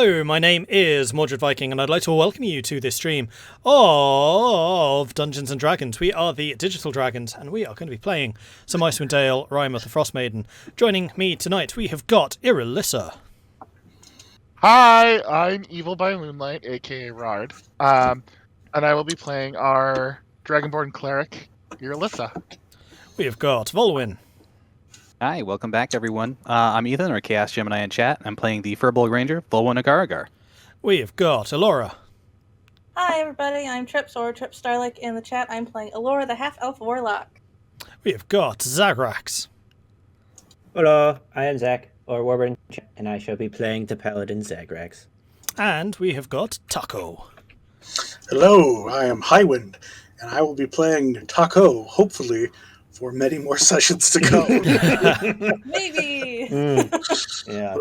Hello, my name is Mordred Viking, and I'd like to welcome you to this stream of Dungeons & Dragons. We are the Digital Dragons, and we are going to be playing some Icewind Dale, Rime of the Frostmaiden. Joining me tonight, we have got Irilyssa. Hi, I'm Evil by Moonlight, aka Rard, and I will be playing our Dragonborn cleric, Irilyssa. We have got Vulwin. Hi, welcome back, everyone. I'm Ethan, or Chaos Gemini in chat. I'm playing the Furball Ranger, Vulwin Agaragar. We have got Elora. Hi, everybody. I'm Trips, or Trip Starlight in the chat. I'm playing Elora, the half-elf warlock. We have got Zagrax. Hello, I am Zach, or Warburton, and I shall be playing the Paladin Zagrax. And we have got Tahko. Hello, I am Highwind, and I will be playing Tahko, hopefully, for many more sessions to go. Maybe! Yeah.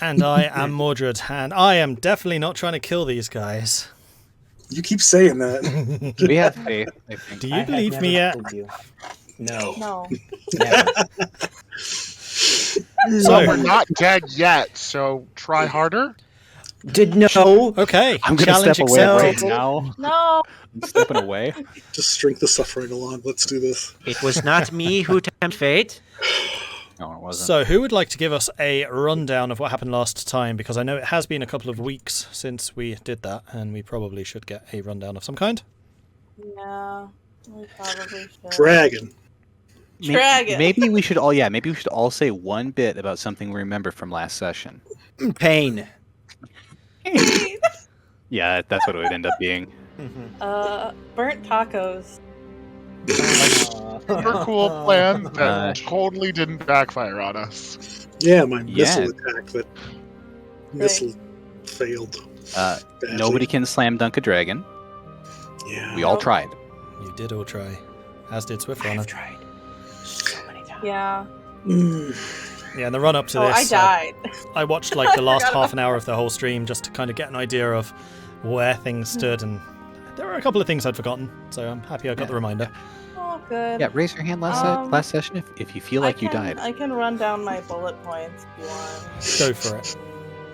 And I am Mordred, and I am definitely not trying to kill these guys. You keep saying that. We have faith, I think. Do you believe me yet? No. No. Never. Well, we're not dead yet, so try harder. No. Okay, I'm going to challenge step away accepted. right now. No! I'm stepping away. Just strength the suffering along. Let's do this. It was not me who tempted fate. No, it wasn't. So, who would like to give us a rundown of what happened last time? Because I know it has been a couple of weeks since we did that, and we probably should get a rundown of some kind. Yeah, we probably should. Dragon. Dragon! Maybe we should all say one bit about something we remember from last session. Pain. Yeah, that's what it would end up being. Burnt tacos. Super cool plan that totally didn't backfire on us. Yeah, my missile attack that missile failed. badly. Nobody can slam dunk a dragon. Yeah. We all tried. You did all try, as did Swiftrunner. I've tried so many times. Yeah. Yeah, in the run up to Oh, this, I died. I watched like the last half an hour of the whole stream just to kind of get an idea of where things stood, and there were a couple of things I'd forgotten, so I'm happy I got the reminder. Oh, good. Yeah, raise your hand last session if you feel like you died. I can run down my bullet points if you want. Go for it.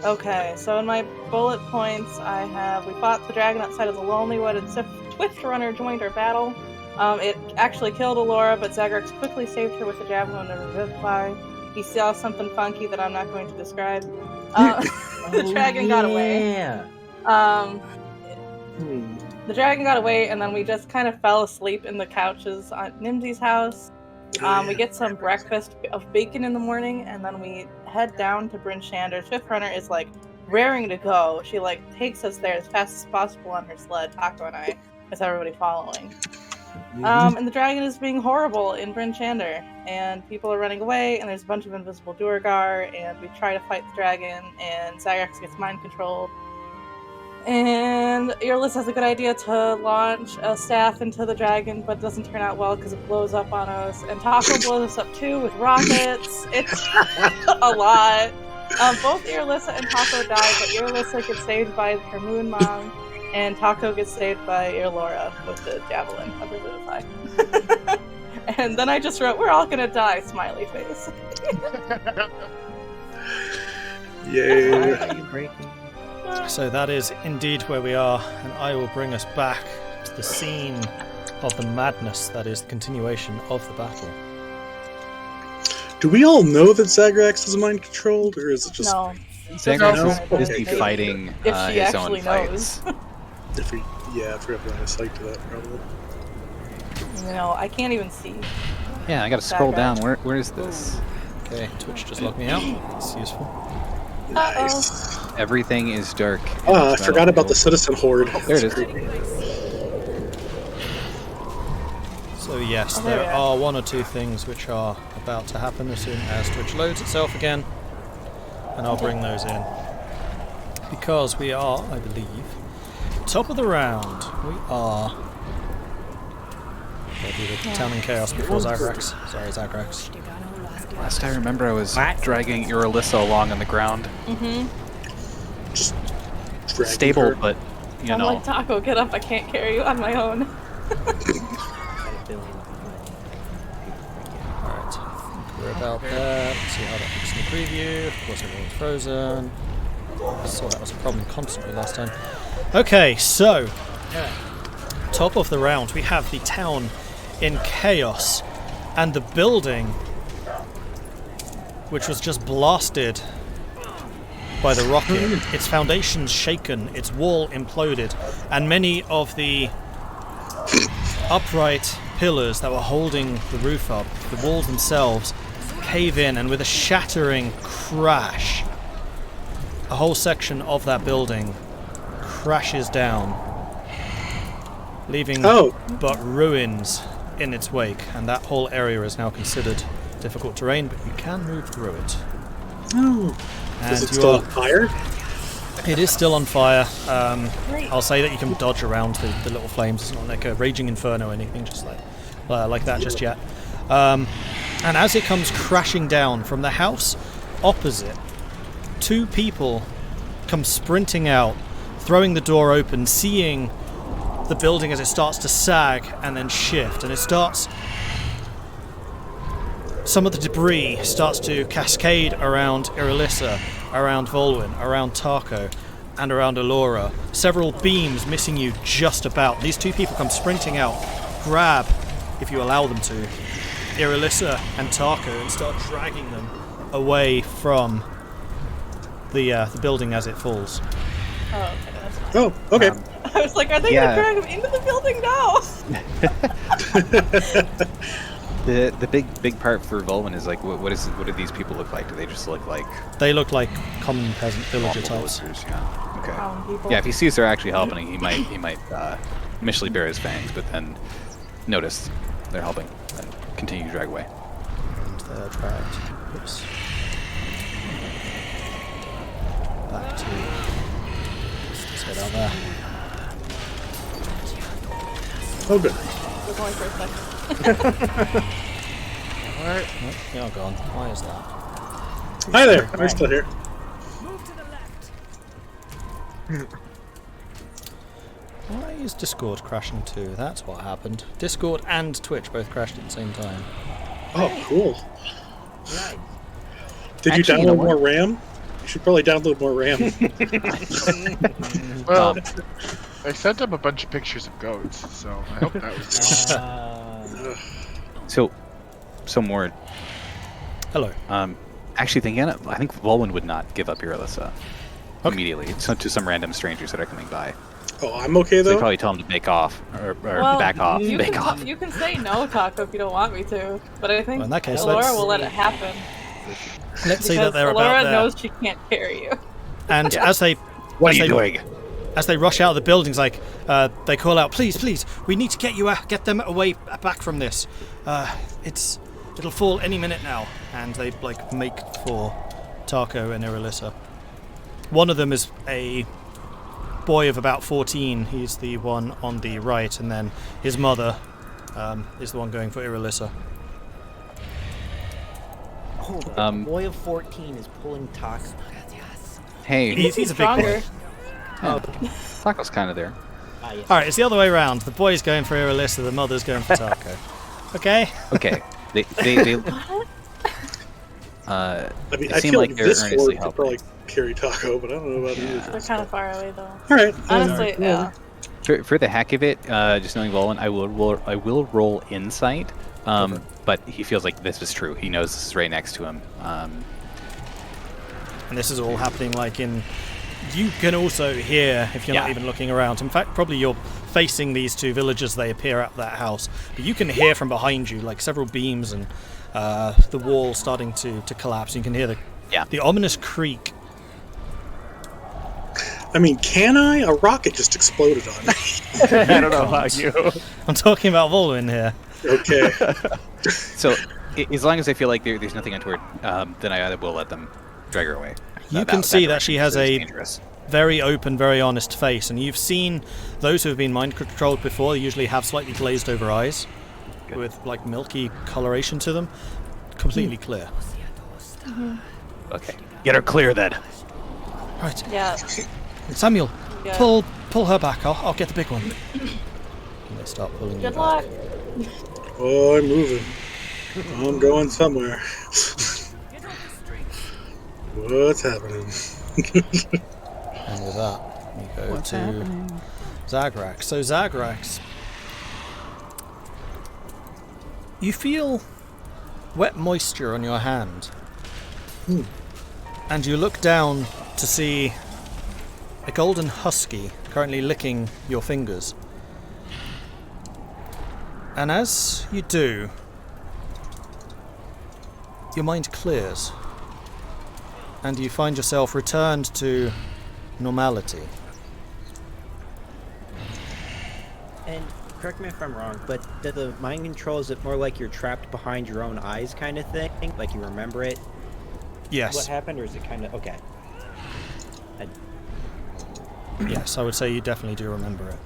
Okay, so in my bullet points, I have we fought the dragon outside of the Lonely Wood, and Swiftrunner joined our battle. It actually killed Elora, but Zagrax quickly saved her with a javelin and a revivify. He saw something funky that I'm not going to describe. The dragon got away. Yeah. The dragon got away, and then we just kind of fell asleep in the couches at Nimsy's house. We get some breakfast of bacon in the morning, and then we head down to Bryn Shander. Swiftrunner is like raring to go. She like takes us there as fast as possible on her sled, Tahko and I, with everybody following. And the dragon is being horrible in Bryn Shander, and people are running away, and there's a bunch of invisible Duergar, and we try to fight the dragon, and Zagrax gets mind controlled. And Irilyssa has a good idea to launch a staff into the dragon, but it doesn't turn out well because it blows up on us. And Tahko blows us up too with rockets. It's a lot. Both Irilyssa and Tahko die, but Irilyssa gets saved by her moon mom, and Tahko gets saved by Elora with the javelin of Revivify. And then I just wrote, "We're all gonna die," smiley face. Yay. Why are you breaking? So that is indeed where we are, and I will bring us back to the scene of the madness that is the continuation of the battle. Do we all know that Zagrax is mind controlled, or is it just No. Zagrax No. is busy Okay. fighting If she his actually own knows. fights. if we? Yeah, I forgot to line of sight to that probably. No, I can't even see. Yeah, I gotta scroll down. Where is this? Okay, Twitch just logged me out. That's useful. Nice. Everything is dark. I forgot about the citizen horde. There it is. So yes, Oh, there there we are one or two things which are about to happen as soon as Twitch loads itself again, and I'll bring those in. Because we are, I believe, top of the round. We are... I'll do the Town in Chaos before Zagrax. Sorry, Zagrax. Last I remember, I was dragging Irilyssa along on the ground. Mm-hmm. Just dragging Stable, her. but, you I'm know. like, Tahko, get up, I can't carry you on my own. Alright, I think we're about there. Let's see how that looks in the preview. Of course, everyone's frozen. saw that was a problem constantly last time. Okay, so top of the round, we have the town in chaos, and the building, which was just blasted by the rocket, its foundations shaken, its wall imploded, and many of the upright pillars that were holding the roof up, the walls themselves, cave in, and with a shattering crash, a whole section of that building crashes down, leaving but ruins in its wake, and that whole area is now considered difficult terrain, but you can move through it. Oh. And Is it still on fire? It is still on fire. I'll say that you can dodge around the little flames. It's not like a raging inferno or anything, just like that just yet. And as it comes crashing down from the house opposite, two people come sprinting out, throwing the door open, seeing the building as it starts to sag and then shift, and it starts... Some of the debris starts to cascade around Irilyssa, around Vulwin, around Tahko, and around Elora. Several beams missing you just about. These two people come sprinting out, grab, if you allow them to, Irilyssa and Tahko, and start dragging them away from the building as it falls. Oh, okay, that's fine. Oh, okay. I was like, are they gonna drag him into the building now? The big part for Vulwin is like, what do these people look like? Do they just look like... They look like common peasant villager types. Villagers, yeah. Okay. People. Yeah, if he sees they're actually helping, he might initially bare his fangs, but then notice they're helping and continue to drag away. And they're dragged. Oops. Back to... Let's head out there. Oh, good. We're going for a second. Alright. Oh, you're gone. Why is that? Hi there. I'm still here. Why is Discord crashing too? That's what happened. Discord and Twitch both crashed at the same time. Oh, cool. Did Actually, you you know download more RAM? You should probably download more RAM. Well, I sent him a bunch of pictures of goats, so I hope that was it. So more. Hello. Actually thinking it, I think Vulwin would not give up Irilyssa immediately. It's not to some random strangers that are coming by. Oh, I'm okay So they though? probably tell him to bake off or Well, back off. You Bake can, off. you can say no, Tahko, if you don't want me to. But I think Well, in that case, Elora will let it happen. Let's say that Because they're Elora about there. knows she can't carry you. And Yeah. as they What as are you they- doing? As they rush out of the buildings, they call out, "Please, please, we need to get them away, back from this. It'll fall any minute now." And they make for Tahko and Irilyssa. One of them is a boy of about 14. He's the one on the right, and then his mother is the one going for Irilyssa. Hold on. Um, A boy of 14 is pulling Tahko. Hey, He's a big stronger. boy. Taco's kind of there. Ah, yes. All right, it's the other way around. The boy's going for Irilyssa, the mother's going for Tahko. Okay. Okay, they I mean, They I seem feel like like they're this earnestly horde could helping. probably carry Tahko, but I don't know about you. They're kind of far away, though. Alright. Honestly, yeah. For the heck of it, just knowing Vulwin, I will roll insight. But he feels like this is true. He knows this is right next to him. And this is all happening in... You can also hear, if you're not even looking around. In fact, probably you're facing these two villagers. They appear at that house. But you can hear from behind you, several beams and the wall starting to collapse. You can hear the ominous creak. I mean, can I? A rocket just exploded on me. I don't know about you. I'm talking about Vulwin here. Okay. So, as long as I feel like there's nothing untoward, then I will let them drag her away. You can see that direction she has is a dangerous. very open, very honest face. And you've seen those who have been mind controlled before. They usually have slightly glazed over eyes with milky coloration to them. Completely clear. Okay, get her clear then. Right. Yeah. Samuel, Yeah. pull her back. I'll get the big one. And they start pulling you Good back. luck. Oh, I'm moving. I'm going somewhere. What's happening? And with that, we go to Zagrax. So Zagrax, you feel wet moisture on your hand. And you look down to see a golden husky currently licking your fingers. And as you do, your mind clears. And you find yourself returned to normality. And correct me if I'm wrong, but the mind control, is it more like you're trapped behind your own eyes kind of thing? Like you remember it? Yes. What happened, or is it kind of... Okay. Yes, I would say you definitely do remember it.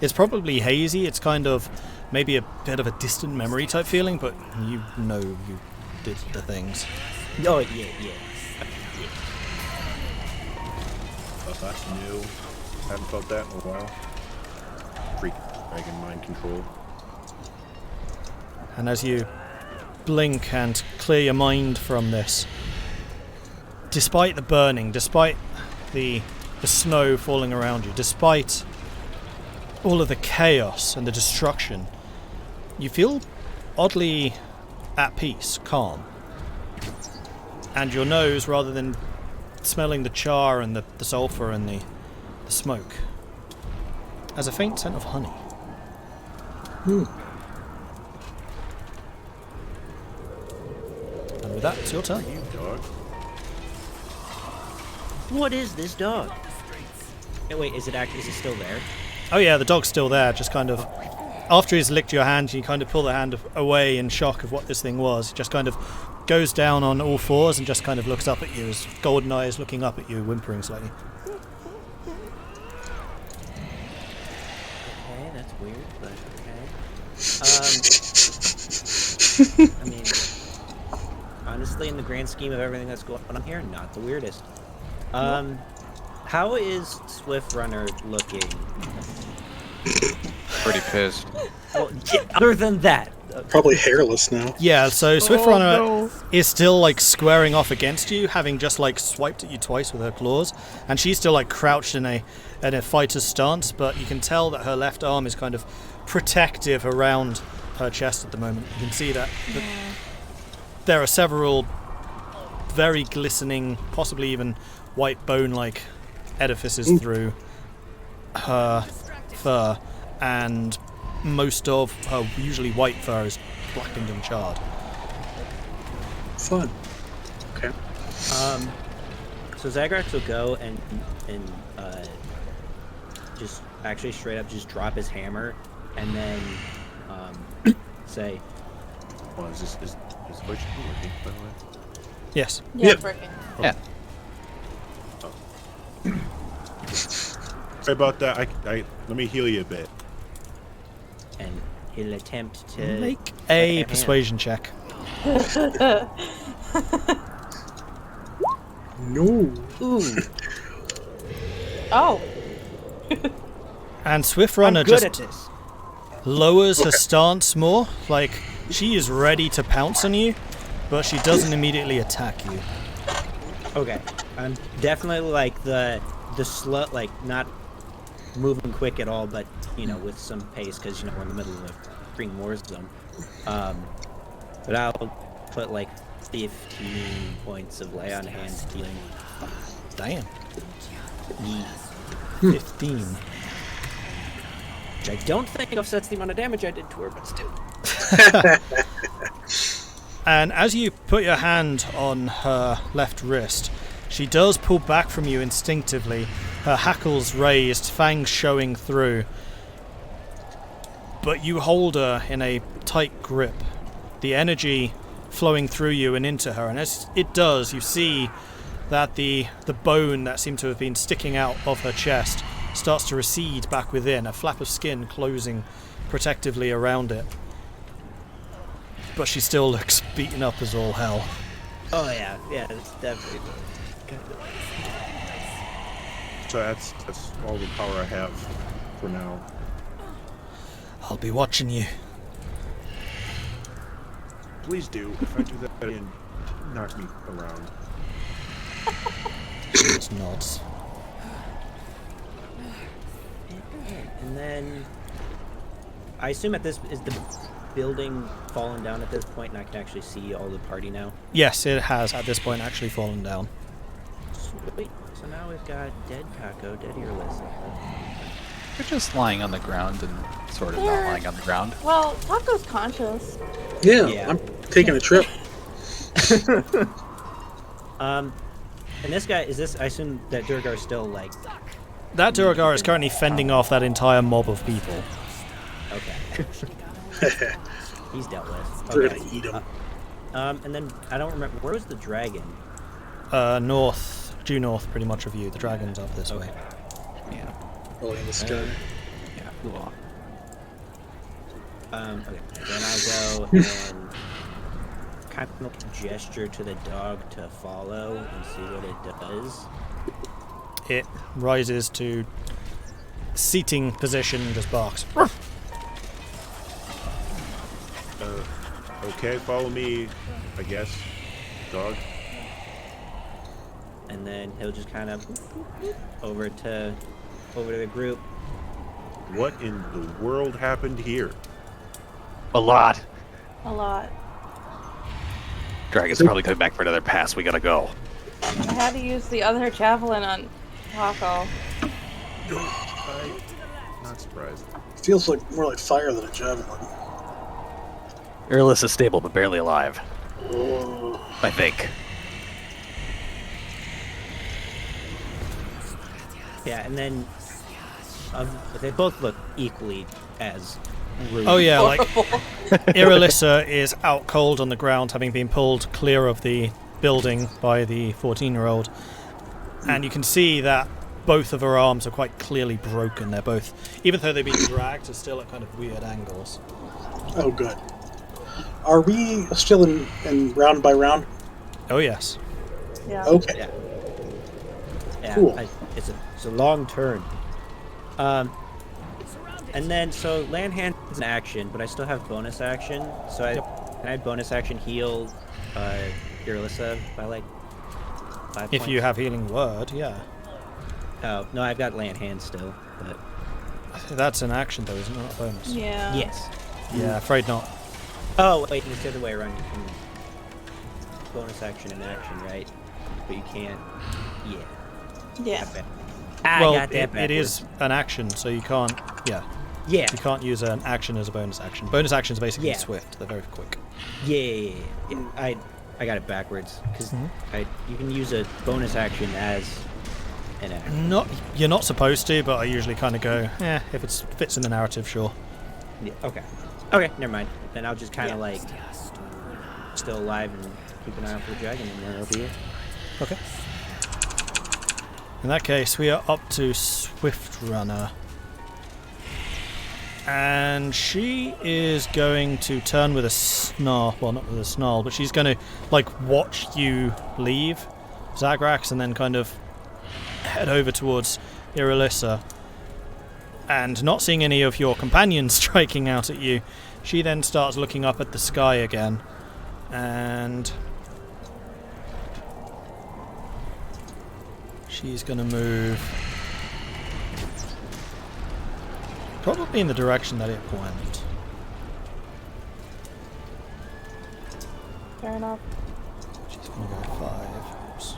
It's probably hazy, it's kind of maybe a bit of a distant memory type feeling, but you know you did the things. Oh, yeah. Oh, that's new. Haven't felt that in a while. Freak dragon mind control. And as you blink and clear your mind from this, despite the burning, despite the snow falling around you, despite all of the chaos and the destruction, you feel oddly at peace, calm. And your nose, rather than smelling the char and the sulphur and the smoke, has a faint scent of honey. And with that, it's your turn. You dog. What is this dog? Oh, wait, is it still there? Oh yeah, the dog's still there, just kind of... After he's licked your hand, you kind of pull the hand away in shock of what this thing was. He just kind of goes down on all fours and just kind of looks up at you, his golden eyes looking up at you, whimpering slightly. Okay, that's weird, but okay. I mean, honestly, in the grand scheme of everything that's going on here, not the weirdest. How is Swift Runner looking? Pretty pissed. Well, other than that, Probably hairless now. Yeah, so Swift Runner is still like squaring off against you, having just like swiped at you twice with her claws, and she's still like crouched in a fighter's stance, but you can tell that her left arm is kind of protective around her chest at the moment. You can see that there are several very glistening, possibly even white bone-like edifices through her fur, and most of her usually white fur is blackened and charred. Fun. Okay. So Zagrax will go and just actually straight up just drop his hammer, and then say, Oh, is voice working, by the way? Yes. Yeah, Yep. it's working. Yeah. Sorry about that. I let me heal you a bit. and he'll attempt to Make a persuasion check. No. Ooh, Oh, And Swift I'm Runner good just at this. lowers her stance more, like she is ready to pounce on you, but she doesn't immediately attack you. Okay, I'm definitely like the slow, like not moving quick at all, but you know, with some pace, because you know we're in the middle of a freaking war zone. But I'll put like 15 points of lay on hand healing. Damn. Yeah. 15. Which I don't think offsets the amount of damage I did to her, but still. And as you put your hand on her left wrist, she does pull back from you instinctively, her hackles raised, fangs showing through. But you hold her in a tight grip, the energy flowing through you and into her. And as it does, you see that the bone that seemed to have been sticking out of her chest starts to recede back within, a flap of skin closing protectively around it. But she still looks beaten up as all hell. Oh yeah, it's definitely. So that's all the power I have for now. I'll be watching you. Please do. If I do that again, knock me around. She just nods. And then I assume at this is the building fallen down at this point, and I can actually see all the party now. Yes, it has at this point actually fallen down. Sweet. So now we've got dead Tahko, dead Irilyssa. They're just lying on the ground and sort of not They're- lying on the ground. Well, Taco's conscious. Yeah, I'm taking a trip. And this guy is this? I assume that Durgar's still like. That Duragar is currently fending off that entire mob of people. Okay. He's dealt with. We're Okay. gonna eat him. And then I don't remember where was the dragon. North, due north, pretty much of you. The dragon's up this way. Yeah. Oh, in the sky. Yeah. Move on. Okay. Then I go and kind of gesture to the dog to follow and see what it does. It rises to seating position and just barks. Okay, follow me, I guess. Dog. And then he'll just kind of over to the group. What in the world happened here? A lot. A lot. Dragon's probably coming back for another pass. We gotta go. I had to use the other javelin on Tahko. Not surprised. Feels like more like fire than a javelin. Irilyssa is stable but barely alive. Oh. I think. Yeah, and then they both look equally as rude. Oh yeah, like Irilyssa is out cold on the ground, having been pulled clear of the building by the 14-year-old, and you can see that both of her arms are quite clearly broken. They're both, even though they've been dragged, are still at kind of weird angles. Oh, good. Are we still in round by round? Oh yes. Yeah. Okay. Yeah. Yeah, Cool. It's a long turn. And then so land hand is an action, but I still have bonus action. So can I bonus action heal Irilyssa by like 5 If points? you have healing word, yeah. Oh no, I've got land hand still. But That's an action though, isn't it? Not a bonus. Yeah. yes. Yeah, afraid not. Oh wait, it's the other way around. You can bonus action and action, right? But you can't. Yeah. Yeah. I Well, got that it backwards. is an action, so you can't. Yeah, Yeah. you can't use an action as a bonus action. Bonus actions are basically Yeah. swift. They're very quick. Yeah. I got it backwards because you can use a bonus action as an action. You're not supposed to, but I usually kind of go, if it fits in the narrative, sure. Yeah, okay. Okay, never mind. Then I'll just kind of like still alive and keep an eye out for the dragon, and then it'll be it. Okay. In that case, we are up to Swift Runner. And she is going to turn with a snarl. Well, not with a snarl, but she's going to, like, watch you leave, Zagrax, and then kind of head over towards Irilyssa. And not seeing any of your companions striking out at you, she then starts looking up at the sky again. And she's going to move probably in the direction that it went. Fair enough. She's going to go 5. Oops.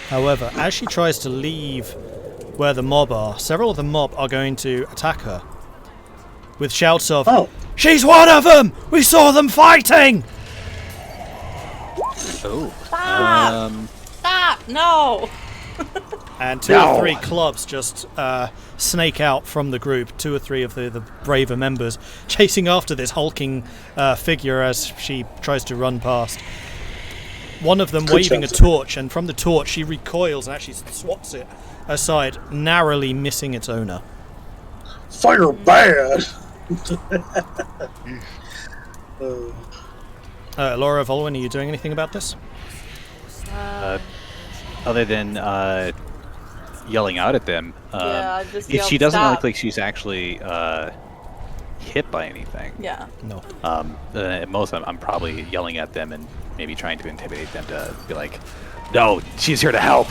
However, as she tries to leave where the mob are, several of the mob are going to attack her with shouts of, Oh. "She's one of them! We saw them fighting!" Oh. Stop! Stop! No! And 2 or 3 clubs just snake out from the group, 2 or 3 of the braver members, chasing after this hulking figure as she tries to run past. One of them Good waving a chance. torch, and from the torch she recoils and actually swats it aside, narrowly missing its owner. Fire bad! Elora, Vulwin, are you doing anything about this? Other than yelling out at them, Yeah, just if yell, she doesn't "Stop." look like she's actually hit by anything, Yeah. No. at most I'm probably yelling at them and maybe trying to intimidate them to be like, "No, she's here to help."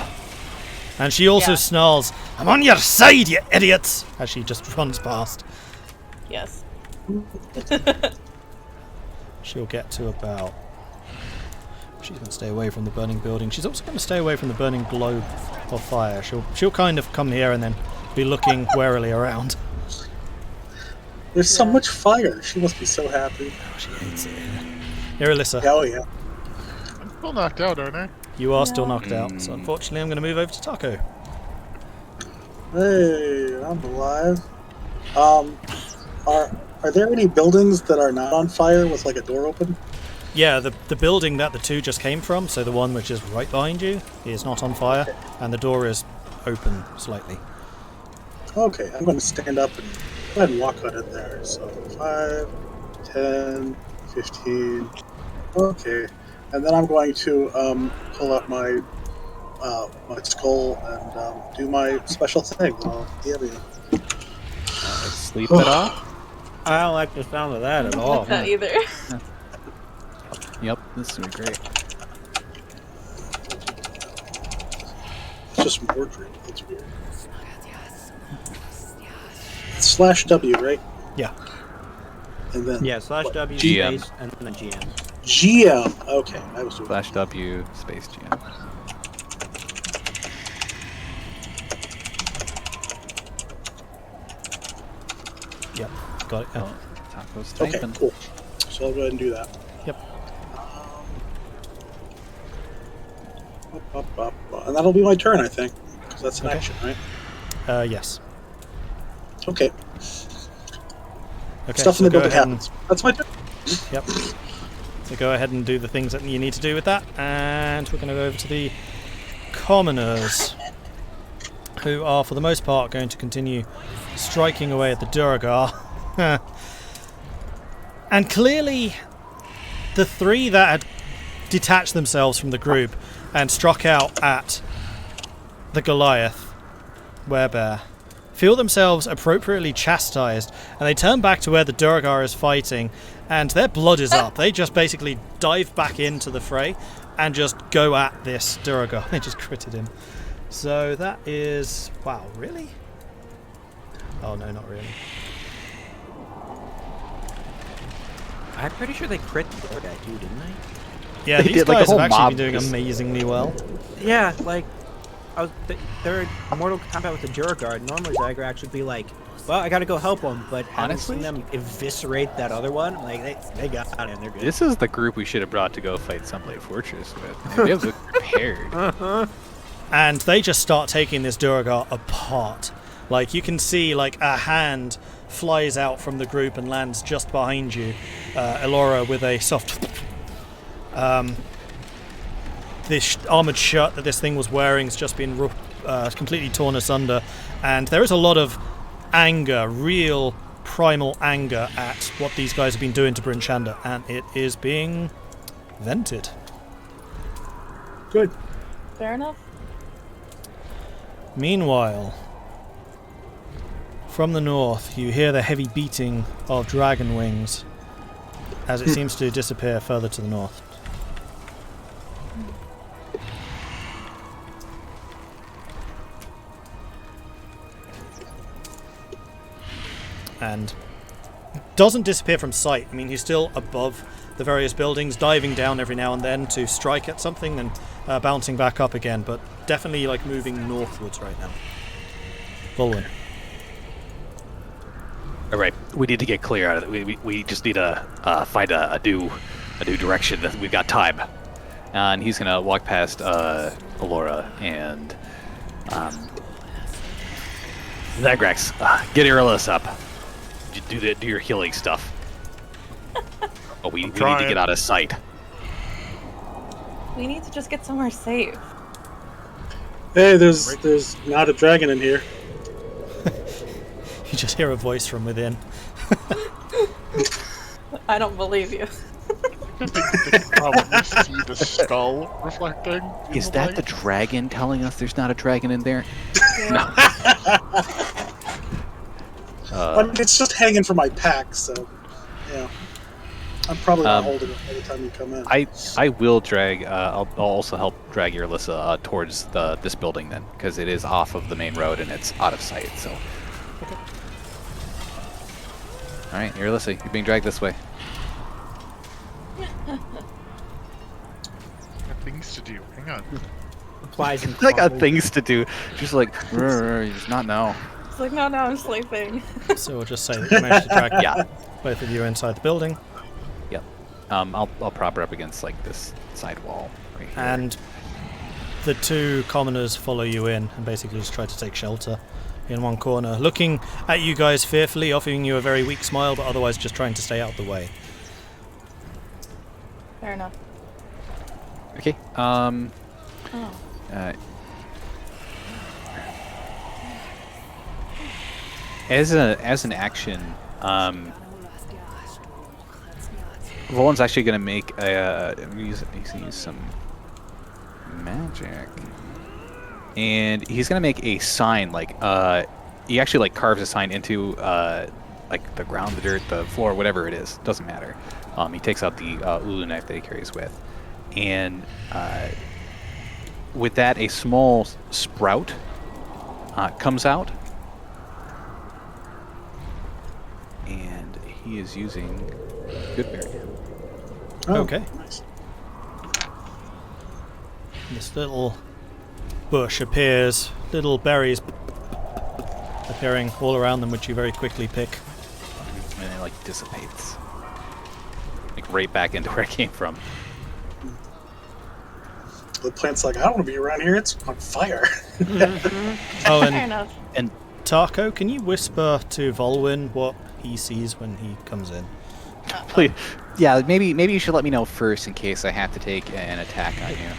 And she also Yeah. snarls, "I'm on your side, you idiots!" as she just runs past. Yes. She'll get to about... She's going to stay away from the burning building. She's also going to stay away from the burning globe of fire. She'll kind of come here and then be looking warily around. There's so much fire. She must be so happy. Oh, she hates it here. Irilyssa, Oh yeah. I'm still knocked out, aren't I? you are still Yeah. knocked out, so unfortunately I'm going to move over to Tahko. Hey, I'm alive. Are there any buildings that are not on fire with like a door open? Yeah, the building that the two just came from, so the one which is right behind you, is not on fire, and the door is open slightly. Okay, I'm going to stand up and go ahead and walk on in there. So 5, 10, 15. Okay, and then I'm going to pull up my my skull and do my special thing. Sleep it off. I don't like the sound of that at I don't all. like that either. Yep, this is gonna be great. It's just Mordred. That's weird. Slash W, right? Yeah. And then Yeah, /W GM. space and then GM. GM. Okay, I was doing /W space GM. Yep, got it. Oh, Tahko's Okay, typing. cool. So I'll go ahead and do that. Yep. And that'll be my turn, I think. Because that's an Okay. action, right? Yes. Okay. Okay, Stuff so in the go building ahead and- happens. That's my turn. Yep. So go ahead and do the things that you need to do with that, and we're going to go over to the commoners, who are, for the most part, going to continue striking away at the Duragar. And clearly, the three that had detached themselves from the group and struck out at the Goliath werebear feel themselves appropriately chastised, and they turn back to where the Duragar is fighting, and their blood is up. They just basically dive back into the fray and just go at this Duragar. They just critted him. So that is... Wow, really? Oh no, not really. I'm pretty sure they crit the other guy too, didn't they? Yeah, They these did, like, a guys have whole actually mob been doing just- amazingly well. Yeah, like they're in Mortal Kombat with the Jarard. Normally Zagrax would be like, well, I gotta go help them, but having Honestly? seen them eviscerate that other one, like they got it and they're good. This is the group we should have brought to go fight Sunblade Fortress with. They have looked prepared. And they just start taking this Duragar apart. Like, you can see, like, a hand flies out from the group and lands just behind you. Elora with a soft... this armoured shirt that this thing was wearing has just been completely torn asunder. And there is a lot of anger, real primal anger at what these guys have been doing to Bryn Shander. And it is being vented. Good. Fair enough. Meanwhile, from the north, you hear the heavy beating of dragon wings as it seems to disappear further to the north. And doesn't disappear from sight. I mean, he's still above the various buildings, diving down every now and then to strike at something and bouncing back up again, but definitely like moving northwards right now. Vulwin. All right, we need to get clear out of it. We just need to find a new direction. We've got time. And he's gonna walk past Elora and Zagrax. Get Irilyssa up. Do your healing stuff. Oh, we need to trying. get out of sight. We need to just get somewhere safe. Hey, there's not a dragon in here. You just hear a voice from within. I don't believe you. They can probably see the skull reflecting. in Is that the light. dragon telling us there's not a dragon in there? No. I mean, it's just hanging from my pack, so yeah. I'm probably not holding it by the time you come in. I will drag. I'll also help drag Irilyssa towards this building then, because it is off of the main road and it's out of sight. So. Okay. All right, Irilyssa, you're being dragged this way. Got things to do. Hang on. Applies in I got things to do. Just like, just not now. It's like, no, I'm sleeping. So we'll just say that you managed to drag both of you inside the building. Yep. I'll prop her up against like this side wall right here. And the two commoners follow you in and basically just try to take shelter in one corner, looking at you guys fearfully, offering you a very weak smile, but otherwise just trying to stay out of the way. Fair enough. Okay. As an action, Vulwin's actually going to make use some magic, and he's going to make a sign. Like he actually like carves a sign into like the ground, the dirt, the floor, whatever it is. Doesn't matter. He takes out the ulu knife that he carries with, and with that, a small sprout comes out. And he is using Goodberry. Oh, Okay. Nice. This little bush appears, little berries appearing all around them, which you very quickly pick. And it like dissipates. Like right back into where it came from. The plant's like, I don't want to be around here. It's on fire. Oh, Fair and enough. Tahko, can you whisper to Vulwin what he sees when he comes in? Please. Yeah, maybe you should let me know first in case I have to take an attack on you.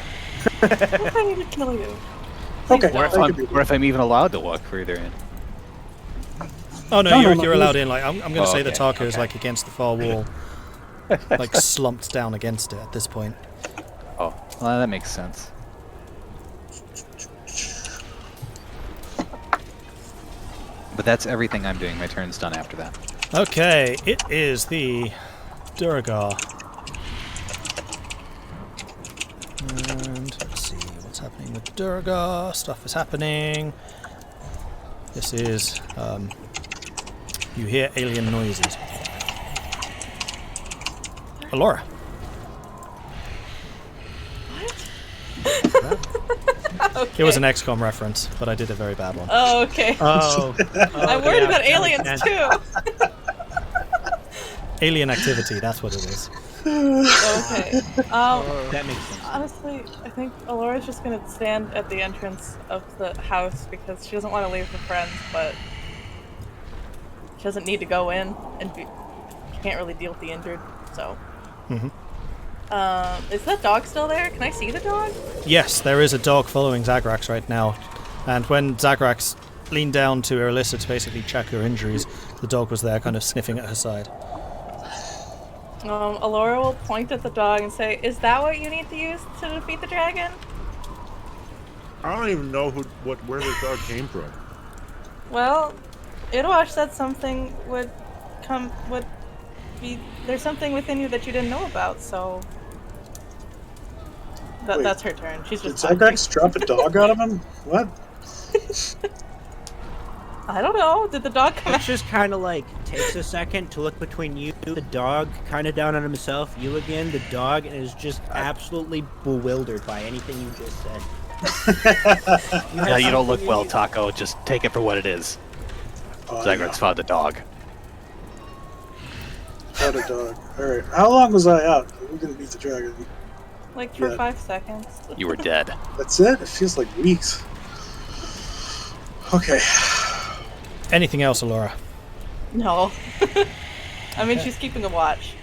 What if I need to kill you? Okay. Or if I'm even allowed to walk further in. Oh no, No, you're allowed in. Like I'm going to say that okay, Tahko is like against the far wall, like slumped down against it at this point. Oh, well, that makes sense. But that's everything I'm doing. My turn's done after that. Okay, it is the Duragar. And let's see what's happening with Duragar. Stuff is happening. This is, you hear alien noises. Elora. Okay. It was an XCOM reference, but I did a very bad one. Oh, okay. Oh. I'm worried about aliens too. Alien activity, that's what it is. Okay. That makes sense. Honestly, I think Elora's just gonna stand at the entrance of the house because she doesn't want to leave her friends, but she doesn't need to go in, and she can't really deal with the injured. So. Mhm. Is that dog still there? Can I see the dog? Yes, there is a dog following Zagrax right now. And when Zagrax leaned down to Irilyssa to basically check her injuries, the dog was there kind of sniffing at her side. Elora will point at the dog and say, "Is that what you need to use to defeat the dragon?" I don't even know where this dog came from. Well, Idwash said something there's something within you that you didn't know about, so Wait, that's her turn. She's Did just Zagrax drop a dog out of him? What? I don't know. Did the dog come It out? just kind of like takes a second to look between you, the dog, kind of down on himself, you again, the dog, and is just absolutely bewildered by anything you just said. Yeah, you don't look well, Tahko. Just take it for what it is. Oh, Zagrax found the dog. Found a dog. Alright, how long was I out? We didn't beat the dragon. Like for Yeah. 5 seconds. You were dead. That's it? It feels like weeks. Okay. Anything else, Elora? No. I mean, she's keeping a watch.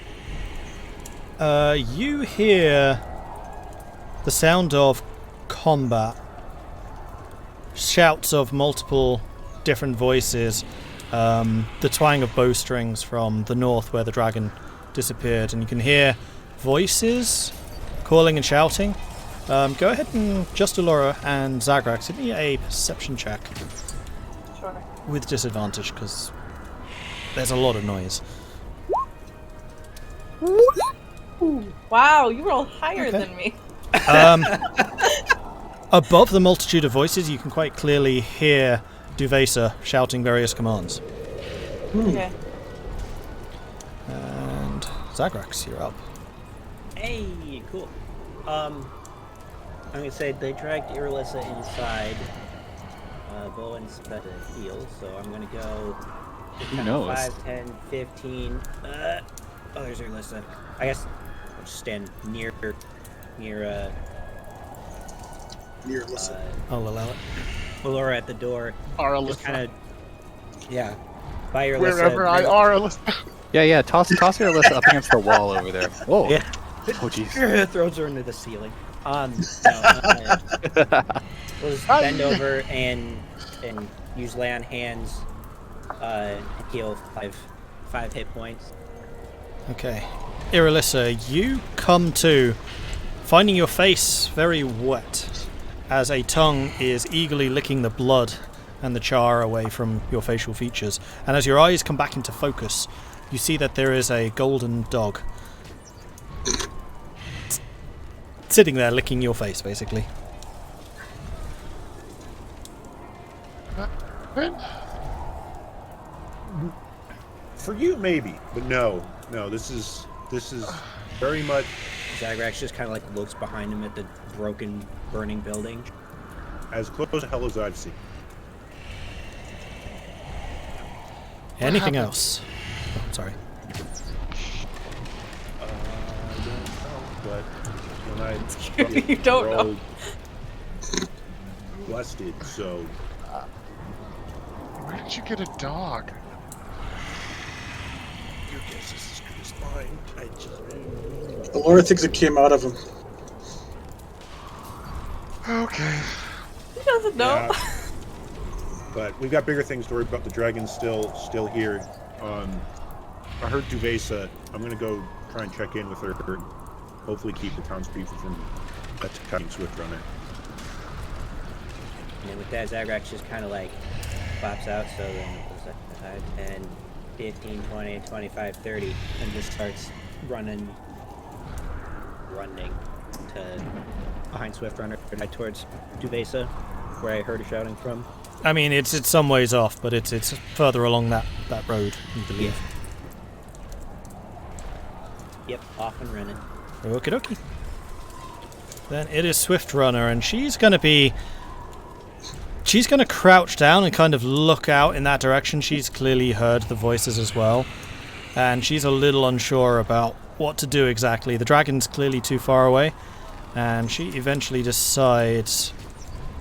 You hear the sound of combat. Shouts of multiple different voices. The twang of bowstrings from the north where the dragon disappeared. And you can hear voices calling and shouting. Go ahead and just Elora and Zagrax, give me a perception check. Sure. With disadvantage, because there's a lot of noise. Ooh, wow, you rolled higher Okay. than me. Above the multitude of voices, you can quite clearly hear Duvesa shouting various commands. Okay. And Zagrax, you're up. Hey, cool. I'm gonna say they dragged Irilyssa inside. Vulwin's about to heal, so I'm gonna go. Who knows? 5, 10, 15. Oh, there's Irilyssa. I guess I'll just stand near Near listen. I'll allow it. Elora at the door. Irilyssa. Just kind of, yeah, by Irilyssa. Wherever I are, Irilyssa. Yeah. Toss your list up against the wall over there. Oh. Yeah. Oh, jeez. Throws her into the ceiling. No, we'll just bend over and use lay on hands, and heal five hit points. Okay. Irilyssa, you come to, finding your face very wet, as a tongue is eagerly licking the blood and the char away from your facial features. And as your eyes come back into focus, you see that there is a golden dog sitting there licking your face, basically. For you, maybe, but no. This is very much Zagrax just kind of like looks behind him at the broken, burning building. as close to hell as I've seen. Anything else? Oh, sorry. I don't know, but when I You don't know. rolled busted, so Where did you get a dog? your guess is as good as mine. I just Elora thinks it came out of him. Okay. He doesn't know. Yeah. But we've got bigger things to worry about. The dragon's still here. I heard Duvesa. I'm gonna go try and check in with her. Hopefully keep the townspeople from attacking Swift Runner. And then with that, Zagrax just kind of like claps out. So then it was like 5, 10, 15, 20, 25, 30, and just starts running to behind Swift Runner, right towards Duvesa, where I heard her shouting from. I mean, it's some ways off, but it's further along that road, you believe. Yep, off and running. Okie dokie. Then it is Swift Runner, and she's gonna crouch down and kind of look out in that direction. She's clearly heard the voices as well, and she's a little unsure about what to do exactly. The dragon's clearly too far away, and she eventually decides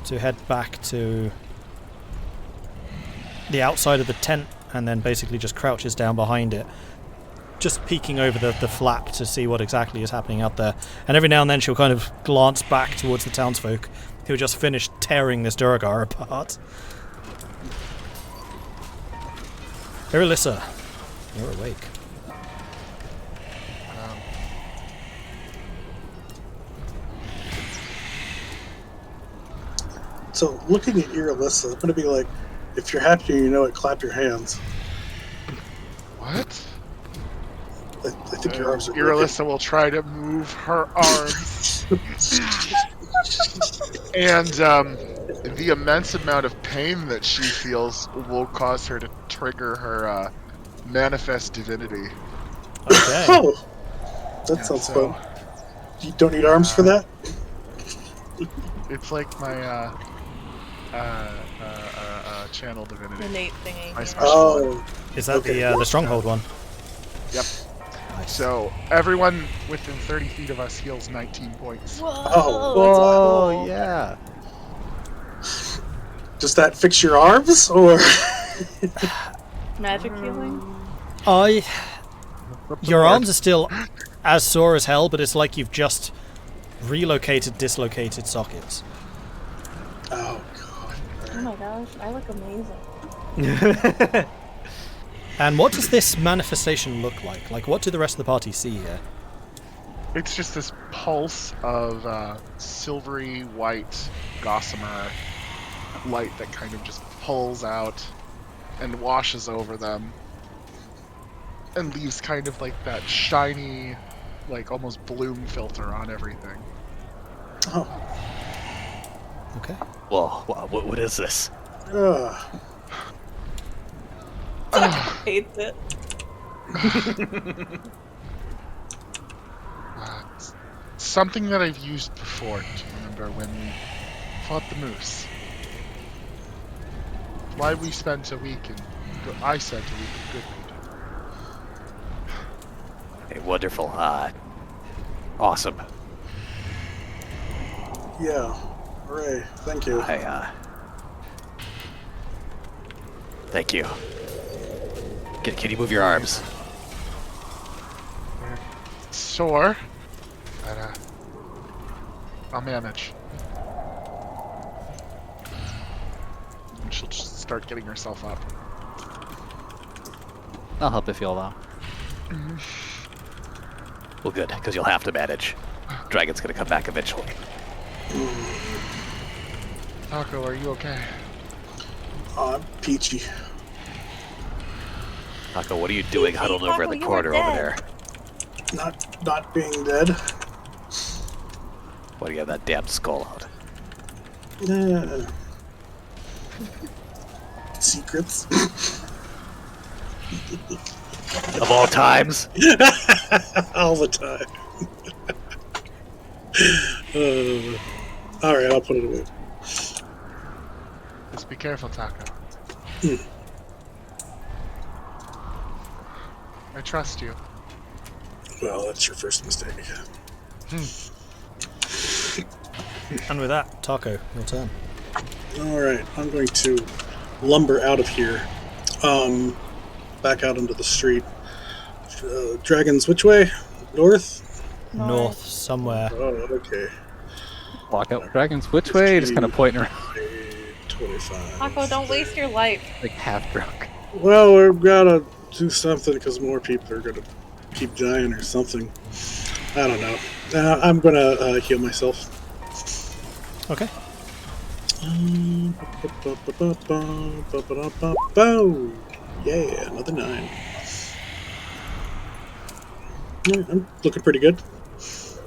to head back to the outside of the tent, and then basically just crouches down behind it, just peeking over the flap to see what exactly is happening out there. And every now and then she'll kind of glance back towards the townsfolk who just finished tearing this Duragar apart. Irilyssa, you're awake. So looking at Irilyssa, I'm gonna be like, if you're happy and you know it, clap your hands. What? I think your arms are broken. Irilyssa will try to move her arms. And the immense amount of pain that she feels will cause her to trigger her manifest divinity. Okay. Oh, that sounds so, fun. You don't need arms for that? It's like my channel divinity. Innate thingy. My yeah. special Oh, Is that Okay. the stronghold one? Yep. Nice. So everyone within 30 feet of us heals 19 points. Whoa, Oh. that's cool. yeah. does that fix your arms, or? Magic healing? Your arms are still as sore as hell, but it's like you've just relocated dislocated sockets. Oh god. Oh my gosh, I look amazing. And what does this manifestation look like? Like, what do the rest of the party see here? It's just this pulse of silvery white gossamer light that kind of just pulls out and washes over them. and leaves kind of like that shiny, like almost bloom filter on everything. Oh. Okay. Whoa, what is this? Hates it. It's something that I've used before. Do you remember when we fought the moose? Why we spent a week in... I spent a week in Goodwood. Hey, wonderful. Awesome. Yeah. Hooray. Thank you. Thank you. Can you move your arms? Sore, but I'll manage. And she'll just start getting herself up. I'll help if you allow. Well, good, because you'll have to manage. Dragon's gonna come back eventually. Tahko, are you okay? I'm peachy. Tahko, what are you doing huddled over in the corner over there? Not being dead. What do you have that damn skull out? Secrets. Of all times? All the time. Alright, I'll put it away. Just be careful, Tahko. I trust you. Well, that's your first mistake. And with that, Tahko, your turn. Alright, I'm going to lumber out of here. Back out into the street. Dragons, which way? North? North somewhere. Oh, okay. Walk out dragons, which way? Just kind of pointing around. 25. Tahko, don't waste your life. Like half drunk. Well, we've got to do something because more people are going to keep dying or something. I don't know. I'm going to heal myself. Okay. Yeah, another 9. Yeah, I'm looking pretty good.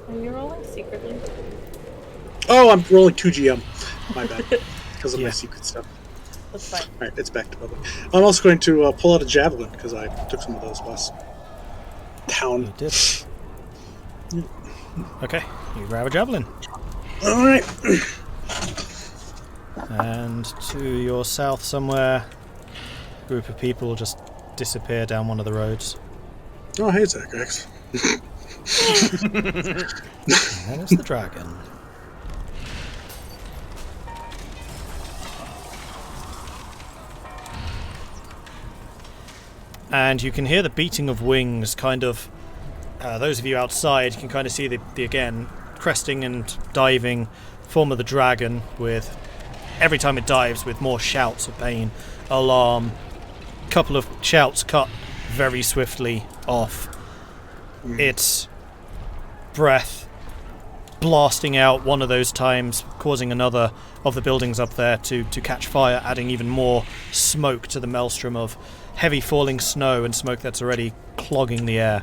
Are you rolling secretly? Oh, I'm rolling 2 GM. My bad. Because of my Yeah. secret stuff. That's fine. Alright, it's back to public. I'm also going to pull out a javelin because I took some of those last town. You did. Okay, you grab a javelin. Alright. And to your south somewhere, a group of people just disappear down one of the roads. Oh, hey, Zagrax. And it's the dragon. And you can hear the beating of wings, kind of. Those of you outside can kind of see the again cresting and diving form of the dragon, with every time it dives with more shouts of pain, alarm, couple of shouts cut very swiftly off. Its breath blasting out one of those times, causing another of the buildings up there to catch fire, adding even more smoke to the maelstrom of heavy falling snow and smoke that's already clogging the air.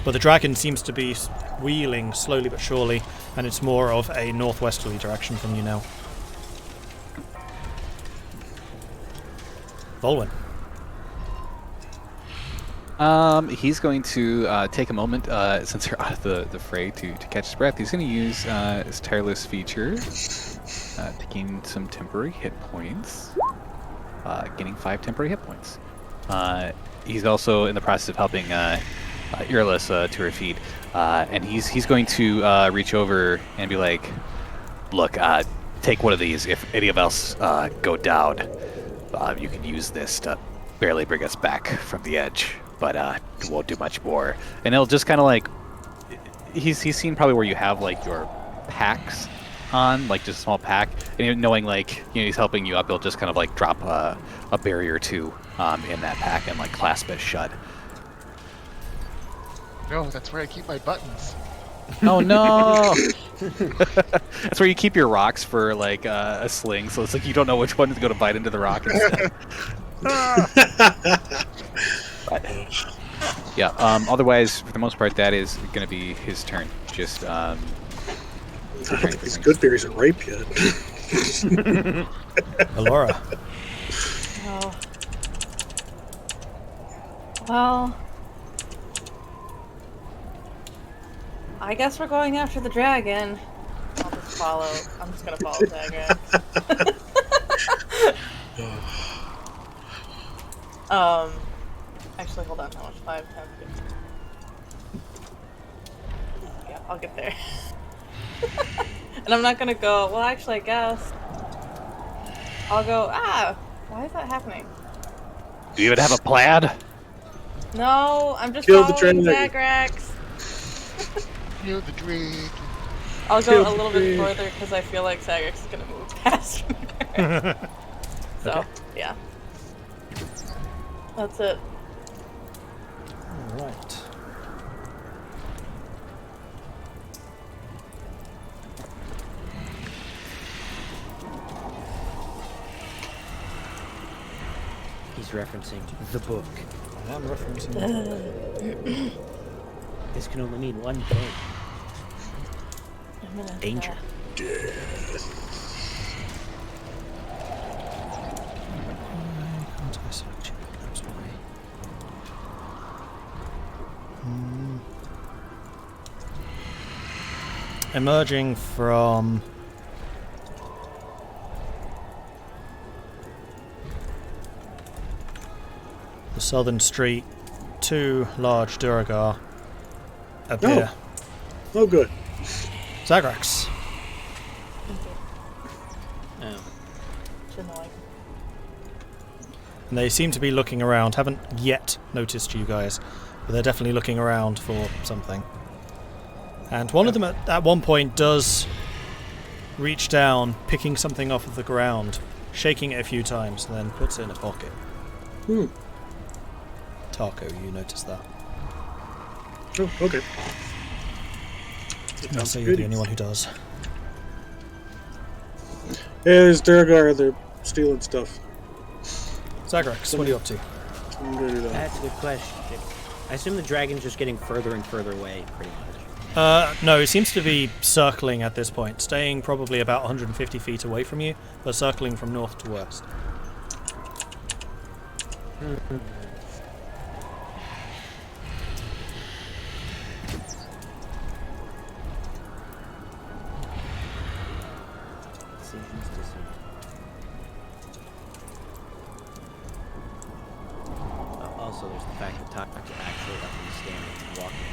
But the dragon seems to be wheeling slowly but surely, and it's more of a northwesterly direction from you now. Vulwin. He's going to take a moment, since they're out of the fray, to catch his breath. He's going to use his tireless feature to gain some temporary hit points, gaining 5 temporary hit points. He's also in the process of helping Irilyssa to her feet, and he's going to reach over and be like, "Look, take one of these. If any of us go down, you can use this to barely bring us back from the edge, but it won't do much more." And he'll just kind of like, he's seen probably where you have like your packs on, like just a small pack, and knowing like, you know, he's helping you up, he'll just kind of like drop a barrier or two in that pack and like clasp it shut. No, that's where I keep my buttons. Oh no! That's where you keep your rocks for like a sling, so it's like you don't know which one is going to bite into the rock instead. Yeah. Otherwise, for the most part, that is going to be his turn. Just I don't think these good berries are ripe yet. Elora. Oh. Well, I guess we're going after the dragon. I'll just follow. I'm just gonna follow Zagrax. Actually, hold on. How much? 5, 10, 15. Yeah, I'll get there. And I'm not gonna go. Well, actually, I guess I'll go. Why is that happening? Do you even have a plaid? No, I'm just Kill the following dragon. Zagrax. Kill the dragon. I'll Kill go a the little bit dragon. further because I feel like Zagrax is gonna move past me. So, Okay. yeah. That's it. All right. He's referencing the book. I am referencing. This can only mean one thing. I'm gonna, Danger. Can't I select you? That's why. Emerging from the southern street, 2 large Duragar appear. Oh, good. Zagrax. Oh. Shouldn't like. And they seem to be looking around. Haven't yet noticed you guys, but they're definitely looking around for something. And one of them at one point does reach down, picking something off of the ground, shaking it a few times, and then puts it in a pocket. Tahko, you notice that. Oh, okay. I'll say you're the only one who does. Hey, there's Duragar. They're stealing stuff. Zagrax, what are you up to? I'm gonna do that. That's a good question. I assume the dragon's just getting further and further away, pretty much. No, it seems to be circling at this point, staying probably about 150 feet away from you, but circling from north to west. Also, there's the fact that Tahko actually up and standing and walking.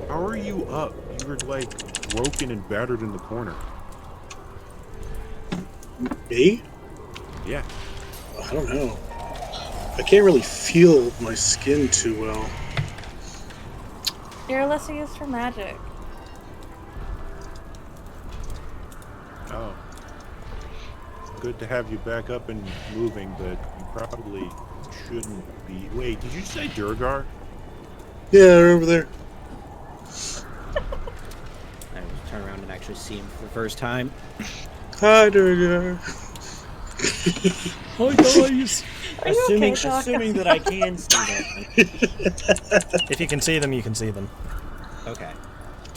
How are you up? You were like broken and battered in the corner. Me? Yeah. I don't know. I can't really feel my skin too well. Irilyssa used her magic. Oh. Good to have you back up and moving, but you probably shouldn't be. Wait, did you say Duragar? Yeah, they're over there. I will turn around and actually see him for the first time. Hi, Duragar. Hi guys! Are you okay, Tahko? Assuming that I can see them. If you can see them, you can see them. Okay.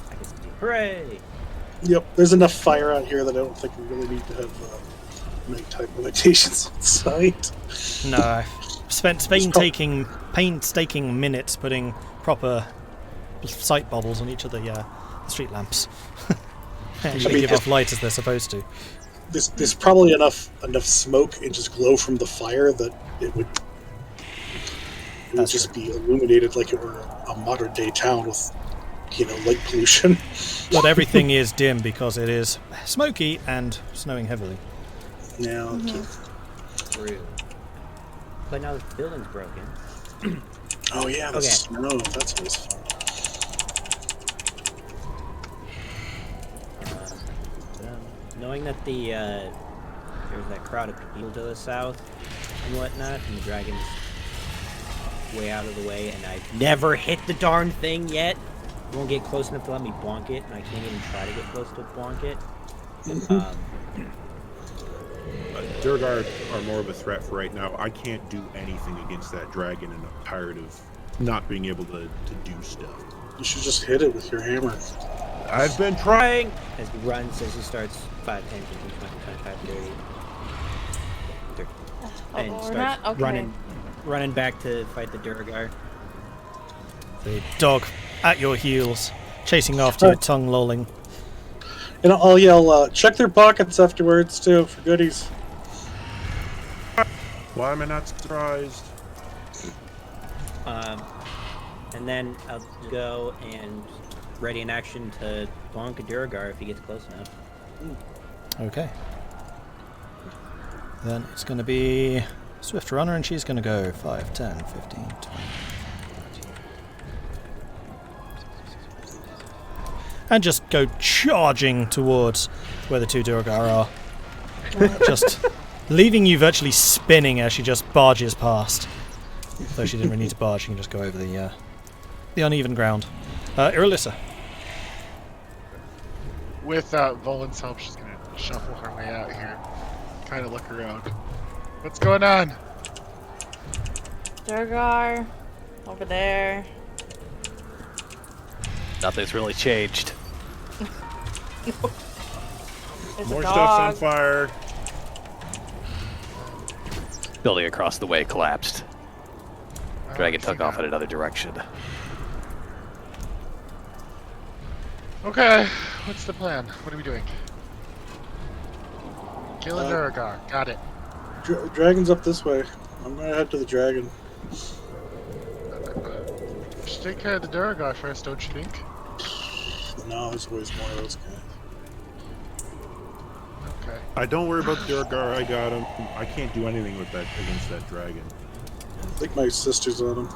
I can see. Hooray! Yep, there's enough fire out here that I don't think we really need to have nighttime limitations on site. No, I've spent painstaking minutes putting proper sight bubbles on each of the street lamps. They actually give off light as they're supposed to. There's probably enough smoke and just glow from the fire that it would That's just be illuminated like it were a modern day town with, light pollution. But everything is dim because it is smoky and snowing heavily. Yeah. True. But now the building's broken. Oh yeah, the Okay. snow. That's always fun. Knowing that there's that crowd of people to the south and whatnot, and the dragon's way out of the way, and I've never hit the darn thing yet. It won't get close enough to let me bonk it, and I can't even try to get close to bonk it. Durgar are more of a threat for right now. I can't do anything against that dragon, and I'm tired of not being able to do stuff. You should just hit it with your hammer. I've been trying. As he runs, as he starts 5, 10, 15, 20, 25, 30. And we're starts not okay. running back to fight the Durgar. The dog at your heels, chasing after you, tongue lolling. And I'll yell, check their pockets afterwards, too, for goodies. Why am I not surprised? And then I'll go and ready in action to bonk a Durgar if he gets close enough. Okay. Then it's going to be Swift Runner, and she's going to go 5, 10, 15, 20. And just go charging towards where the two Durgar are. Just leaving you virtually spinning as she just barges past. Though she didn't really need to barge, she can just go over the uneven ground. Irilyssa. With Vulwin's help, she's gonna shuffle her way out here. Kind of look around. What's going on? Durgar, over there. Nothing's really changed. There's More a stuff's dog. on fire. Building across the way collapsed. Dragon took off in it. another direction. Okay, what's the plan? What are we doing? Kill a Durgar. Got it. Dragon's up this way. I'm gonna head to the dragon. We should take care of the Durgar first, don't you think? No, there's always more of those guys. Okay. I don't worry about the Durgar. I got him. I can't do anything with that against that dragon. I think my sister's on him.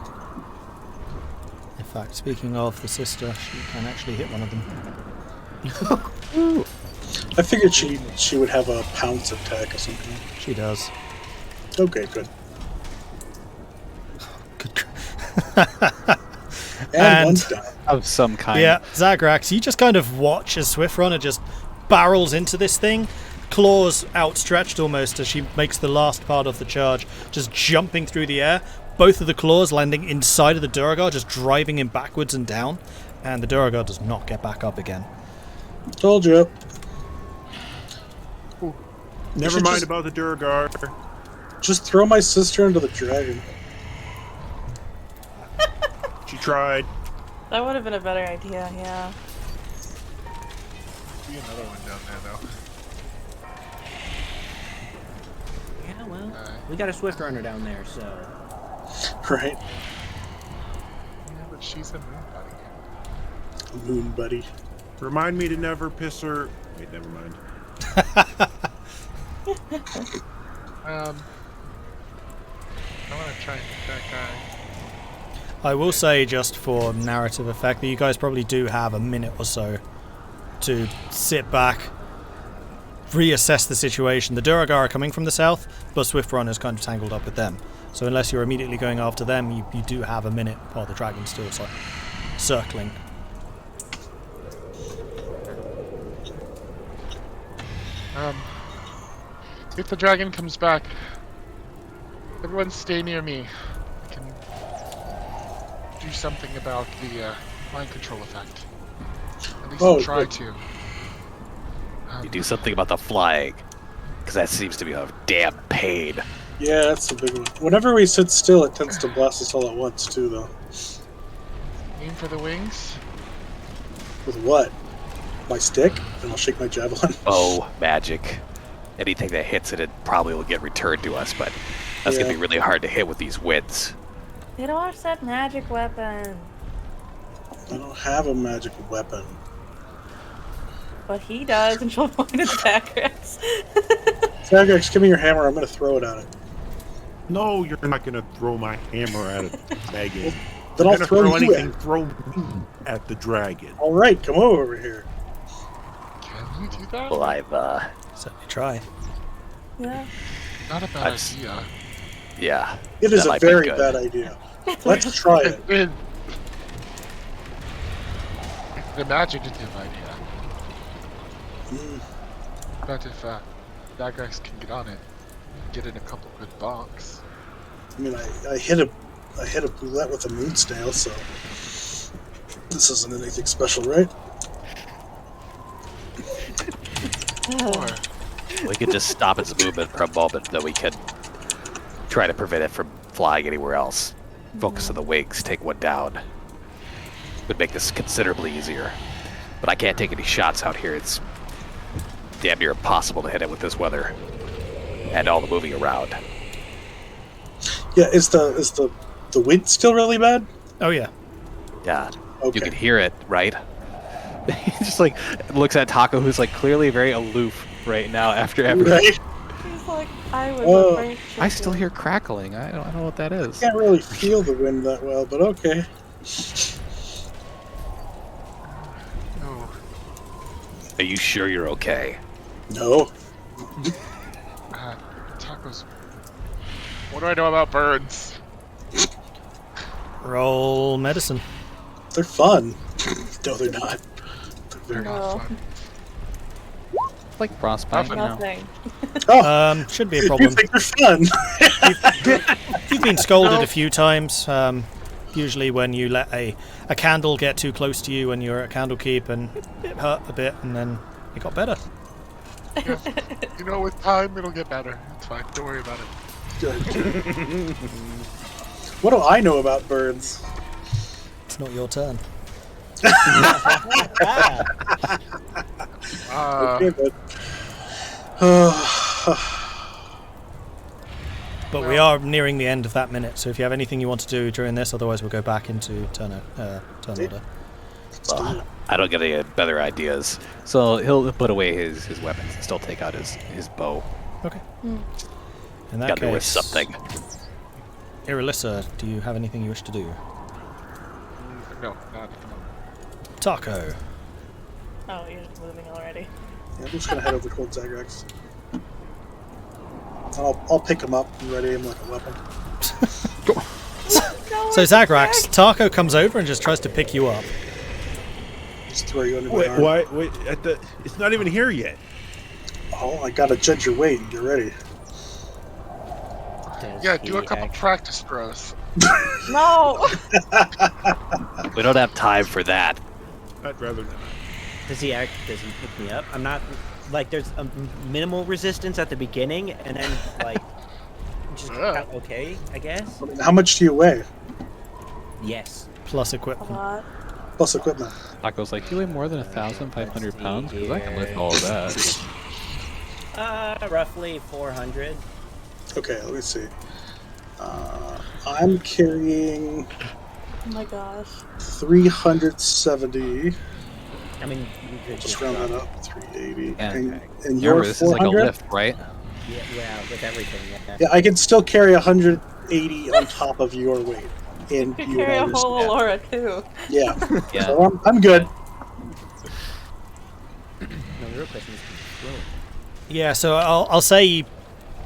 In fact, speaking of the sister, she can actually hit one of them. I figured she would have a pounce attack or something. She does. Okay, good. Good. And one's down. Of some kind. Yeah, Zagrax, you just kind of watch as Swift Runner just barrels into this thing, claws outstretched almost as she makes the last part of the charge, just jumping through the air. Both of the claws landing inside of the Durgar, just driving him backwards and down, and the Durgar does not get back up again. Told you. Never mind about the Durgar. Just throw my sister into the dragon. She tried. That would have been a better idea, yeah. Be another one down there, though. Yeah, well, we got a Swift Runner down there, so... Right? Yeah, but she's a moon buddy. Moon buddy. Remind me to never piss her. Wait, never mind. I want to try and hit that guy. I will say, just for narrative effect, that you guys probably do have a minute or so to sit back, reassess the situation. The Durgar are coming from the south, but Swift Runner is kind of tangled up with them. So unless you're immediately going after them, you do have a minute while the dragon's still circling. If the dragon comes back, everyone stay near me. I can do something about the mind control effect. At least I'll try to. You do something about the flying, because that seems to be a damn pain. Yeah, that's a big one. Whenever we sit still, it tends to blast us all at once, too, though. Aim for the wings. With what? My stick? And I'll shake my javelin. Oh, magic. Anything that hits it probably will get returned to us, but that's going to be really hard to hit with these winds. They don't have that magic weapon. I don't have a magic weapon. But he does, and she'll point at Zagrax. Zagrax, give me your hammer. I'm going to throw it at it. No, you're not going to throw my hammer at a dragon. Then I'll throw you anything. at. Throw me at the dragon. All right, come over here. Can you do that? Well, I've, Certainly try. Yeah. Not a bad idea. yeah. It is that a might be very good. bad idea. Let's try it. The imaginative idea. But if Zagrax can get on it. get in a couple good bonks. I mean, I hit a boulette with a moonstale, so this isn't anything special, right? Or, We could just stop its movement for a moment, then we could try to prevent it from flying anywhere else. Focus on the wings, take one down. Would make this considerably easier. But I can't take any shots out here. It's damn near impossible to hit it with this weather and all the moving around. Yeah, is the wind still really bad? Oh yeah. Yeah, Okay. you can hear it, right? He just like looks at Tahko, who's like clearly very aloof right now after everything. Right? He's like, I was Oh. afraid. I still hear crackling. I don't know what that is. Can't really feel the wind that well, but okay. no. Are you sure you're okay? No. Tacos. What do I know about birds? Roll medicine. They're fun. No, they're not. They're No. not fun. Like frostbite, you know. Nothing. Oh, Shouldn't be a you problem. think they're fun? You've been scolded a few times. Usually when you let a candle get too close to you when you're at Candlekeep, and it hurt a bit, and then it got better. Yeah. You know, with time, it'll get better. It's fine. Don't worry about it. Good. What do I know about birds? It's not your turn. Okay, but But we are nearing the end of that minute, so if you have anything you want to do during this, otherwise we'll go back into turn order. Well, I don't get any better ideas. So he'll put away his weapons and still take out his bow. Okay. In that Gotta know case, it's something. Irilyssa, do you have anything you wish to do? No, not at the moment. Tahko. Oh, you're just moving already. yeah, I'm just gonna head over towards Zagrax. I'll pick him up and ready him like a weapon. So Zagrax, Tahko comes over and just tries to pick you up. Just throw you under my Wait, arm. why? Wait, it's not even here yet. Oh, I gotta judge your weight and get ready. Yeah, do a couple practice throws. No! We don't have time for that. I'd rather not. Does he pick me up? I'm not like there's a minimal resistance at the beginning, and then like just okay, I guess. I mean, how much do you weigh? Yes. Plus A equipment. lot. Plus equipment. Tahko's like, you weigh more than 1,500 pounds? Because I can lift all of that. Roughly 400. Okay, let me see. I'm carrying Oh my gosh. 370. I mean, you could Just round that up. 380. Yeah. And Remember, you're this is like a 400? lift, right? yeah, with everything. Yeah. Yeah, I can still carry 180 on top of your weight. And You you carry a would whole understand. Elora too. Yeah. Yeah. So I'm good. No, the real question is, well, Yeah, so I'll say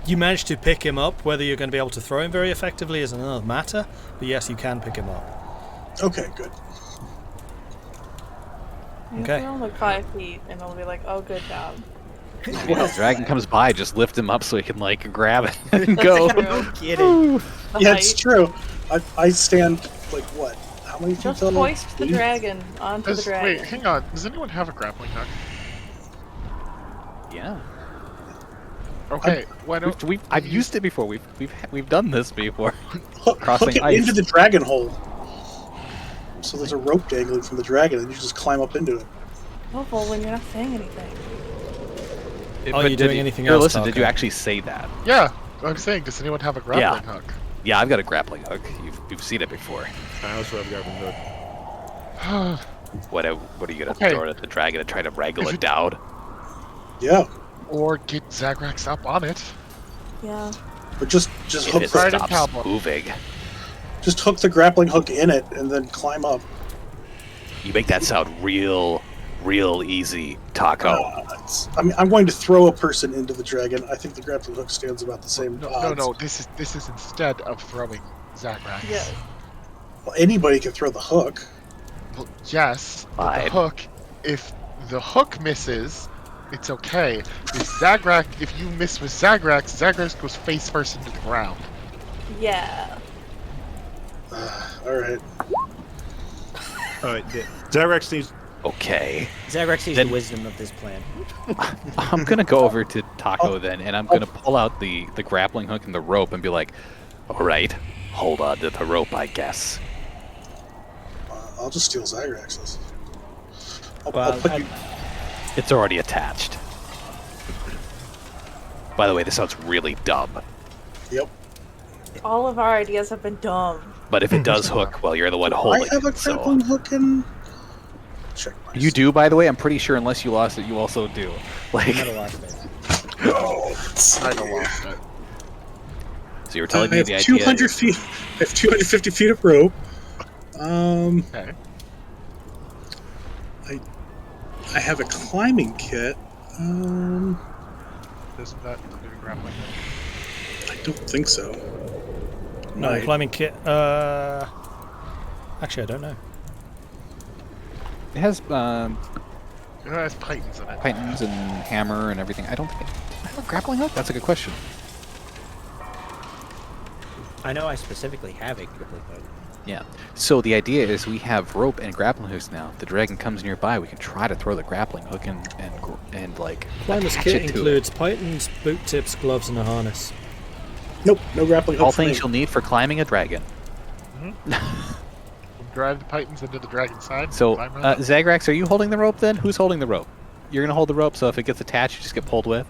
you managed to pick him up. Whether you're going to be able to throw him very effectively is another matter. But yes, you can pick him up. Okay, good. You Okay. throw him like 5 feet, and it'll be like, oh, good job. Well, dragon comes by, just lift him up so he can like grab it and go. True. kidding. The Yeah, it's height. true. I stand like what? How many feet Just tall? hoist the 8? dragon onto the dragon. Wait, hang on. Does anyone have a grappling hook? Yeah. Okay, why don't I've used it before. We've done this before. Hook Crossing it ice. into the dragon hole. So there's a rope dangling from the dragon, and you just climb up into it. Oh, Vulwin, you're not saying anything. Are you Did doing anything here, else, Listen, did Tahko? you actually say that? Yeah, I'm saying, does anyone have a grappling hook? Yeah, I've got a grappling hook. You've seen it before. I also have grappling hook. What are you gonna Okay. throw it at the dragon and try to wrangle If it down? Yeah, Or get Zagrax up on it. Yeah. but just If hook it Right the, in stops cowboy. moving, just hook the grappling hook in it, and then climb up. you make that sound real easy, Tahko. I'm going to throw a person into the dragon. I think the grappling hook stands about the same No, odds. no, this is instead of throwing Zagrax. Yeah. Well, anybody can throw the hook. Well, yes, but Fine. the hook, if the hook misses, it's okay. If you miss with Zagrax, Zagrax goes face first into the ground. Yeah. All right. Zagrax needs. Okay. Zagrax sees Then- the wisdom of this plan. I'm gonna go over to Tahko then, and I'm gonna pull out the grappling hook and the rope and be like, all right, hold on to the rope, I guess. I'll just steal Zagrax's. I'll Well, put you. It's already attached. By the way, this sounds really dumb. Yep. All of our ideas have been dumb. But if it does hook, well, you're the one holding I have a it. So. grappling hook and. Check my You do, by the way. I'm pretty sure, unless you lost it, you also do. Like, Never lost it. I don't lost it. so you were telling I me have the idea. 200 feet. I have 250 feet of rope. Okay. I have a climbing kit. Isn't that include a grappling? I don't think so. No, Right. climbing kit. Actually, I don't know. It has It has pythons in it. pythons and hammer and everything. I don't think I have a grappling hook. That's a good question. I know I specifically have a grappling hook. Yeah. So the idea is we have rope and grappling hooks now. If the dragon comes nearby, we can try to throw the grappling hook and like Climber's attach kit it to includes pythons, boot tips, gloves, and a harness. Nope, no grappling it. hook. All for me. things you'll need for climbing a dragon. We'll drive the pythons into the dragon's side. So, climb right up. Zagrax, are you holding the rope then? Who's holding the rope? You're gonna hold the rope, so if it gets attached, you just get pulled with.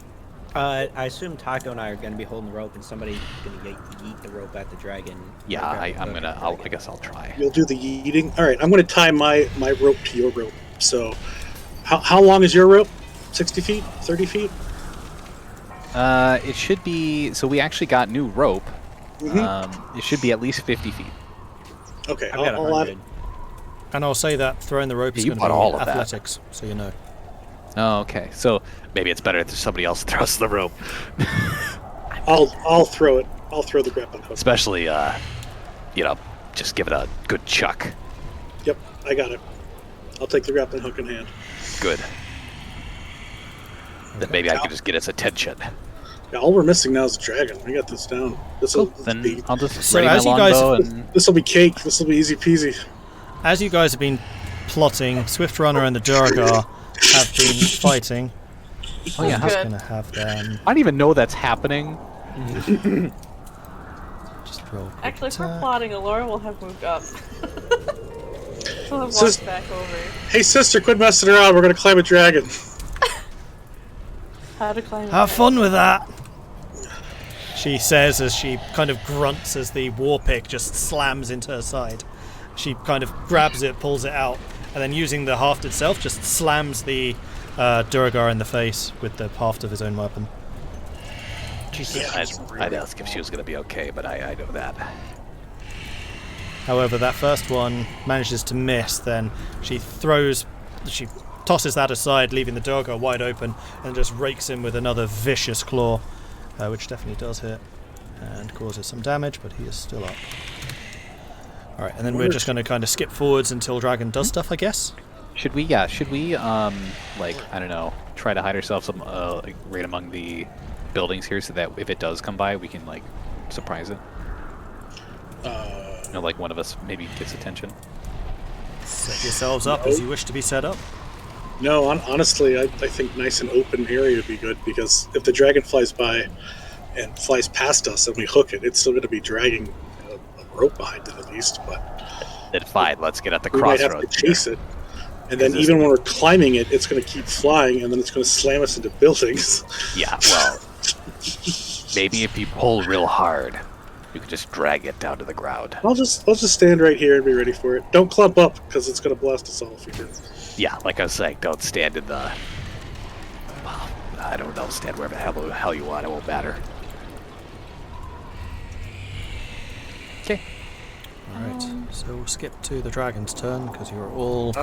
I assume Tahko and I are going to be holding the rope, and somebody's going to yeet the rope at the dragon. Yeah, Or grappling hook at the I dragon. guess I'll try. You'll do the yeeting. All right, I'm going to tie my rope to your rope. So, how long is your rope? 60 feet? 30 feet? It should be. So we actually got new rope. Mhm. It should be at least 50 feet. Okay, I've got I'll add 100. And I'll say that throwing the rope Yeah, is you going to bought be all of that. athletics, so you know. Oh, okay. So maybe it's better if somebody else throws the rope, I'll throw it. I'll throw the grappling hook. especially just give it a good chuck. Yep, I got it. I'll take the grappling hook in hand. Good. Then maybe I can just get its attention. Yeah, all we're missing now is the dragon. We got this down. This Cool. will Then be I'll just So ready my as you guys- longbow and this will be cake. This will be easy peasy. As you guys have been plotting, Swift Runner and the Jarard have been fighting. oh yeah, I'm how- just Good. going to have them I don't even know that's happening. just roll. quick Actually, if we're attack. plotting, Elora will have moved up. She'll have Sis- walked back over. Hey, sister, quit messing around. We're going to climb a dragon. How to climb. Have fun with that, she says as she kind of grunts as the war pick just slams into her side. She kind of grabs it, pulls it out, and then using the haft itself just slams the Duragar in the face with the haft of his own weapon. I'd ask if she was going to be okay, but I know that. However, that first one manages to miss, then she tosses that aside, leaving the Duragar wide open, and just rakes him with another vicious claw, which definitely does hit and causes some damage, but he is still up. Alright, and then we're just going to kind of skip forwards until Dragon does stuff, I guess. Should we, I don't know, try to hide ourselves right among the buildings here so that if it does come by, we can, like, surprise it? Like one of us maybe gets attention. Set yourselves up as you wish to be set up. No, honestly, I think nice and open area would be good, because if the dragon flies by and flies past us and we hook it, it's still going to be dragging a rope behind it at least, but Then fine, let's get at the we might have to crossroads. chase it. And then Because even when we're climbing it, it's going to keep flying, and then it's going to slam us into buildings. Yeah, well, maybe if you pull real hard, you could just drag it down to the ground. I'll just stand right here and be ready for it. Don't clump up, because it's going to blast us all if you do. Yeah, like I was saying, don't stand in the... Well, I don't know, stand wherever the hell you want, it won't matter. Okay. Alright, so we'll skip to the Dragon's turn, because you're all...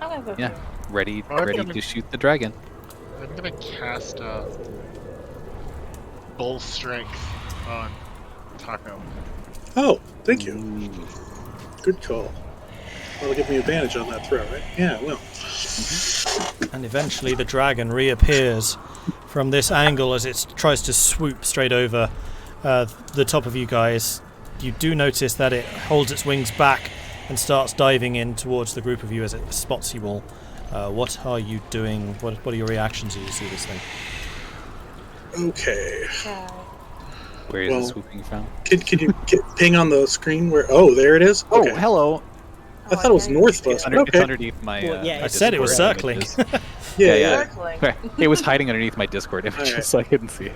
I'm gonna go Yeah, here. ready I'm ready gonna- to shoot the dragon. I'm gonna cast Bull Strength on Tahko. Oh, thank you. Good call. That'll give me advantage on that throw, right? Yeah, it will. And eventually the dragon reappears from this angle as it tries to swoop straight over the top of you guys. You do notice that it holds its wings back and starts diving in towards the group of you as it spots you all. What are you doing? What are your reactions as you see this thing? Okay. Where is it swooping from? Can you ping on the screen where? Oh, there it is. Okay. Oh, hello. I thought it was north of us. It's underneath my. Well, yeah, I said it was circling. Yeah. Circling. It was hiding underneath my Discord image, Alright. so I couldn't see it.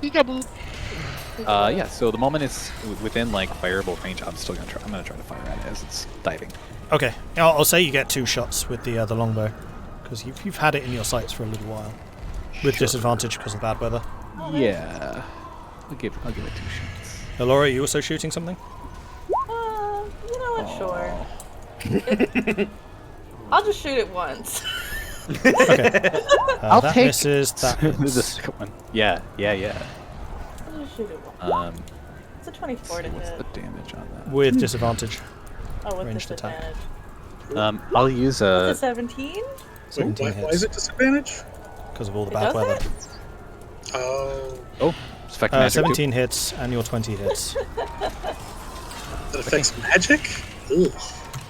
Peekaboo. Yeah. So the moment it's within like fireable range, I'm still gonna try. I'm gonna try to fire at it as it's diving. Okay, I'll say you get 2 shots with the longbow because you've had it in your sights for a little while with disadvantage because of bad weather. Yeah. I'll give it 2 shots. Elora, are you also shooting something? You know what? Sure. I'll just shoot it once. Okay. I'll that take misses. That the hits. second one. Yeah. I'll just shoot it once. It's a 24 to What's hit. the damage on that? With disadvantage. Oh, with ranged attack. disadvantage. I'll use It's a. a 17? 17 Why hits is it disadvantage? because of all the It bad does weather. it? Oh, Oh, it's affecting magic. 17 hits and your 20 hits. that affects magic? Ugh.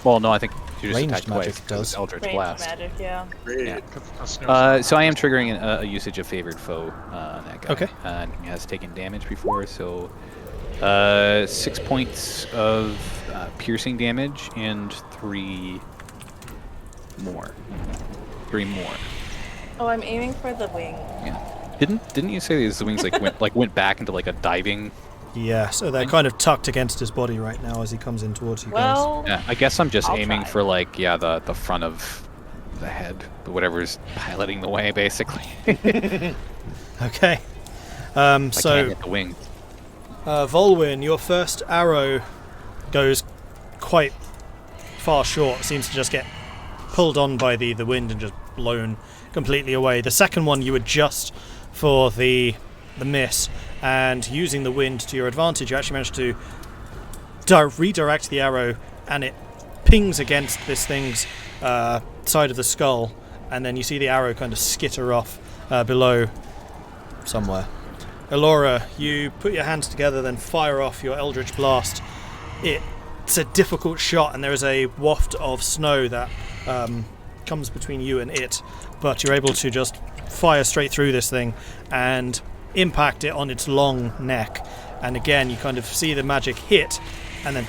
Well, no, I think you just Ranged attacked magic twice. 'Cause it's does. Eldritch Ranged Blast. magic, yeah. Great. Yeah. So I am triggering a usage of favored foe on that guy. Okay. And he has taken damage before, so 6 points of piercing damage and 3 more. 3 more. Oh, I'm aiming for the wing. Yeah. Didn't you say his wings went back into like a diving? Yeah, so they're kind of tucked against his body right now as he comes in towards you guys. Well, Yeah. I guess I'm just I'll aiming try. for like the front of the head, whatever's piloting the way, basically. Okay. I can't So, hit the wing. Vulwin, your first arrow goes quite far short. It seems to just get pulled on by the wind and just blown completely away. The second one you adjust for the miss, and using the wind to your advantage, you actually manage to redirect the arrow, and it pings against this thing's side of the skull, and then you see the arrow kind of skitter off below somewhere. Elora, you put your hands together, then fire off your Eldritch Blast. It's a difficult shot, and there is a waft of snow that comes between you and it, but you're able to just fire straight through this thing and impact it on its long neck. And again, you kind of see the magic hit and then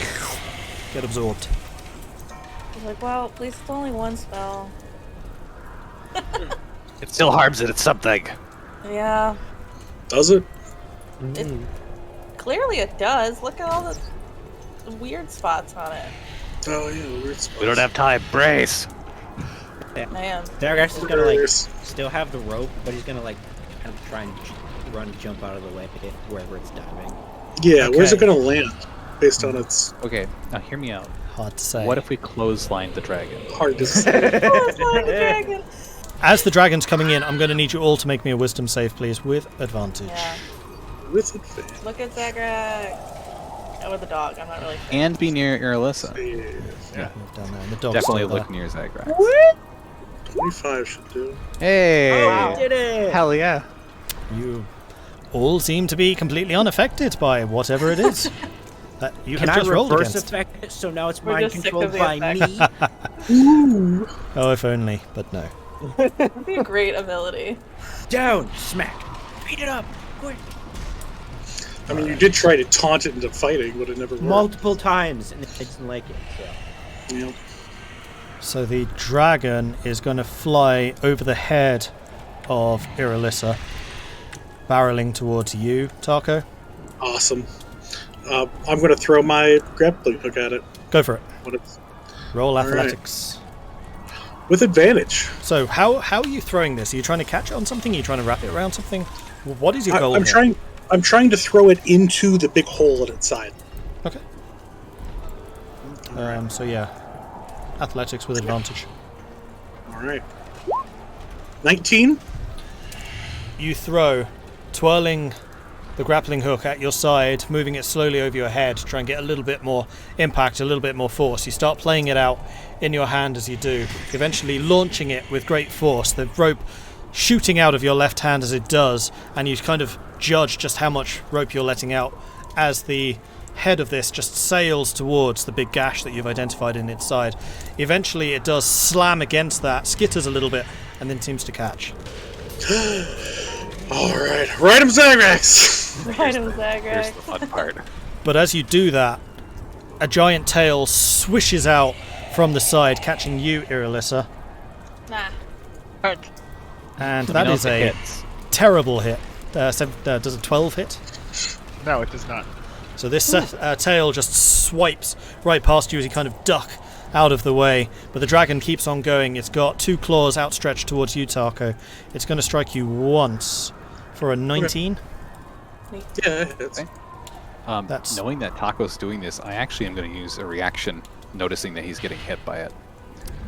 get absorbed. I was like, well, at least it's only one spell. It still harms it. It's something. Yeah. Does it? Clearly it does. Look at all the weird spots on it. Oh yeah, weird spots. We don't have time. Brace. Man. Zagrax is gonna like There's- still have the rope, but he's gonna like kind of try and run and jump out of the way wherever it's diving. Yeah, where's it Okay. gonna land? Based on its Okay, now hear me out. Hard to say. What if we clothesline the dragon? hard to say. Oh, it's not the dragon. As the dragon's coming in, I'm going to need you all to make me a wisdom save, please, with advantage. Yeah. With advantage. Look at Zagrax. Oh, with the dog. I'm not really sure. And be near Irilyssa. Yeah, look down there. And the dog's Definitely still look there. near Zagrax. 25 should do. Hey! Oh, wow. Did it! Hell yeah! You all seem to be completely unaffected by whatever it is that you Can have I just rolled reverse against. effect it so now it's We're mind just sick controlled of the by effect. me? Oh, if only, but no. That'd be a great ability. Down! Smack! Beat it up! Quick! I mean, you did try to taunt it into fighting, but it never worked. Multiple times, and it didn't like it. So. Yep. So the dragon is going to fly over the head of Irilyssa, barreling towards you, Tahko. Awesome. I'm going to throw my grappling hook at it. Go for it. What it's, Roll All right. athletics. with advantage. So how are you throwing this? Are you trying to catch it on something? Are you trying to wrap it around something? What is your goal I'm here? trying to throw it into the big hole at its side. Okay. So yeah, athletics with advantage. All right. 19. You throw, twirling the grappling hook at your side, moving it slowly over your head to try and get a little bit more impact, a little bit more force. You start playing it out in your hand as you do, eventually launching it with great force, the rope shooting out of your left hand as it does, and you kind of judge just how much rope you're letting out as the head of this just sails towards the big gash that you've identified in its side. Eventually it does slam against that, skitters a little bit, and then seems to catch. Alright, ride him, Zagrax! Right, Here's Zagrax. the fun part. But as you do that, a giant tail swishes out from the side, catching you, Irilyssa. Nah. And Let that me know is if it a hits. terrible hit. Does a 12 hit? No, it does not. So this tail just swipes right past you as you kind of duck out of the way. But the dragon keeps on going. It's got 2 claws outstretched towards you, Tahko. It's going to strike you once for a 19. Yeah, it's... That's- Knowing that Taco's doing this, I actually am going to use a reaction, noticing that he's getting hit by it.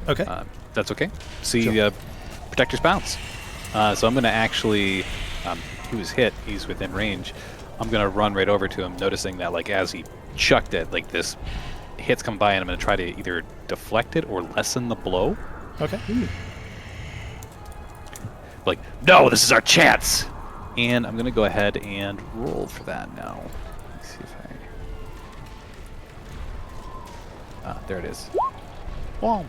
Okay. That's okay. See, Sure. Protector's Bounce. So I'm going to actually... he was hit. He's within range. I'm going to run right over to him, noticing that, like, as he chucked it, like, this hit's come by, and I'm going to try to either deflect it or lessen the blow. Okay. Like, no, this is our chance! And I'm going to go ahead and roll for that now. Let's see if I... there it is. Wow.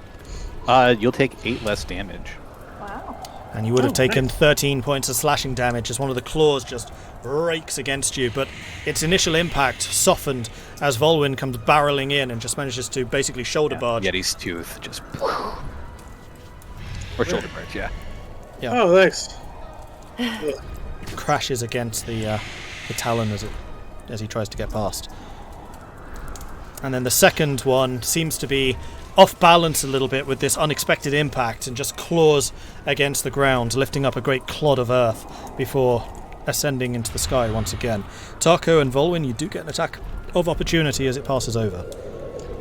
You'll take 8 less damage. Wow. And you would have Oh, taken nice. 13 points of slashing damage as one of the claws just rakes against you, but its initial impact softened as Vulwin comes barreling in and just manages to basically shoulder barge. Yeti's tooth just... Or shoulder barge, yeah. Oh, thanks. Crashes against the talon as he tries to get past. And then the second one seems to be off balance a little bit with this unexpected impact and just claws against the ground, lifting up a great clod of earth before ascending into the sky once again. Tahko and Vulwin, you do get an attack of opportunity as it passes over.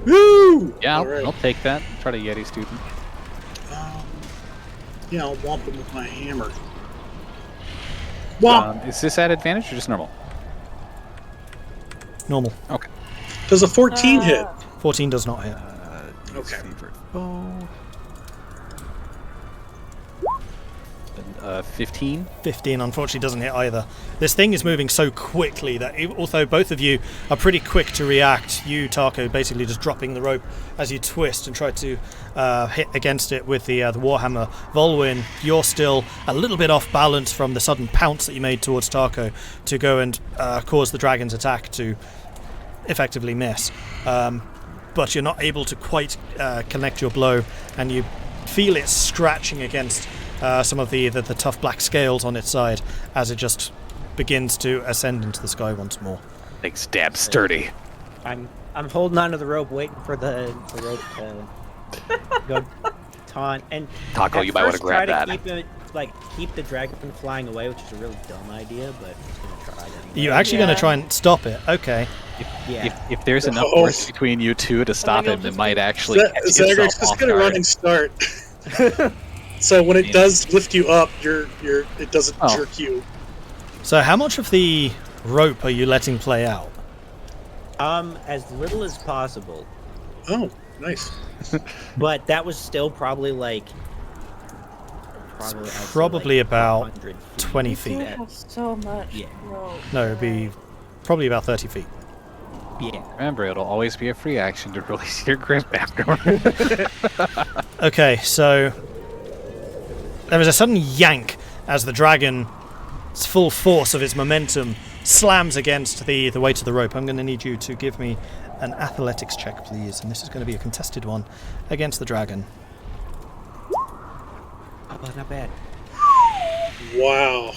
Woo! Yeah, All right. I'll take that. Try to Yeti's tooth. Yeah, I'll whomp him with my hammer. Whomp! Is this at advantage or just normal? Normal. Okay. Does a 14 hit? 14 does not hit. Okay. Favorite foe. 15. 15 unfortunately doesn't hit either. This thing is moving so quickly that although both of you are pretty quick to react, you, Tahko, basically just dropping the rope as you twist and try to hit against it with the warhammer. Vulwin, you're still a little bit off balance from the sudden pounce that you made towards Tahko to go and cause the dragon's attack to effectively miss. But you're not able to quite connect your blow, and you feel it scratching against some of the tough black scales on its side as it just begins to ascend into the sky once more. Like stab sturdy. I'm holding onto the rope, waiting for the rope to go taunt. And Tahko, at you might want to first try grab that. keep the dragon from flying away, which is a really dumb idea, but I'm just gonna try that. You're actually going to try and stop it. Okay. Yeah. If there's enough Oh. force between you two to stop you'll him, it just might be- actually catch Zagrax, itself just off get a guard. running start. So when it does lift you up, it doesn't Oh. jerk you. So how much of the rope are you letting play out? As little as possible. Oh, nice. But that was still probably like. I'd say, Probably like about 100 feet. 20 You feet. have so much Yeah. rope. No, it'd be probably about 30 feet. Yeah. Remember, it'll always be a free action to release your grip afterward. Okay, so there is a sudden yank as the dragon's full force of its momentum slams against the weight of the rope. I'm going to need you to give me an athletics check, please, and this is going to be a contested one against the dragon. Oh, not bad. Wow.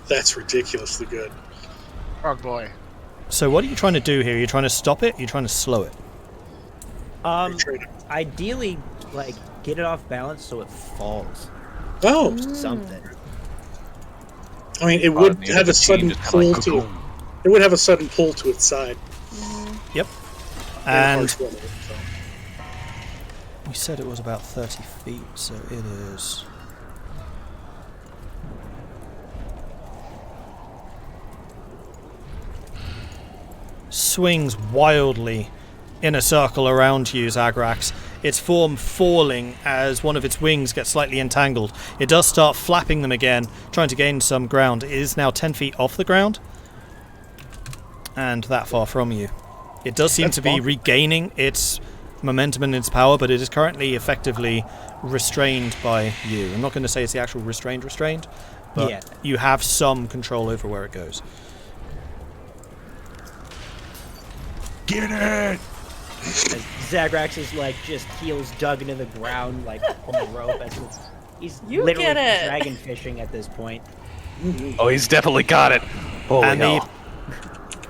That's ridiculously good. Oh boy. So what are you trying to do here? Are you trying to stop it? Or are you trying to slow it? Ideally, like, get it off balance so it falls. Oh, Something. I mean, it On would the have other a sudden team, just pull kinda like, to it. "Cocoon." It would have a sudden pull to its side. Yep. Very And hard to run it, so. we said it was about 30 feet, so it is... swings wildly in a circle around you, Zagrax, its form falling as one of its wings gets slightly entangled. It does start flapping them again, trying to gain some ground. It is now 10 feet off the ground and that far from you. It does seem to be regaining its momentum and its power, but it is currently effectively restrained by you. I'm not going to say it's the actual restrained, but you have some control over where it goes. Get it! Zagrax is like just heels dug into the ground, like on the rope. He's You literally get it. dragon fishing at this point. Oh, he's definitely got it. Holy And hell.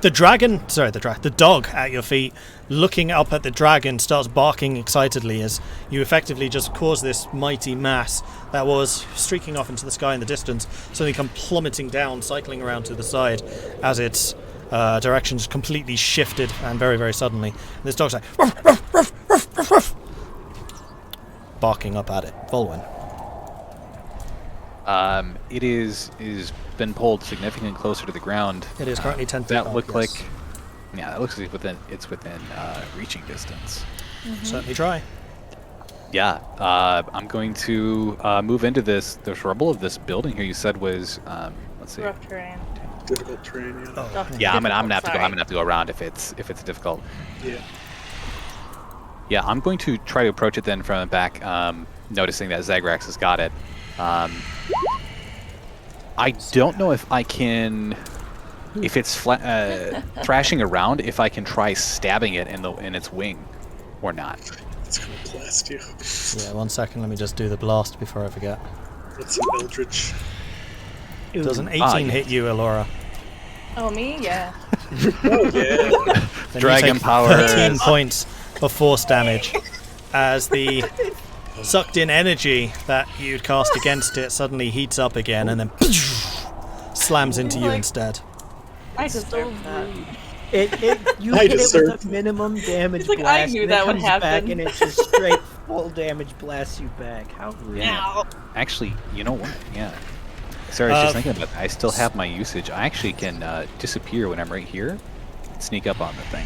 the dog at your feet, looking up at the dragon, starts barking excitedly as you effectively just cause this mighty mass that was streaking off into the sky in the distance, suddenly come plummeting down, cycling around to the side as its directions completely shifted and very, very suddenly. And this dog's like ruff, ruff, ruff, ruff, ruff, ruff, barking up at it. Vulwin. It is been pulled significantly closer to the ground. It is currently 10 feet That up, look yes. like, yeah, that looks like it's within reaching distance. Certainly try. Yeah, I'm going to move into this rubble of this building here. You said was let's see. Rough terrain. Difficult terrain. Yeah. Oh, Rough- Yeah, I'm gonna have to go. sorry. I'm gonna have to go around if it's difficult. Yeah. Yeah, I'm going to try to approach it then from the back, noticing that Zagrax has got it. I don't know if I can, if it's thrashing around, if I can try stabbing it in its wing, or not. It's gonna blast you. Yeah, 1 second. Let me just do the blast before I forget. What's some Eldritch? Does an 18 hit you, Elora? Oh, me? Yeah. Oh yeah. Then Dragon you take power. 13 points of force damage as the sucked in energy that you'd cast against it suddenly heats up again and then slams into you instead. I deserve that. You I hit it deserve with a minimum damage It's like, I blast. knew and that it would comes back happen. and it just straight full damage blasts you back. How rude. Ow. Actually, you know what? Yeah. Sorry, I was just thinking about that. I still have my usage. I actually can disappear when I'm right here, sneak up on the thing.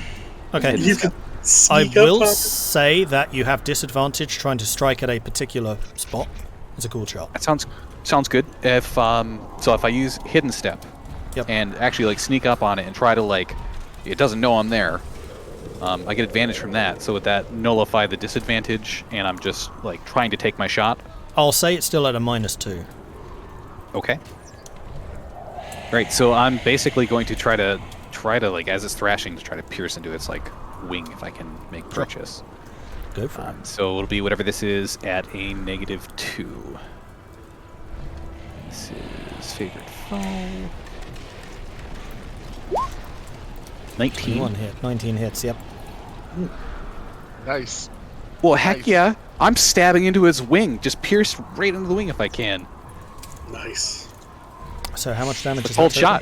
Okay. You can I sneak will up on say that you have disadvantage trying to strike at a particular spot. It's a cool shot. That sounds good. If so, if I use hidden step, Yep. and actually like sneak up on it and try to like, it doesn't know I'm there. I get advantage from that. So would that nullify the disadvantage? And I'm just like trying to take my shot. I'll say it's still at a -2. Okay. Right. So I'm basically going to try to like as it's thrashing to try to pierce into its like wing if I can make purchase. Go for it. So it'll be whatever this is at a -2. This is favorite foe. 19. 1 hit. 19 hits, yep. Nice. Well, heck Nice. yeah. I'm stabbing into his wing. Just pierce right into the wing if I can. Nice. So how much damage is Hold that shot.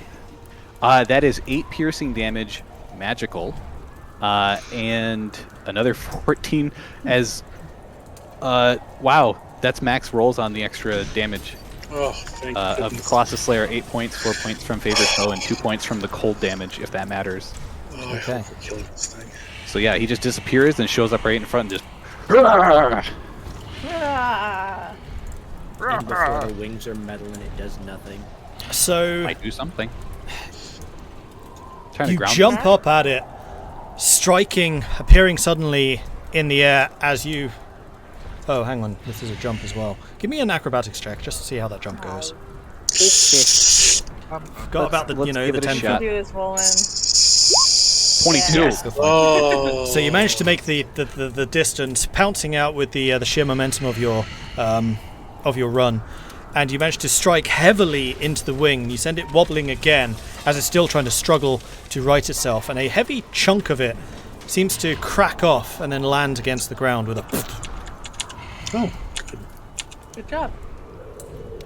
taking? That is 8 piercing damage, magical, and another 14 as. Wow, that's max rolls on the extra damage Oh, thank of goodness. Colossus Slayer. 8 points, 4 points from favorite foe, and 2 points from the cold damage, if that matters. Oh, I Okay. hope we're killing this thing. So yeah, he just disappears and shows up right in front and just. Ah. And before the wings are metal and it does nothing. So Might do something. Trying to you ground jump up at it, striking, appearing suddenly in the air as you... Oh, hang on. This is a jump as well. Give me an acrobatics check just to see how that jump goes. Forgot about the, let's the give it a 10 shot. feet. Do this, Vulwin. 22. Yes. Oh. So you managed to make the distance, pouncing out with the sheer momentum of your run, and you managed to strike heavily into the wing. You send it wobbling again as it's still trying to struggle to right itself, and a heavy chunk of it seems to crack off and then land against the ground with a. Oh. Good job.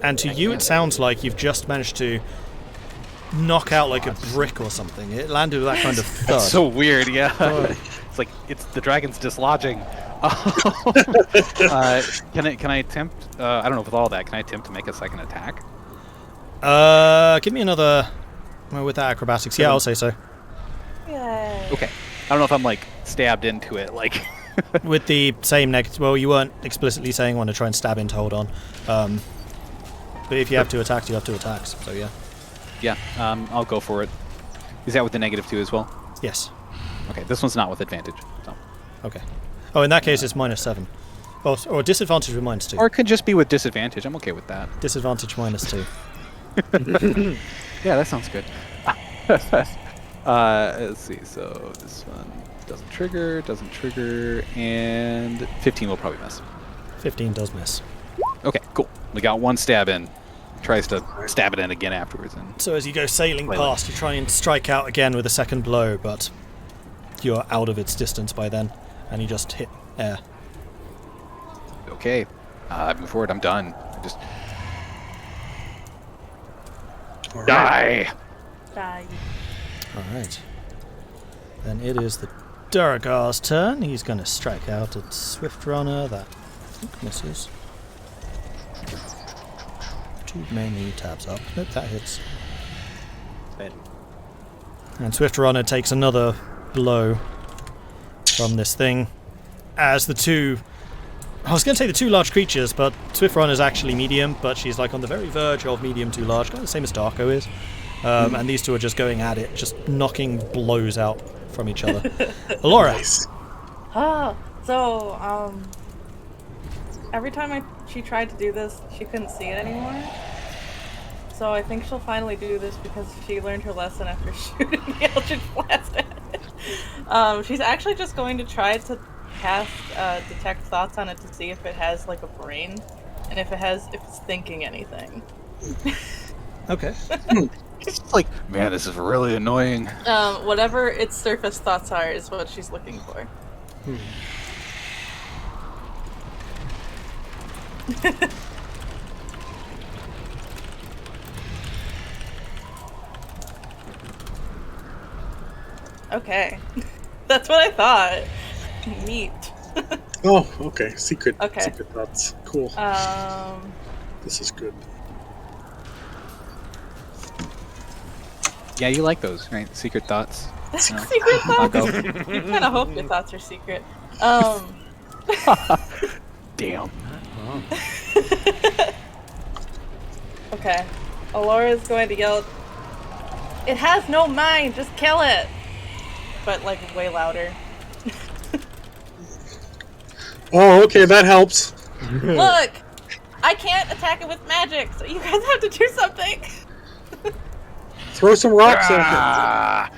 And to you, it sounds like you've just managed to knock out like a brick or something. It landed with that kind of thud. That's so weird, yeah. It's like it's the dragon's dislodging. Can I attempt? I don't know with all that. Can I attempt to make a second attack? Give me another. Well, with that acrobatics, yeah, I'll say so. Yay. Okay. I don't know if I'm like stabbed into it, like. With the same negative. Well, you weren't explicitly saying want to try and stab in to hold on. But if you have 2 attacks, you have 2 attacks. So yeah. Yeah. I'll go for it. Is that with the -2 as well? Yes. Okay. This one's not with advantage. So. Okay. Oh, in that case, it's -7. Or disadvantage with -2. Or it could just be with disadvantage. I'm okay with that. Disadvantage -2. Yeah, that sounds good. Let's see. So this one doesn't trigger, and 15 will probably miss. 15 does miss. Okay, cool. We got 1 stab in. Tries to stab it in again afterwards. And So as you go sailing Wait, past, you try and strike out again with a second blow, but you're out of its distance by then, and you just hit air. okay, I move forward. I'm done. I just All right. die. Die. Alright. Then it is the Duragar's turn. He's going to strike out at Swift Runner. That I think misses. Too many tabs up. Nope, that hits. But And Swift Runner takes another blow from this thing. As the two... I was going to say the 2 large creatures, but Swift Runner is actually medium, but she's like on the very verge of medium to large, kind of the same as Tahko is. And these 2 are just going at it, just knocking blows out from each other. Elora! Nice. So, every time she tried to do this, she couldn't see it anymore. So I think she'll finally do this because she learned her lesson after shooting the Eldritch Blast at it. She's actually just going to try to cast Detect Thoughts on it to see if it has, like, a brain, and if it's thinking anything. Okay. It's like, man, this is really annoying. Whatever its surface thoughts are is what she's looking for. Okay. That's what I thought. Neat. Oh, okay. Secret Okay. thoughts. Cool. This is good. Yeah, you like those, right? Secret thoughts. Secret I'll thoughts? go. You kind of hope your thoughts are secret. Damn. Okay. Elora's going to yell, "It has no mind, just kill it!" But, like, way louder. Oh, okay, that helps. Look! I can't attack it with magic, so you guys have to do something! Throw some rocks at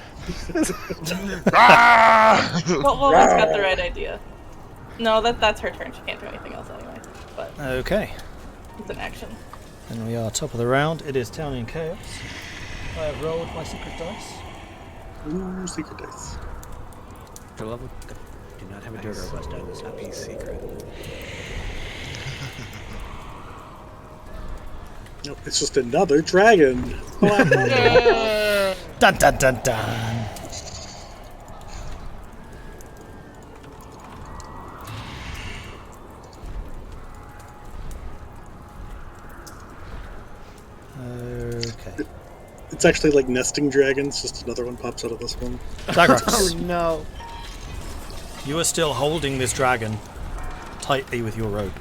Well, Vulwin's got the right idea. No, that's her turn. She can't do anything else anyway. But Okay. it's an action. And we are top of the round. It is Town in Chaos. I have rolled my secret dice. it. Ooh, secret dice. for level, do not have a Durgar bust out of this happy secret. Nope, it's just another dragon. Oh, Dun dun dun dun. Okay. it's actually like nesting dragons. Just another one pops out of this one. Zagrax, no. you are still holding this dragon tightly with your rope.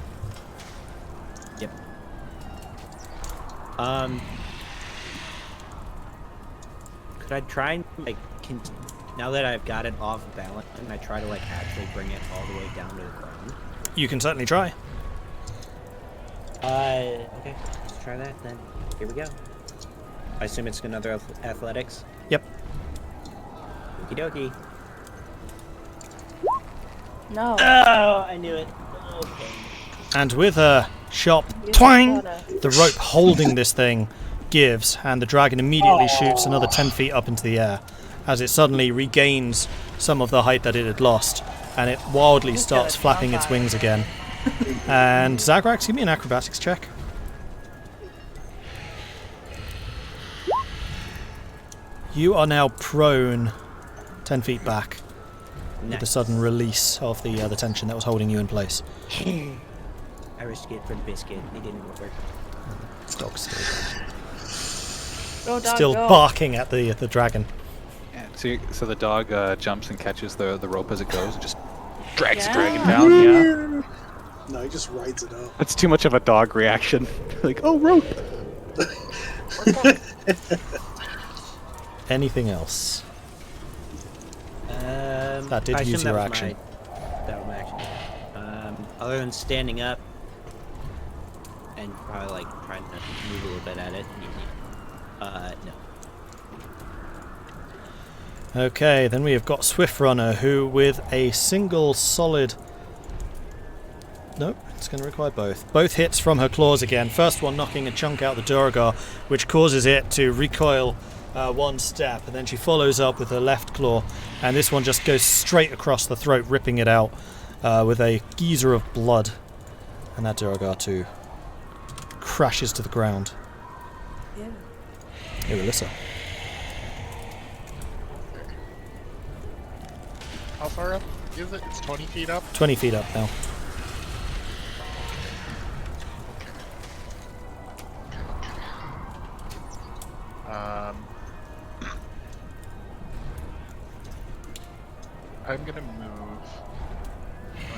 Yep. Could I try and like now that I've got it off balance, can I try to like actually bring it all the way down to the ground? You can certainly try. Okay, let's try that then. Here we go. I assume it's another athletics. Yep. Okie dokie. No. Oh, I knew it. Okay. And with a sharp You twang, gotta- the rope holding this thing gives, and the dragon immediately shoots another 10 feet up into the air as it suddenly regains some of the height that it had lost, and it wildly starts flapping its wings again. And Zagrax, give me an acrobatics check. You are now prone 10 feet back with the sudden release of the tension that was holding you in place. I risked it for the biscuit. It didn't work. Dog Go, dog, still go. barking at the dragon. Yeah, So the dog jumps and catches the rope as it goes, and just drags the Yeah. dragon down. Yeah, No, he just rides it up. that's too much of a dog reaction. Like, oh, rope. Anything else? That did I use assume your that was action. That was my action. Other than standing up and probably like trying to move a little bit at it. No. Okay, then we have got Swift Runner, who with a single solid... Nope, it's going to require both. Both hits from her claws again. First one knocking a chunk out the Duragar, which causes it to recoil one step, and then she follows up with her left claw, and this one just goes straight across the throat, ripping it out with a geyser of blood. And that Duragar too crashes to the ground. Yeah. Irilyssa. How far up is it? It's 20 feet up? 20 feet up now. I'm gonna move. 1,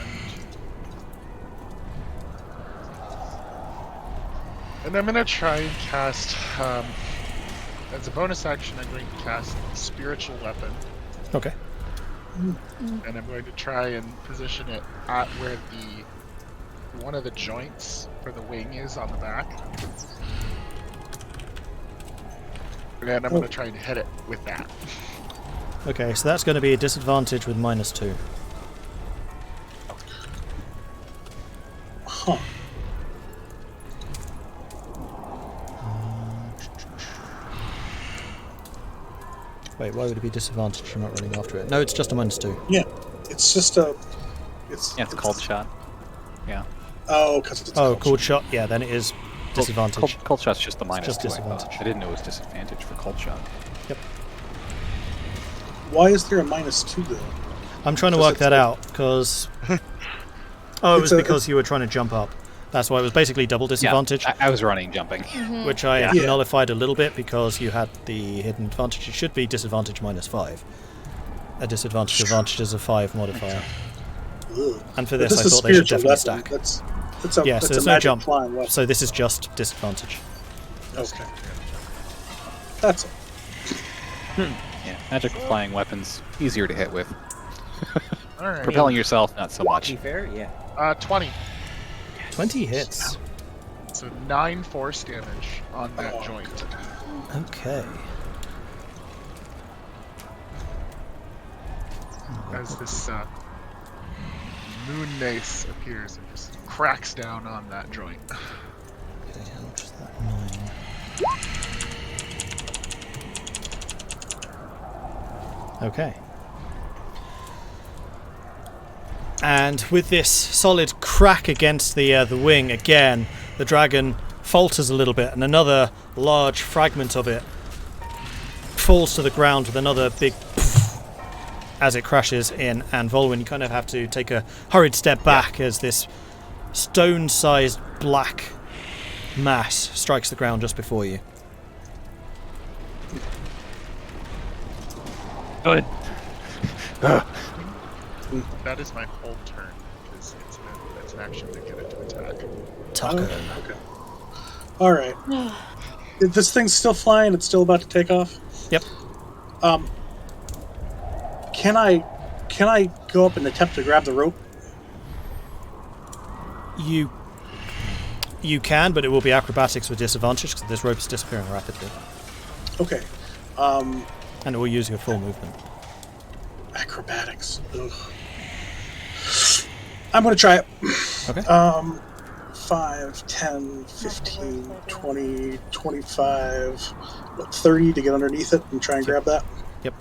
2. And I'm gonna try and cast, as a bonus action, I'm going to cast Spiritual Weapon. Okay. And I'm going to try and position it at where one of the joints for the wing is on the back. And I'm going to try and hit it with that. Okay, so that's going to be a disadvantage with -2. Huh. Wait, why would it be disadvantaged for not running after it? No, it's just a -2. Yeah, it's just a. Yeah, it's a cold shot. Yeah. Oh, because it's. Oh, cold shot. Yeah, then it is disadvantage. Cold shot's just the -2. just I thought. disadvantage. I didn't know it was disadvantage for cold shot. Yep. Why is there a -2 though? I'm trying to work that out because. Oh, it was because you were trying to jump up. That's why it was basically double disadvantage, Yeah, I was running, jumping. which I Yeah. nullified a little bit because you had the hidden advantage. It should be disadvantage -5. A disadvantage advantage is a 5 modifier. Ugh. And for But this, I is thought they should spiritual definitely weapon. stack. That's a, Yeah, so that's there's a no magic jump. flying weapon. So this is just disadvantage. Okay. That's all. Yeah, magic flying weapons easier to hit with. Alright. Propelling yourself, not so To much. be fair, yeah. 20. 20 hits. So 9 force damage on that Oh, joint. Okay. As this moon mace appears and just cracks down on that joint. Okay, how much is that? 9. Okay. And with this solid crack against the wing again, the dragon falters a little bit, and another large fragment of it falls to the ground with another big poof as it crashes in. And Vulwin, you kind of have to take a hurried step back as this stone-sized black mass strikes the ground just before you. Good. That is my whole turn. It's an action to get it to attack. Tahko. Okay. All right. This thing's still flying. It's still about to take off. Yep. Can I go up and attempt to grab the rope? You can, but it will be acrobatics with disadvantage because this rope is disappearing rapidly, Okay. and it will use your full movement. Acrobatics. Ugh. I'm gonna try it. Okay. 5, 10, 15, 20, 25, 30 to get underneath it and try and grab that? Yep.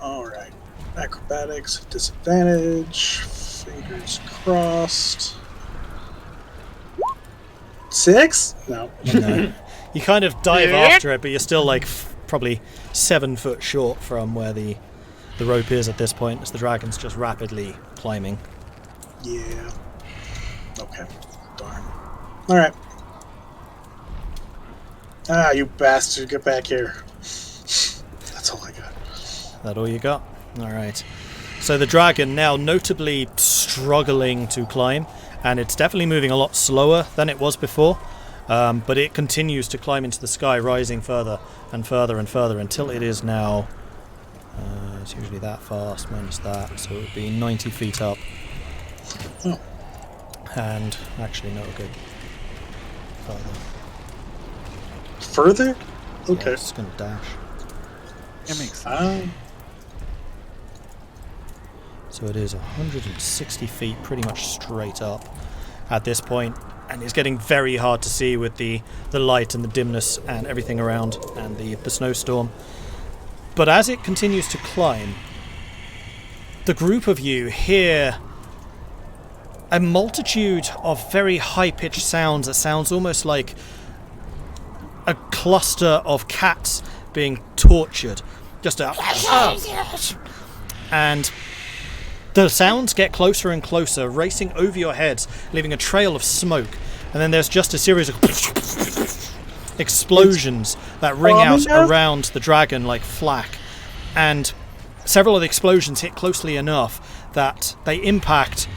Alright. Acrobatics, disadvantage, fingers crossed. 6? No. No. You kind of dive after it, but you're still like probably 7 foot short from where the rope is at this point, as the dragon's just rapidly climbing. Yeah. Okay. Darn. Alright. Ah, you bastard, get back here. That's all I got. That all you got? Alright. So the dragon now notably struggling to climb, and it's definitely moving a lot slower than it was before, but it continues to climb into the sky, rising further and further and further until it is now, it's usually that fast minus that, so it would be 90 feet up. Oh. And actually no, okay. Further. Further? Yeah, Okay. it's going to dash. That makes sense. So it is 160 feet pretty much straight up at this point, and it's getting very hard to see with the light and the dimness and everything around and the snowstorm. But as it continues to climb, the group of you hear a multitude of very high-pitched sounds that sounds almost like a cluster of cats being tortured. Just a... And the sounds get closer and closer, racing over your heads, leaving a trail of smoke. And then there's just a series of explosions that ring out around the dragon like flak. And several of the explosions hit closely enough that they impact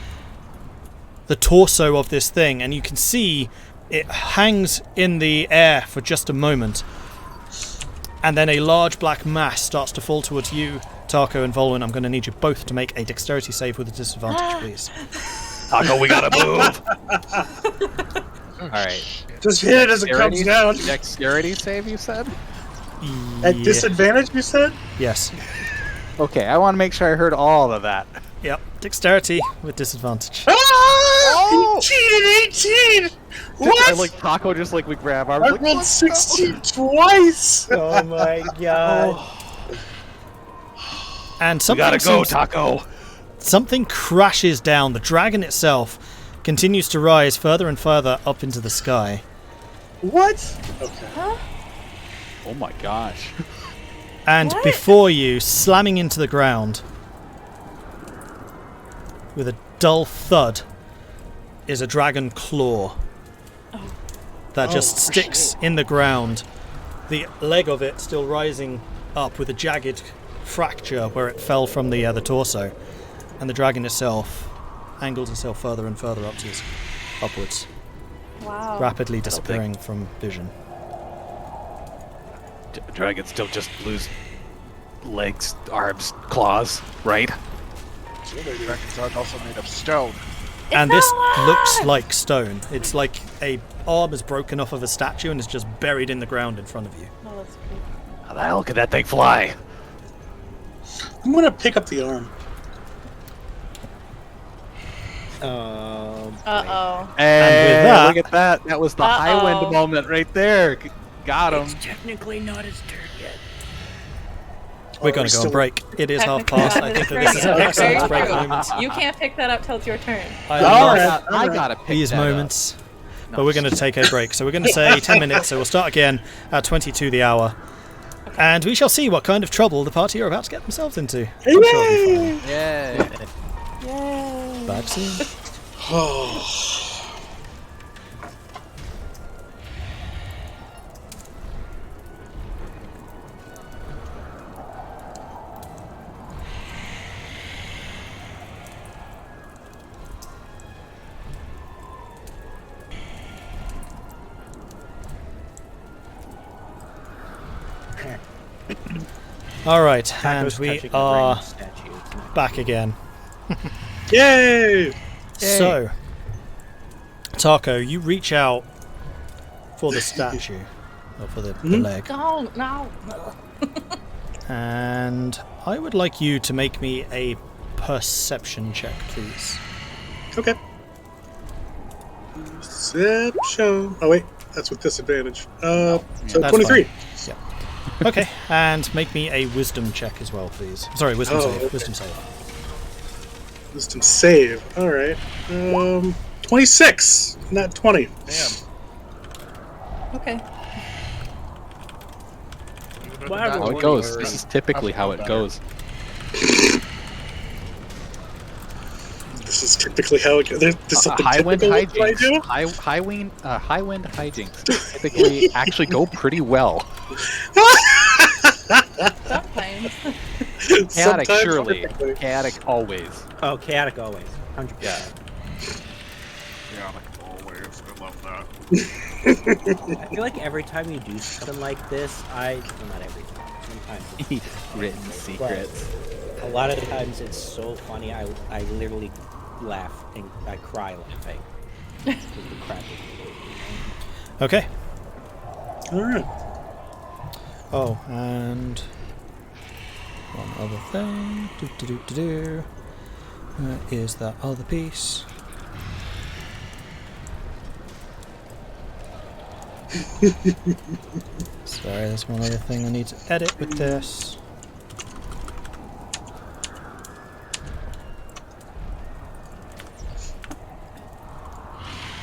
the torso of this thing, and you can see it hangs in the air for just a moment, and then a large black mass starts to fall towards you, Tahko and Vulwin. I'm going to need you both to make a dexterity save with a disadvantage, please. Tahko, we gotta move! Alright. Just hit it as it comes down. Dexterity save, you said? At disadvantage, you said? Yes. Okay, I want to make sure I heard all of that. Yep. Dexterity with disadvantage. Ah! 18 and 18! What? I like Tahko, just like we grab our. I rolled 16 twice! Oh my god. And We something gotta go, seems- Tahko! Something crashes down. The dragon itself continues to rise further and further up into the sky. What? Okay. Oh my gosh. And What? before you, slamming into the ground, with a dull thud, is a dragon claw that just sticks in the ground. The leg of it still rising up with a jagged fracture where it fell from the torso, and the dragon itself angles itself further and further upwards, Wow. rapidly disappearing from vision. Dragon still just lose legs, arms, claws, right? Dragons aren't also made of stone. And this looks like stone. It's like a arm is broken off of a statue and is just buried in the ground in front of you. Oh, that's creepy. How the hell could that thing fly? I'm gonna pick up the arm. Uh-oh. Hey, that- look at that. That was the Highwind moment right there. Got him. Technically not his turn yet. We're going to go on break. It is half past. I think that this is an Very excellent break true. moment. You can't pick that up till it's your turn. I love I gotta pick these that up. moments. But we're going to take a break. So we're going to say 10 minutes. So we'll start again at 22 the hour. And we shall see what kind of trouble the party are about to get themselves into. I'm sure it'll be fine. Yeah. Yay. Back soon. All right, and Tahko's we touching a are brain statue. It's not- back again. Yay! So, Tahko, you reach out for the statue, or for the leg, Don't, no. and I would like you to make me a perception check, please. Okay. Perception. Oh wait, that's with disadvantage. So That's 23. fine. Okay, and make me a wisdom check as well, please. Sorry, wisdom Oh, save. okay. Wisdom save. Wisdom save. All right. 26. Not 20. Damn. Okay. How it goes. This is typically how it goes. This is typically how it goes. There's something Highwind typical with what I do. hijinks. Highwind hijinks typically actually go pretty well. Sometimes. Chaotic, Sometimes surely. perfectly. Chaotic, always. Oh, chaotic always. 100%. Yeah. Yeah, like always. I love that. I feel like every time you do something like this, well, not every time. Sometimes it's Written secrets. a lot of times it's so funny. I literally laugh and I cry laughing. With the crap. Okay. All right. Oh, and one other thing. Is that other piece? Sorry, there's one other thing I need to edit with this.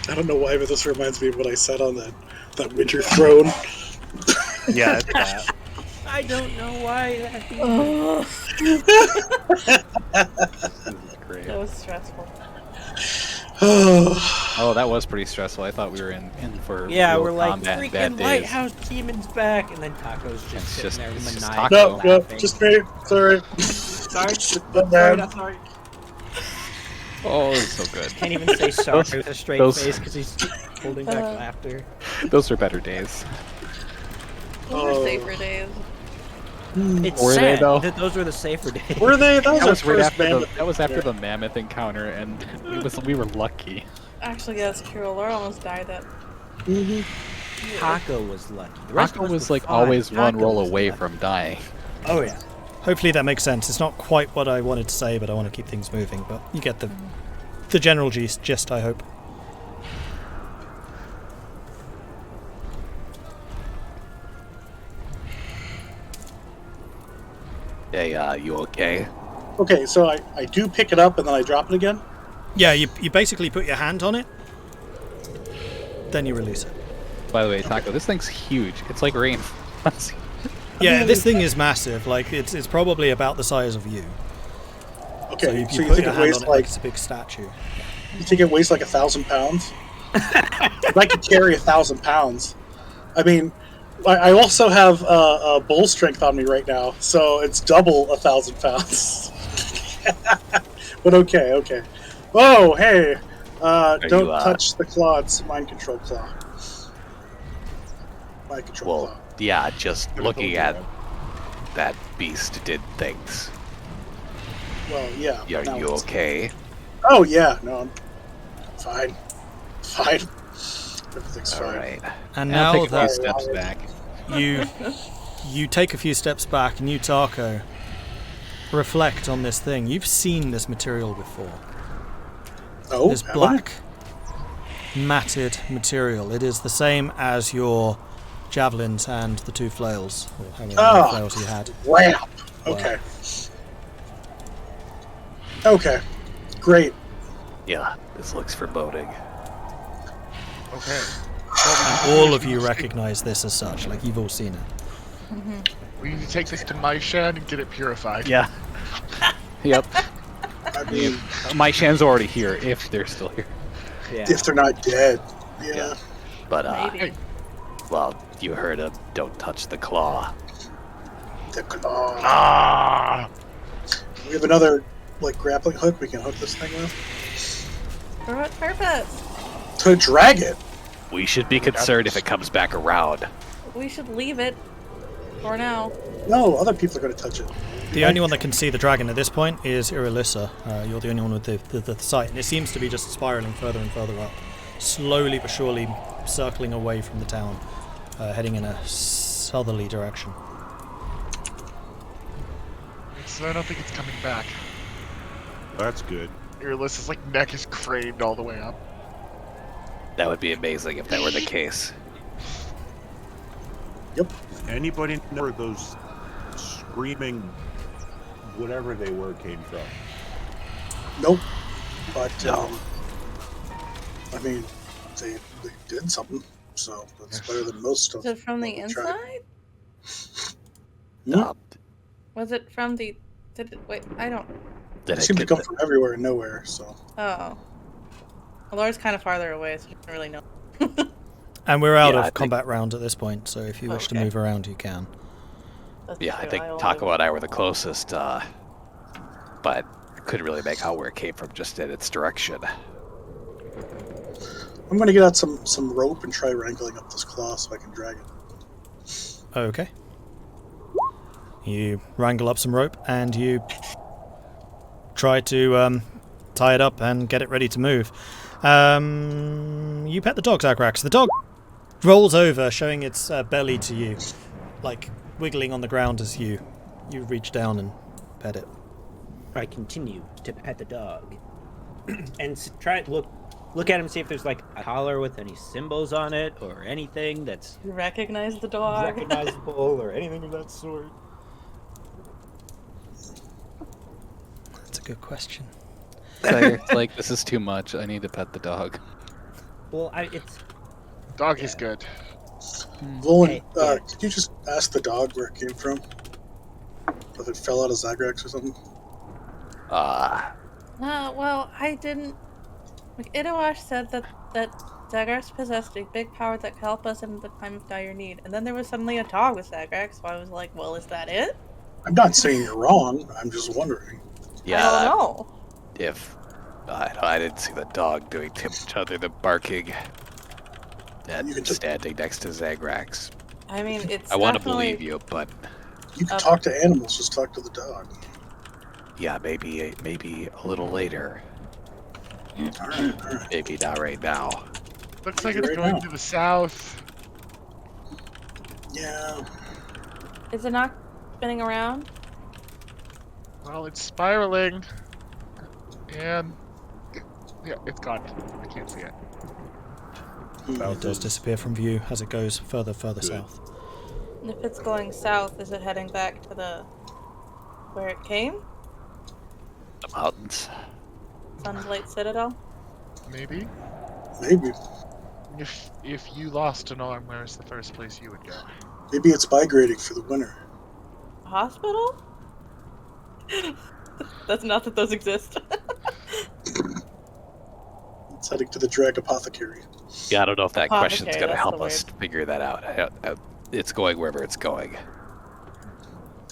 I don't know why, but this reminds me of what I said on that winter throne. Yeah, it's that. I don't know why that. Great. That was stressful. Oh, that was pretty stressful. I thought we were in for Yeah, real we're like combat and bad freaking days. Lighthouse Demon's back, and then Taco's just It's sitting just- there it's just maniacally Tahko. No, laughing. just me. Sorry. Sorry, My bad. not sorry. Oh, it's so good. Can't even say sorry with a straight those- face because he's holding back laughter. Those are better days. Those were safer days. It's Were they, sad though? that those were the safer days. Were they? That was That our was right first after mammoth. that was after Yeah. the mammoth encounter, and we were lucky. Actually, yeah, that's true. Elora almost died that. Taco was lucky. The rest of Taco us was were like fine. always one Taco roll was away lucky. from dying. Oh yeah. Hopefully that makes sense. It's not quite what I wanted to say, but I want to keep things moving. But you get the general gist, I hope. Hey, you okay? Okay, so I do pick it up and then I drop it again. Yeah, you basically put your hand on it, then you release it. By the way, Taco, this thing's huge. It's like rain. Yeah, this thing is massive. Like it's probably about the size of you. So Okay, you so you put think your it hand weighs on it like it's a big statue. you think it weighs like 1,000 pounds? If I could carry 1,000 pounds, I mean, I also have bull strength on me right now, so it's double 1,000 pounds. But okay. Oh, hey! Don't touch the claw. It's mind control claw. Mind control Well, claw. yeah, just Gonna looking hold at you that beast did things. Well, yeah. Are now you it's- okay? Oh yeah, no, I'm fine. Everything's All fine. right. And I'll now take a few that steps back. you take a few steps back and you, Tahko, reflect on this thing. You've seen this material before. Oh, This have I? black, matted material. It is the same as your javelins and the two flails, or however many Ah. flails you had. Ramp. Okay. Okay. Great. Yeah, this looks foreboding. Okay. All of you recognize this as such, like you've all seen it. We need to take this to my shed and get it purified. Yeah. Yep. I mean, My Shan's already here, if they're still here. Yeah. if they're not dead. Yeah. Yeah. But, Maybe. well, you heard him. Don't touch the claw. The claw. Ah! We have another like grappling hook we can hook this thing with For what purpose? to drag it. We should be concerned if it comes back around. We should leave it for now. No, other people are going to touch it. The only one that can see the dragon at this point is Irilyssa. You're the only one with the sight, and it seems to be just spiraling further and further up, slowly but surely circling away from the town, heading in a southerly direction. So I don't think it's coming back. That's good. Irylyssa's like neck is craned all the way up. That would be amazing if that were the case. Yep. Does anybody know where those screaming, whatever they were, came from? Nope. But No. I mean, they did something, so that's better than most of. Was it from the what we tried. inside? Hmm? Was it from the? Wait, I don't. It seemed to come from everywhere and nowhere. So Oh. Elora's kind of farther away, so she doesn't really know. And we're out Yeah, I of think- combat round at this point, so if you wish to Okay. move around, you can. That's Yeah, I true, think only Tahko went and I were the down. closest, but I couldn't really make out where it came from, just in its direction. I'm gonna get out some rope and try wrangling up this claw so I can drag it. Okay. You wrangle up some rope and you try to tie it up and get it ready to move. You pet the dog, Zagrax. The dog rolls over, showing its belly to you, like wiggling on the ground as you reach down and pet it. I continue to pet the dog and try to look at him, see if there's like a collar with any symbols on it or anything that's You recognize the dog? recognizable or anything of that sort. That's a good question. It's like, this is too much. I need to pet the dog. Well, it's Dog is good. Vulwin, Hey, yeah. could you just ask the dog where it came from? Whether it fell out of Zagrax or something? Well, I didn't. Like, Idawash said that Zagrax possessed a big power that could help us in the time of dire need. And then there was suddenly a dog with Zagrax, so I was like, well, is that it? I'm not saying you're wrong. I'm just wondering. Yeah, I don't know. if I didn't see the dog doing too much other than barking and You can standing next to Zagrax. I mean, it's I want to definitely- believe you, but You can talk to animals, just talk to the dog. yeah, maybe a little later. Alright. Maybe not right now. Looks like it's Right going now. to the south. Yeah. Is it not spinning around? Well, it's spiraling. And yeah, it's gone. I can't see it. It does disappear from view as it goes further south. And if it's going south, is it heading back to the where it came? The mountains. Sunblight Citadel? Maybe. Maybe. If you lost an arm, where's the first place you would go? Maybe it's migrating for the winter. A hospital? That's not that those exist. It's heading to the Drag Apothecary. Yeah, I don't know if that question's Apothecary, gonna that's help the us figure that out. It's going wherever it's going.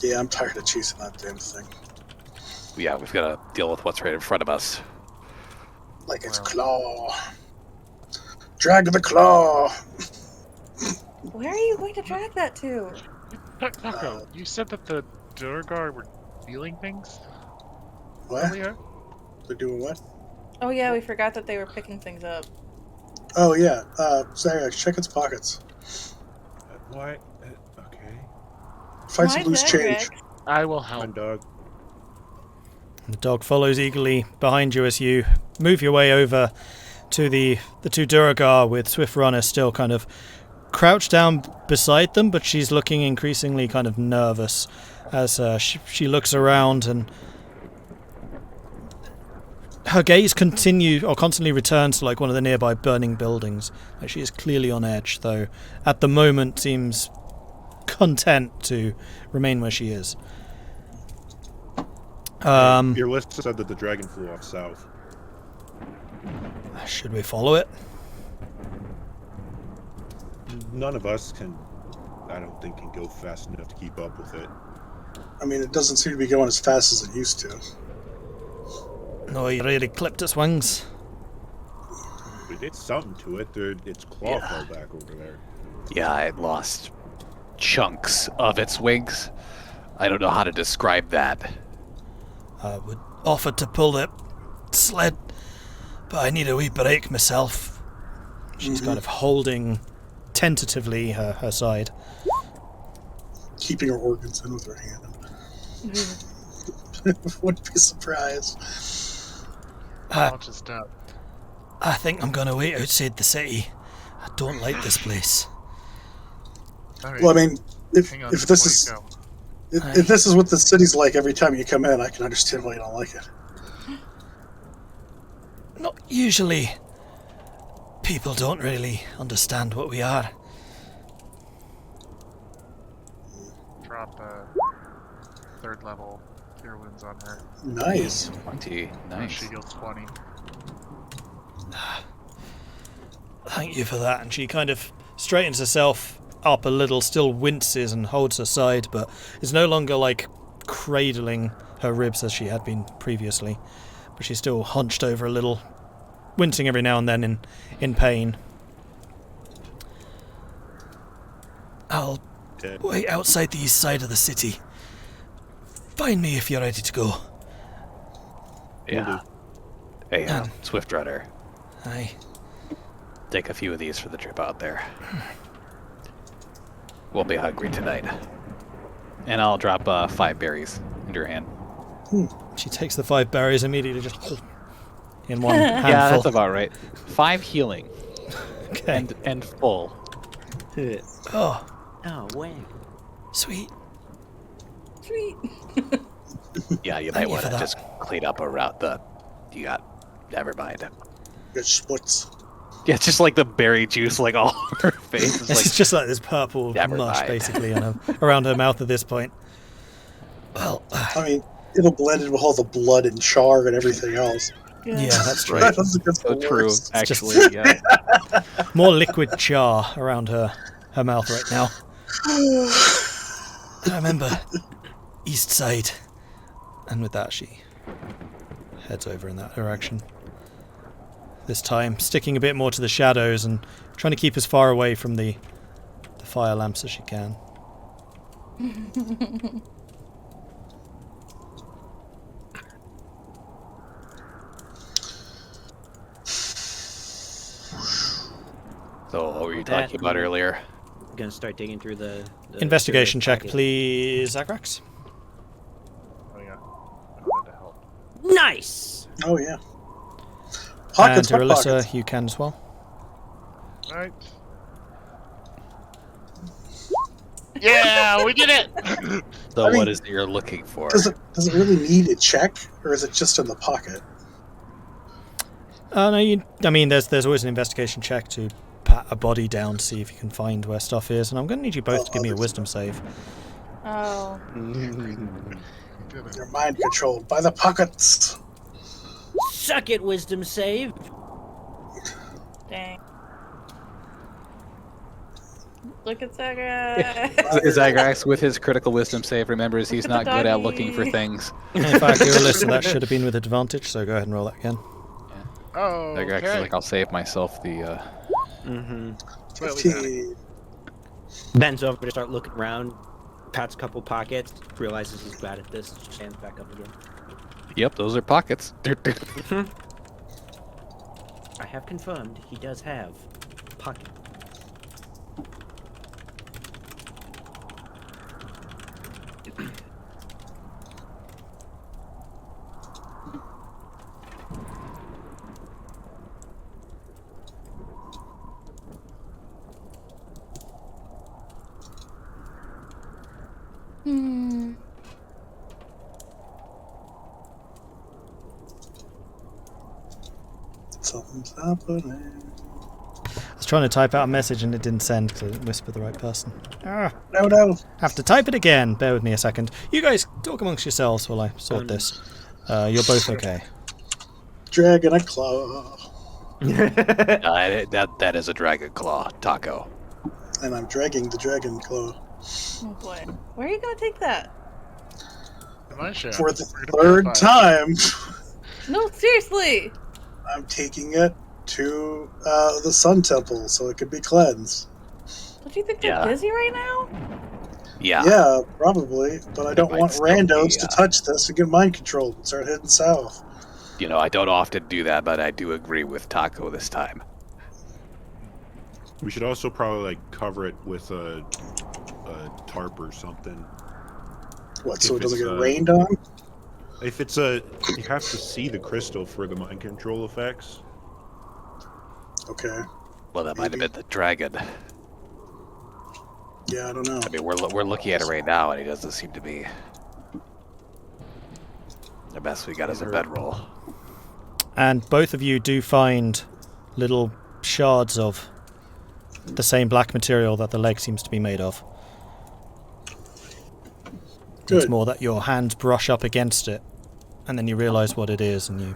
Yeah, I'm tired of chasing that damn thing. Yeah, we've got to deal with what's right in front of us. Like it's claw. Drag the claw! Where are you going to drag that to? Tahko, you said that the Durgar were stealing things What? earlier? They're doing what? Oh yeah, we forgot that they were picking things up. Oh, yeah. Zagrax, check its pockets. Why? Okay. Find Why some loose change. Zagrax? I will Come on, help. dog. The dog follows eagerly behind you as you move your way over to the two Duragar, with Swift Runner still kind of crouched down beside them, but she's looking increasingly kind of nervous as she looks around, and her gaze constantly returns to like one of the nearby burning buildings. Like, she is clearly on edge, though at the moment seems content to remain where she is. Your list said that the dragon flew off south. Should we follow it? None of us can, I don't think, can go fast enough to keep up with it. I mean, it doesn't seem to be going as fast as it used to. No, he really clipped its wings. But it's something to it. Its claw Yeah. fell back over there. Yeah, it lost chunks of its wings. I don't know how to describe that. I would offer to pull the sled, but I need a wee break myself. She's kind of holding tentatively her side. Keeping her organs in with her hand. Wouldn't be surprised. I'll just I think I'm gonna wait outside the city. I don't like this place. Alright. Well, I mean, if Hang on, if this before is you go. if this is what the city's like every time you come in, I can understand why you don't like it. Not usually. People don't really understand what we are. Drop third level cure wounds on her. Nice. 20. She Nice. heals 20. Thank you for that. And she kind of straightens herself up a little, still winces and holds her side, but is no longer like cradling her ribs as she had been previously. But she's still hunched over a little, wincing every now and then in pain. I'll wait outside the east side of the city. Find me if you're ready to go. Yeah. Hey, Swift Runner. Aye. Take a few of these for the trip out there. We'll be hungry tonight. And I'll drop 5 berries into your hand. She takes the 5 berries immediately, just in one handful. Yeah, that's about right. 5 healing. Okay. And full. Oh, way. sweet. Sweet. Yeah, you Thank might you want for to that. just clean up around the... You got... Never mind. Good smuts. Yeah, it's just like the berry juice like all over her face. It's It's like, just like this purple Never mush, mind. basically, around her mouth at this point. Well, I mean, it'll blend in with all the blood and char and everything else. yeah, that's true. Right. That's the so true, worst. actually. just- Yeah. More liquid char around her mouth right now. I remember, east side. And with that, she heads over in that direction. This time, sticking a bit more to the shadows and trying to keep as far away from the fire lamps as she can. So what were you That- talking about earlier? Gonna start digging through the Investigation check, pocket. please, Zagrax. Oh yeah. I wanted to help. Nice. Oh, yeah. And Pockets, what Irilyssa, pockets? you can as well. Right. Yeah, we did it. So I mean, what is it you're looking for? Does it really need a check, or is it just in the pocket? No, I mean, there's always an investigation check to pat a body down to see if you can find where stuff is, and I'm going to need you both to give me a wisdom save. Oh. Did it. You're mind controlled by the pockets. Suck it, wisdom save. Dang. Look at Zagrax. Zagrax, with his critical wisdom save, remembers he's Look at not the good at doggy. looking for things. In fact, Irilyssa, that should have been with advantage, so go ahead and roll that again. Oh, Zagrax is okay. like, I'll save myself the... Mm-hmm. Well, we got it. 15. Bends over to start looking around, pats a couple pockets, realizes he's bad at this, stands back up again. Yep, those are pockets. I have confirmed he does have pocket. Hmm. Something's happening. I was trying to type out a message and it didn't send because I didn't whisper the right person. No. Have to type it again. Bear with me a second. You guys talk amongst yourselves while I sort this. You're both okay. Dragon a claw. that is a dragon claw, Tahko. And I'm dragging the dragon claw. Oh boy. Where are you gonna take that? Am I sure? For the We're gonna third verify it. time, No, seriously. I'm taking it to the Sun Temple so it could be cleansed. Don't you think they're Yeah. busy right now? Yeah. Yeah, probably. But I don't might want still randos be, to touch this and get mind controlled and start heading south. You know, I don't often do that, but I do agree with Tahko this time. We should also probably like cover it with a tarp or something. What, so If it doesn't it's, get rained on? If it's you have to see the crystal for the mind control effects. Okay. Well, that might have been the dragon. Yeah, I don't know. I mean, we're looking at it right now, and he doesn't seem to be. The best we got is a bedroll. And both of you do find little shards of the same black material that the leg seems to be made of. It's Good. more that your hands brush up against it, and then you realise what it is, and you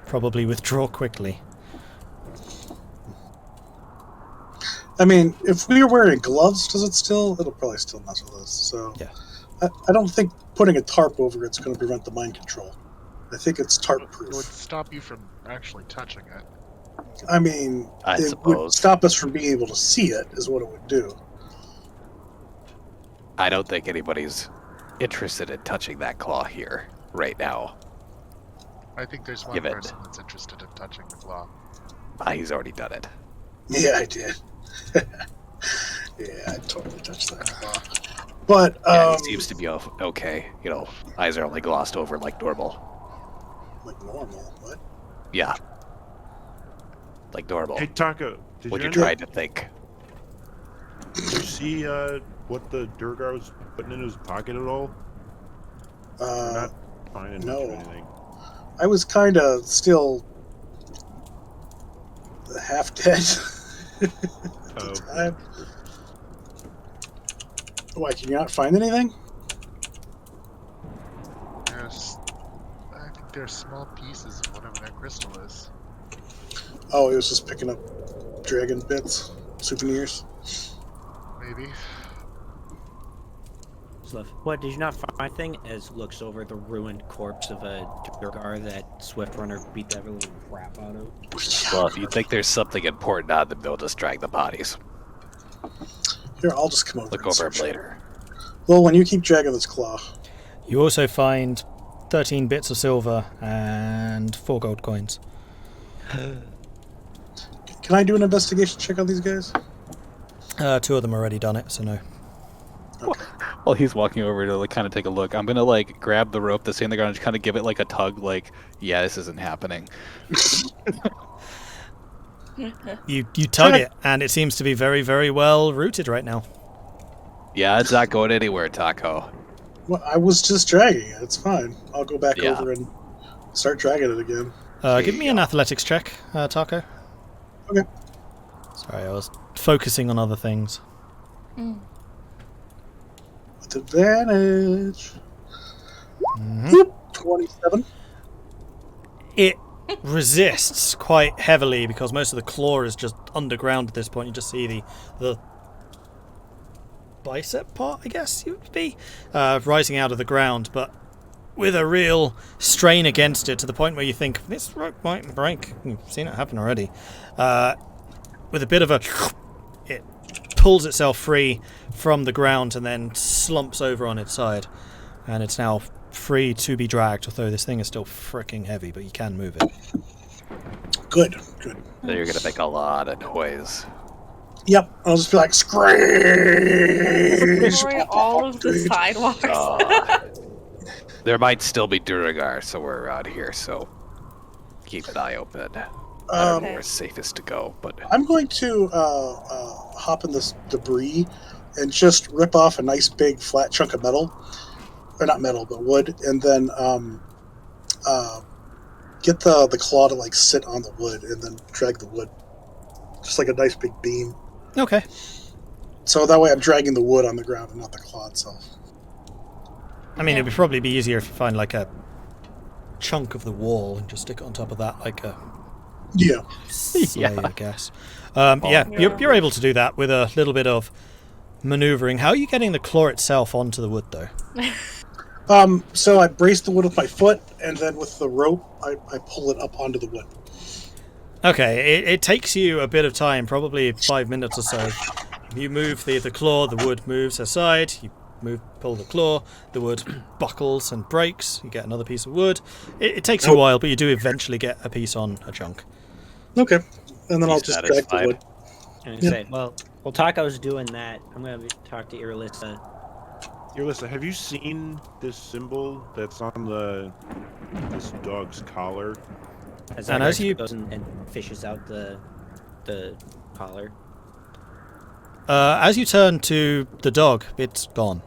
probably withdraw quickly. I mean, if we were wearing gloves, does it still? It'll probably still mess with us. So Yeah. I don't think putting a tarp over it's going to prevent the mind control. I think it's tarp It proof. would stop you from actually touching it. I mean, I it would suppose. stop us from being able to see it, is what it would do. I don't think anybody's interested in touching that claw here right now. I think there's one Give it. person that's interested in touching the claw. He's already done it. Yeah, I did. Yeah, I totally touched that claw. But, Yeah, he seems to be okay. You know, eyes are only glossed over like normal. like normal, what? Yeah. Like normal. Hey, Tahko, did When you you're end trying to think. Did you see what the Durgar was putting in his pocket at all? We're not finding much of no. anything. I was kind of still half dead at Oh, the time. Why, can you not find anything? I think there's small pieces of whatever that crystal is. Oh, he was just picking up dragon bits, souvenirs. Maybe. Sluff. What, did you not find anything? As looks over the ruined corpse of a Durgar that Swift Runner beat the living crap out of. Well, if you think there's something important on them, they'll just drag the bodies. Here, I'll just come over. Look and over search them it. later. Well, when you keep dragging this claw, You also find 13 bits of silver and 4 gold coins. can I do an investigation check on these guys? 2 of them already done it, so no. Okay. While he's walking over to like kind of take a look, I'm gonna like grab the rope that's in the ground and just kind of give it like a tug, like, yeah, this isn't happening. You tug it, and it seems to be very, very well rooted right now. Yeah, it's not going anywhere, Tahko. Well, I was just dragging it. It's fine. I'll go back Yeah. over and start dragging it again. Give me an athletics check, Tahko. Okay. Sorry, I was focusing on other things. With advantage. Mhm. Whoop, 27. It resists quite heavily because most of the claw is just underground at this point. You just see the bicep part, I guess it would be, rising out of the ground, but with a real strain against it to the point where you think, this rope might break. You've seen it happen already. With a bit of a... It pulls itself free from the ground and then slumps over on its side. And it's now free to be dragged, although this thing is still freaking heavy, but you can move it. Good, good. So you're gonna make a lot of noise. Yep, I'll just be like, scream! Destroy all of the sidewalks. There might still be Duragar somewhere around here, so keep an eye open. I don't know Okay. where's safest to go, but I'm going to hop in this debris and just rip off a nice big flat chunk of metal. Or not metal, but wood, and then get the claw to like sit on the wood and then drag the wood. Just like a nice big beam. Okay. So that way I'm dragging the wood on the ground and not the claw itself. I mean, it would probably be easier if you find like a chunk of the wall and just stick it on top of that like a Yeah. sleigh, Yeah. I guess. You're able to do that with a little bit of maneuvering. How are you getting the claw itself onto the wood, though? So I brace the wood with my foot, and then with the rope, I pull it up onto the wood. Okay, it takes you a bit of time, probably 5 minutes or so. You move the claw, the wood moves aside. You pull the claw, the wood buckles and breaks. You get another piece of wood. It takes you a while, but you do eventually get a piece on a chunk. Okay. And then I'll He's just drag the satisfied. wood. And say, well, while Tahko's doing that, I'm going to talk to Irilyssa. Irilyssa, have you seen this symbol that's on this dog's collar? As And Zagrax as you- goes and fishes out the collar. As you turn to the dog, it's gone.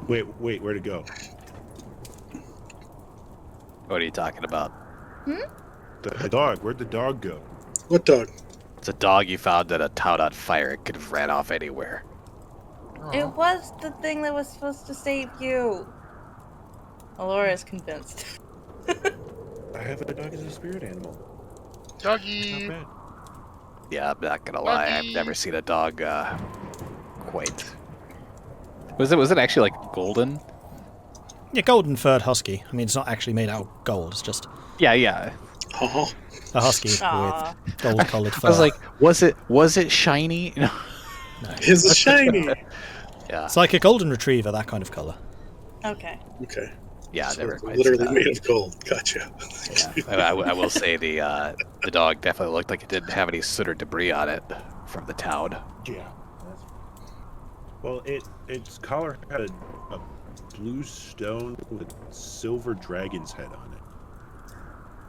Wait, where'd it go? what are you talking about? The dog. Where'd the dog go? What dog? It's a dog you found at a town on fire. It could have ran off anywhere. It was the thing that was supposed to save you. Elora is convinced. I have a dog as a spirit animal. Doggy! Not bad. Yeah, I'm not gonna lie. I've never seen a dog quite. Was it actually like golden? Yeah, golden furred husky. I mean, it's not actually made out of gold. It's just Yeah. Oh, a husky Aw. with gold-coloured fur. I was like, was it shiny? No. it's a shiny. Yeah. It's like a golden retriever, that kind of colour. Okay. Okay. Yeah, So never it's quite literally seen made of gold. Gotcha. that. I will say the dog definitely looked like it didn't have any soot or debris on it from the town. Yeah. Well, its collar had a blue stone with a silver dragon's head on it.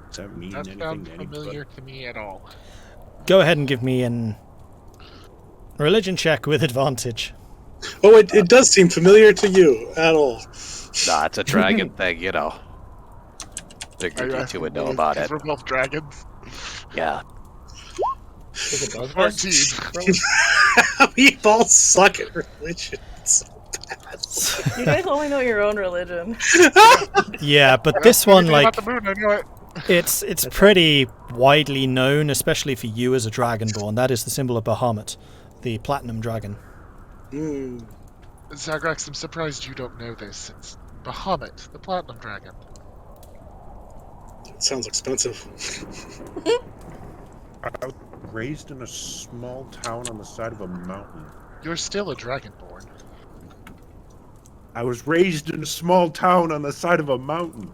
Does that mean That anything sounds to anybody? familiar to me at all. Go ahead and give me an religion check with advantage. Oh, it does seem familiar to you at all. Nah, it's a dragon thing, you know. Figured Are you two would know about it. We're both dragons. Yeah. Is it both of us? 14. We all suck at religion. You guys only know your own religion. Yeah, but this one, Anything like, about the moon, I knew it. it's pretty widely known, especially for you as a dragonborn. That is the symbol of Bahamut, the platinum dragon. Zagrax, I'm surprised you don't know this. It's Bahamut, the platinum dragon. It sounds expensive. I was raised in a small town on the side of a mountain. You're still a dragonborn. I was raised in a small town on the side of a mountain.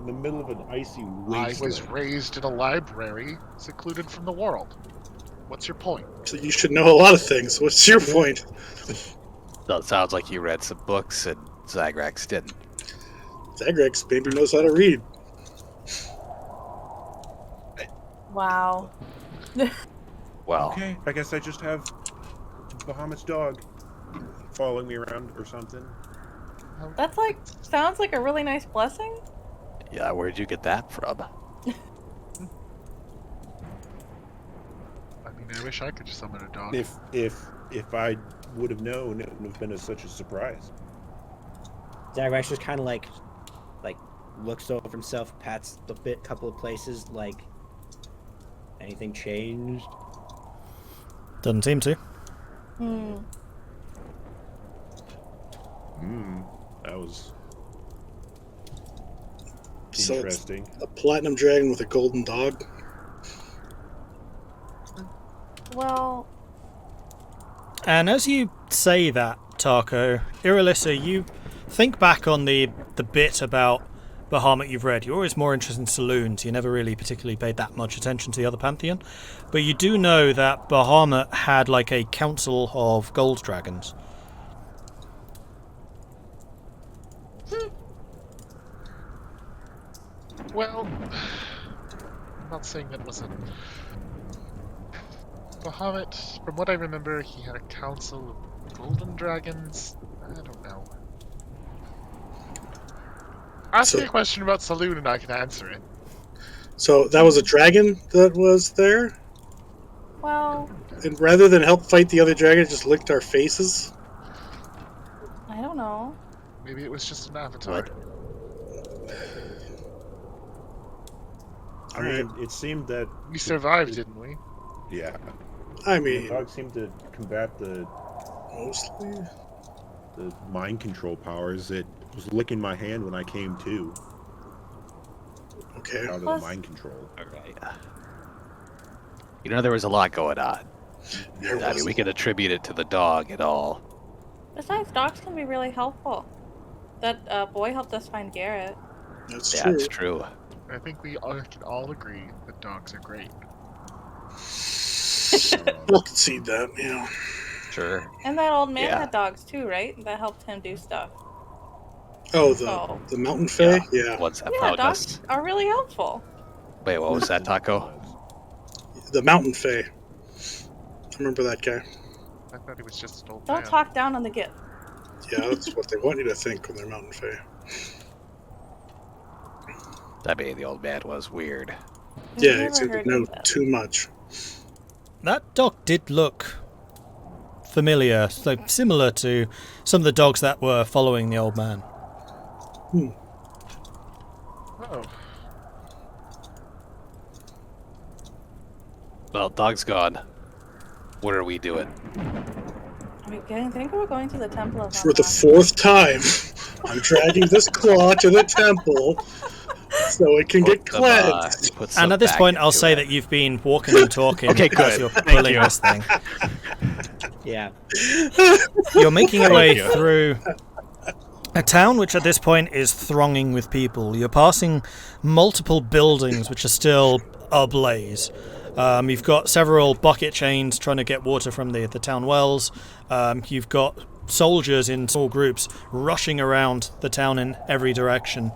In the middle of an icy wasteland. I was raised in a library, secluded from the world. What's your point? So you should know a lot of things. What's your point? So it sounds like you read some books and Zagrax didn't. Zagrax maybe knows how to read. Wow. Well, Okay, I guess I just have Bahamut's dog following me around or something. That's like, sounds like a really nice blessing. yeah, where'd you get that from? I mean, I wish I could summon a dog. If I would have known, it wouldn't have been such a surprise. Zagrax just kind of like looks over himself, pats the couple of places, like, anything changed? Doesn't seem to. That was So it's interesting. a platinum dragon with a golden dog. Well, And as you say that, Tahko, Irilyssa, you think back on the bit about Bahamut you've read. You're always more interested in saloons. You never really particularly paid that much attention to the other pantheon. But you do know that Bahamut had like a council of gold dragons. Well, I'm not saying that wasn't. Bahamut, from what I remember, he had a council of golden dragons. I don't know. Ask me a question about Saloon and I can answer it. So that was a dragon that was there? well, And rather than help fight the other dragon, it just licked our faces? I don't know. Maybe it was just an avatar. I mean, it seemed that We survived, didn't we? yeah, I the mean, dog seemed to combat the mostly. mind control powers. It was licking my hand when I came to Okay. out of the Plus- mind control. Alright. You know, there was a lot going on. There I was mean, we could attribute it to the dog and all. Besides, dogs can be really helpful. That boy helped us find Garrett. That's Yeah, true. it's true. I think we all can all agree that dogs are great. I'll concede that, yeah. Sure. And that old man Yeah. had dogs too, right? That helped him do stuff. Oh, So, the mountain fae? Yeah. Once that yeah, found dogs us. are really helpful. Wait, what was that, Tahko? The mountain fae. I remember that guy. I thought he was just an old Don't man. talk down on the gift. Yeah, that's what they want you to think when they're mountain fae. I mean, the old man was weird. I've Yeah, never you seem to heard know of that. too much. That dog did look familiar, so similar to some of the dogs that were following the old man. Oh. Well, dog's gone. What are we doing? I think we're going to the Temple of For the 4th time, I'm dragging this claw to the temple so it can get cleansed. And at this point, I'll say that you've been walking and talking Okay, as good. you're Thank pulling you. this thing. Yeah. You're making your way you. through a town which at this point is thronging with people. You're passing multiple buildings which are still ablaze. You've got several bucket chains trying to get water from the town wells. You've got soldiers in small groups rushing around the town in every direction.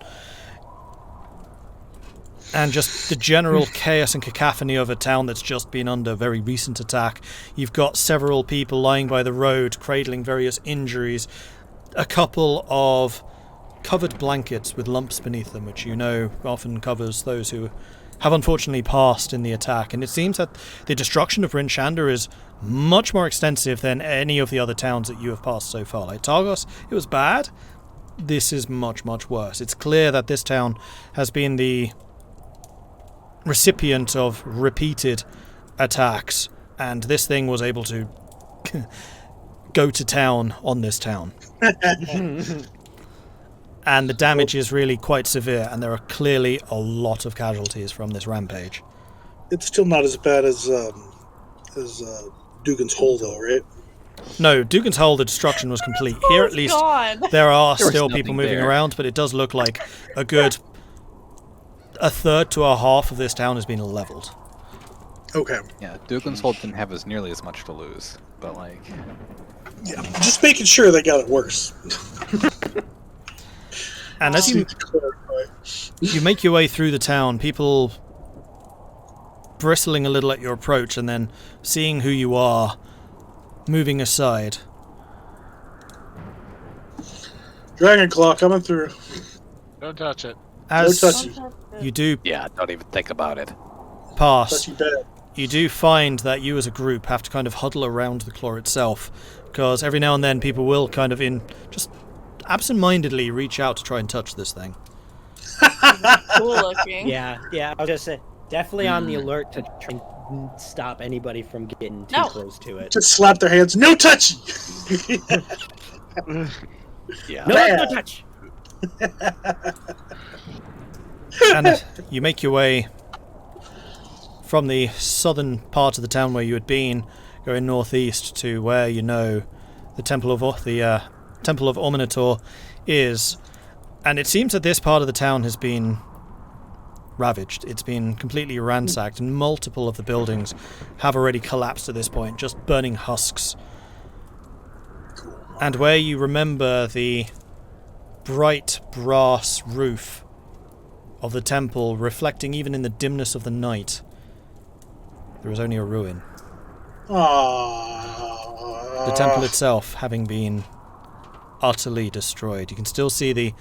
And just the general chaos and cacophony of a town that's just been under very recent attack. You've got several people lying by the road, cradling various injuries. A couple of covered blankets with lumps beneath them, which you know often covers those who have unfortunately passed in the attack. And it seems that the destruction of Bryn Shander is much more extensive than any of the other towns that you have passed so far. Like Targos, it was bad. This is much, much worse. It's clear that this town has been the recipient of repeated attacks, and this thing was able to go to town on this town. And the damage is really quite severe, and there are clearly a lot of casualties from this rampage. It's still not as bad as Dugan's Hole, though, right? No, Dugan's Hole, the destruction was complete. Here at least gone. there are There was still people nothing moving there. around, but it does look like a third to a half of this town has been leveled. Okay. Yeah, Dugan's Hold didn't have nearly as much to lose, but like... Yeah, just making sure they got it worse. And as Need to clarify. you make your way through the town, people bristling a little at your approach and then seeing who you are, moving aside. Dragon Claw coming through. Don't touch it. As touch it. you do Yeah, don't even think about it. pass, Touchy bad. you do find that you as a group have to kind of huddle around the claw itself, because every now and then people will kind of just absent-mindedly reach out to try and touch this thing. Cool looking. Yeah. I was just say definitely on the alert to try and stop anybody from getting too No. close to it. Just slap their hands. No touchy! Yeah. No touch. And you make your way from the southern part of the town where you had been, going northeast to where you know the Temple of Orminator is, and it seems that this part of the town has been ravaged. It's been completely ransacked, and multiple of the buildings have already collapsed at this point, just burning husks. And where you remember the bright brass roof of the temple reflecting even in the dimness of the night, there is only a ruin. Aww. The temple itself having been utterly destroyed. You can still see the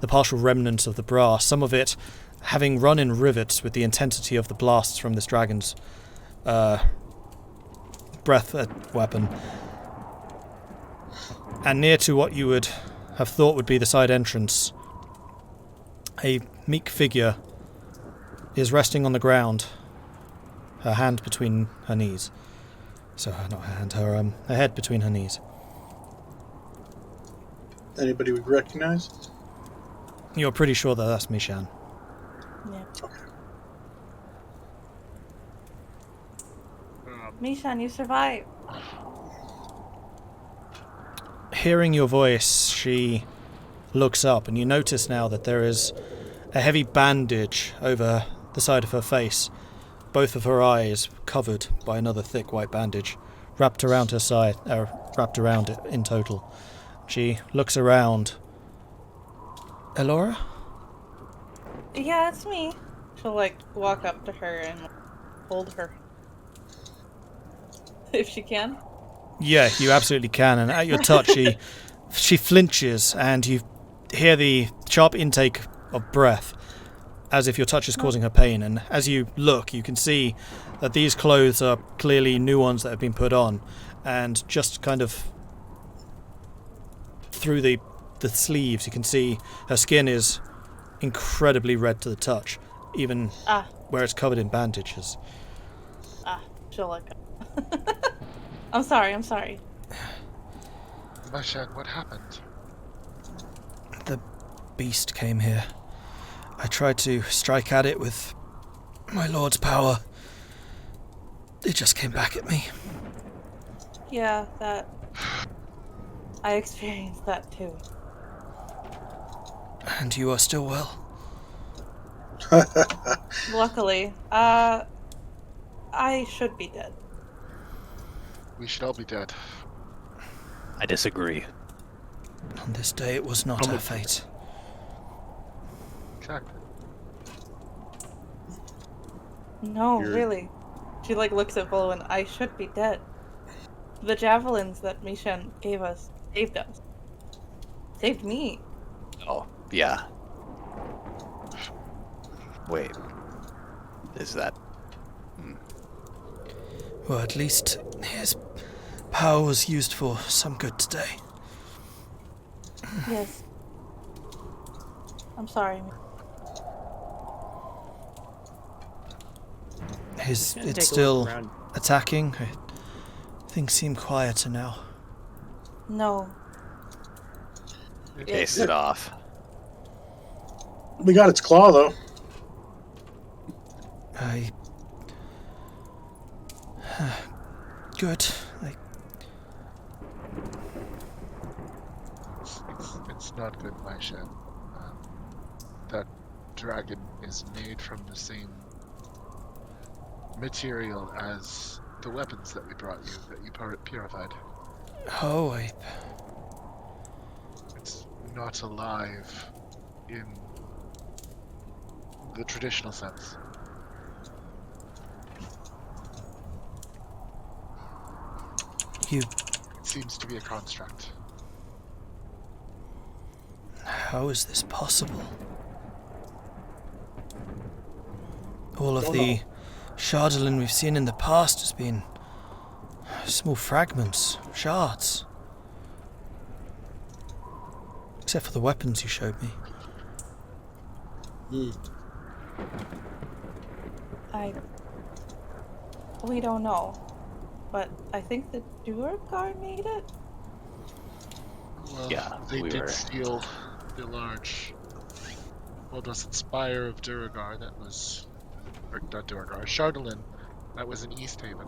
partial remnants of the brass, some of it having run in rivets with the intensity of the blasts from this dragon's breath weapon. And near to what you would have thought would be the side entrance, a meek figure is resting on the ground, her hand between her knees. So, not her hand, her head between her knees. Anybody would recognize? You're pretty sure that that's Mishan. Yeah. Okay. Mishan, you survived. Hearing your voice, she looks up, and you notice now that there is a heavy bandage over the side of her face, both of her eyes covered by another thick white bandage, wrapped around her side, wrapped around it in total. She looks around. Elora? Yeah, it's me. She'll walk up to her and hold her. If she can. Yeah, you absolutely can, and at your touch, she flinches, and you hear the sharp intake of breath, as if your touch is causing her pain. And as you look, you can see that these clothes are clearly new ones that have been put on, and just kind of through the sleeves, you can see her skin is incredibly red to the touch, even where it's covered in bandages. Angelica. I'm sorry. Mashan, what happened? The beast came here. I tried to strike at it with my lord's power. It just came back at me. Yeah, that... I experienced that too. And you are still well? Luckily. I should be dead. We should all be dead. I disagree. On this day it was not our fate. Exactly. No, You're- really. She looks at Vulwin. I should be dead. The javelins that Mishan gave us saved us. Saved me. Oh, yeah. Wait. Is that... Well, at least his power was used for some good today. Yes. I'm sorry. It's Take a look still around. attacking? Things seem quieter now. No. Chase it off. We got its claw, though. Good. It's not good, Mashan. That dragon is made from the same material as the weapons that we brought you, that you purified. Oh, It's not alive in the traditional sense. you... It seems to be a construct. How is this possible? All of Don't the know. Shardolin we've seen in the past has been small fragments, shards. Except for the weapons you showed me. We don't know. But I think the Duergar made it? Well, Yeah, they we did were- steal the large... What was it? Spire of Duragar that was... Or not Duragar, Shardolin. That was in East Haven.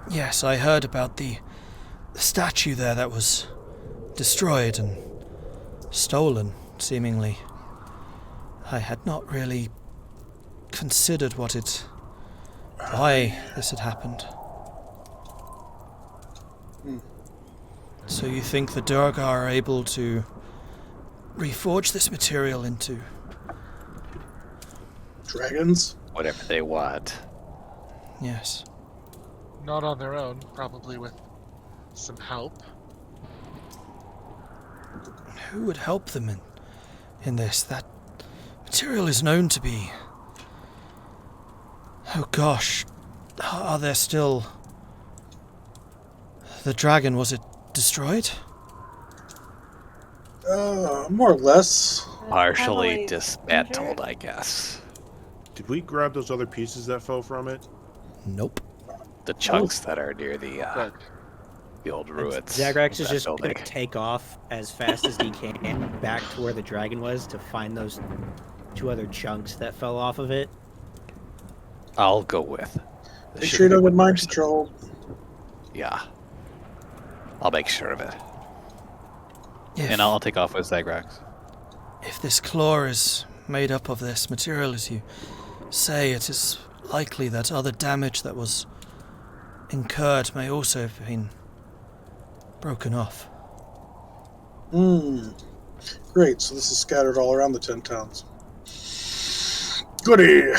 Yes, I heard about the statue there that was destroyed and stolen, seemingly. I had not really considered why this had happened. So you think the Durgar are able to reforge this material into... Dragons? Whatever they want. Yes. Not on their own, probably with some help. Who would help them in this? That material is known to be... Oh gosh. Are there still... The dragon, was it destroyed? More or less. Partially Heavily dismantled, injured? I guess. Did we grab those other pieces that fell from it? Nope. The chunks that are near the old And ruins. Zagrax of is that just building. gonna take off as fast as he can back to where the dragon was to find those two other chunks that fell off of it. I'll go with. This Make should sure you be don't get mind worse. control. Yeah. I'll make sure of it. If, And I'll take off with Zagrax. if this claw is made up of this material, as you say, it is likely that other damage that was incurred may also have been broken off. Great, so this is scattered all around the 10 towns. Goody!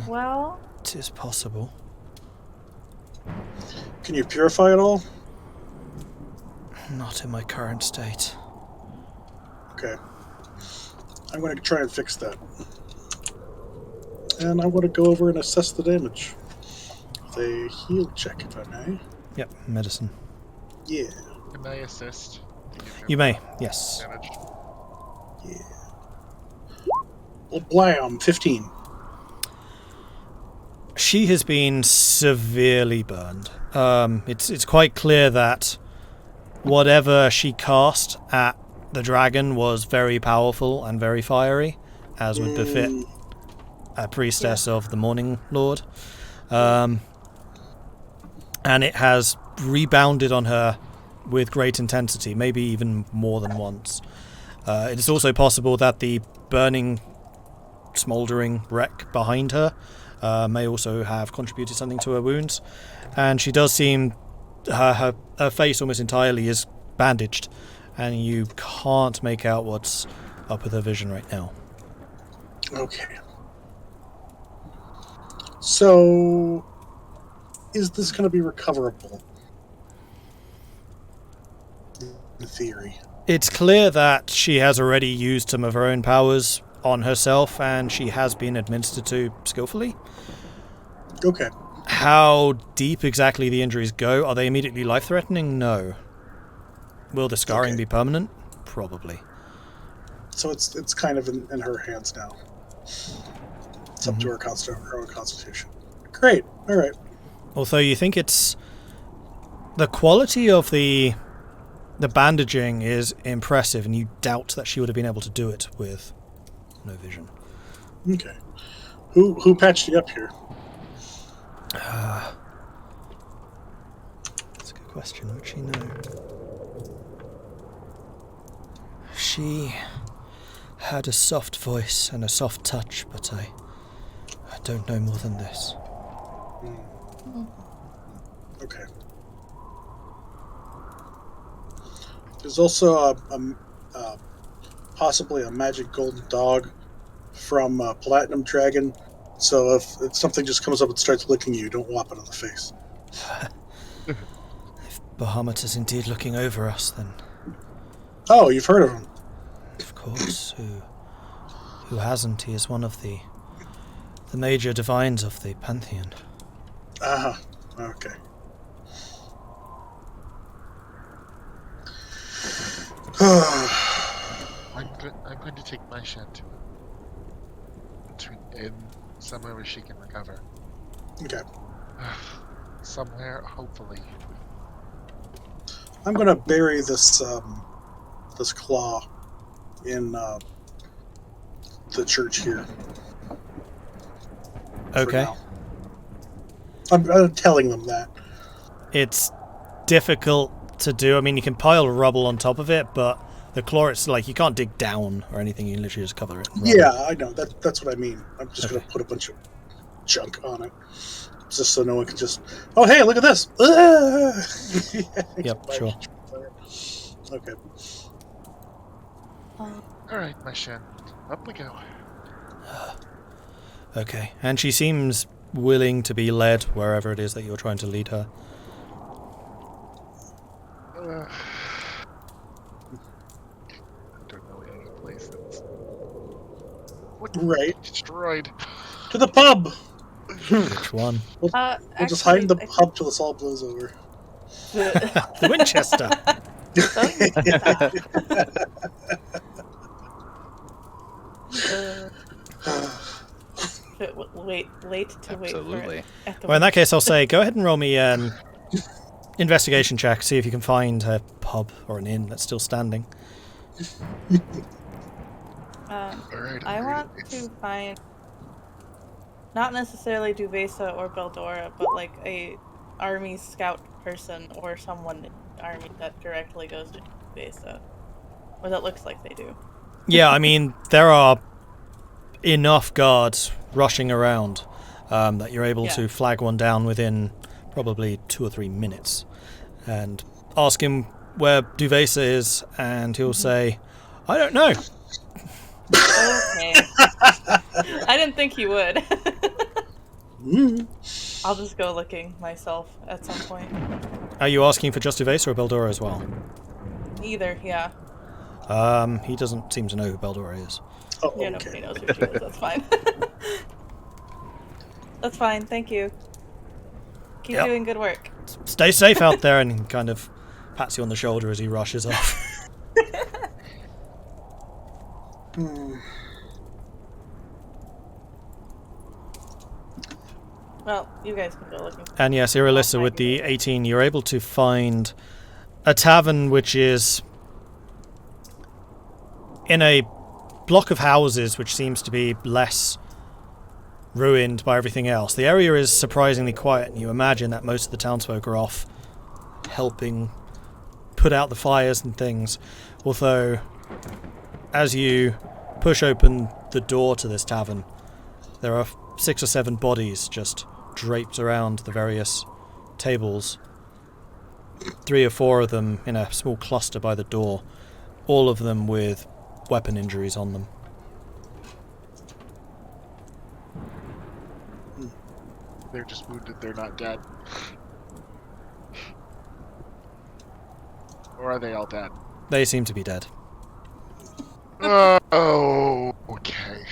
Well, It is possible. Can you purify it all? Not in my current state. Okay. I'm going to try and fix that. And I want to go over and assess the damage. With a heal check, if I may. Yep, medicine. Yeah. Can I assist? You may, yes. Damage. Well, blam! 15. She has been severely burned. It's quite clear that whatever she cast at the dragon was very powerful and very fiery, as would befit a priestess of the Morning Lord. And it has rebounded on her with great intensity, maybe even more than once. It is also possible that the burning, smouldering wreck behind her may also have contributed something to her wounds. And she does seem... Her face almost entirely is bandaged, and you can't make out what's up with her vision right now. Okay. So, is this going to be recoverable? In theory. It's clear that she has already used some of her own powers on herself, and she has been administered to skillfully. Okay. How deep exactly the injuries go? Are they immediately life-threatening? No. Will the scarring be permanent? Probably. So it's kind of in her hands now. It's up to her own constitution. Great. All right. Although you think it's... The quality of the bandaging is impressive, and you doubt that she would have been able to do it with no vision. Okay. Who patched you up here? That's a good question. Would she know? She had a soft voice and a soft touch, but I don't know more than this. Okay. There's also possibly a magic golden dog from Platinum Dragon. So if something just comes up and starts licking you, don't whop it on the face. If Bahamut is indeed looking over us, then... Oh, you've heard of him? Of course. Who hasn't? He is one of the major divines of the Pantheon. Okay. I'm going to take my Shan to in somewhere where she can recover. Okay. Somewhere, hopefully. I'm gonna bury this this claw in the church here. Okay. I'm telling them that. It's difficult to do. I mean, you can pile rubble on top of it, but the claw, it's like you can't dig down or anything. You literally just cover it. Yeah, I know. That's what I mean. I'm just gonna put a bunch of junk on it, just so no one can just. Oh, hey, look at this. Yep, sure. Okay. All right, my Shan. Up we go. Okay, and she seems willing to be led wherever it is that you're trying to lead her. I don't know any places. What Right. destroyed? To the pub. Which one? We'll just hide in the pub till this all blows over. The Winchester. Wait Absolutely. for it. Well, in that case, I'll say go ahead and roll me an investigation check. See if you can find a pub or an inn that's still standing. Alright, I want to find not necessarily Duvesa or Beldora, but like a army scout person or someone in the army that directly goes to Duvesa, or that looks like they do. Yeah, I mean, there are enough guards rushing around that you're able to flag one down within probably 2 or 3 minutes and ask him where Duvesa is, and he'll say, I don't know. Okay. I didn't think he would. I'll just go looking myself at some point. Are you asking for just Duvesa or Beldora as well? Either, yeah. He doesn't seem to know who Beldora is. Oh, Yeah, nobody knows who she is. That's fine. That's fine. Thank you. Keep doing good work. Stay safe out there, and he kind of pats you on the shoulder as he rushes off. Well, you guys can go looking. And yes, Irilyssa, with the 18, you're able to find a tavern which is in a block of houses which seems to be less ruined by everything else. The area is surprisingly quiet, and you imagine that most of the townsfolk are off helping put out the fires and things. Although, as you push open the door to this tavern, there are 6 or 7 bodies just draped around the various tables. 3 or 4 of them in a small cluster by the door, all of them with weapon injuries on them. They're just wounded, they're not dead. Or are they all dead? They seem to be dead. Oh, okay.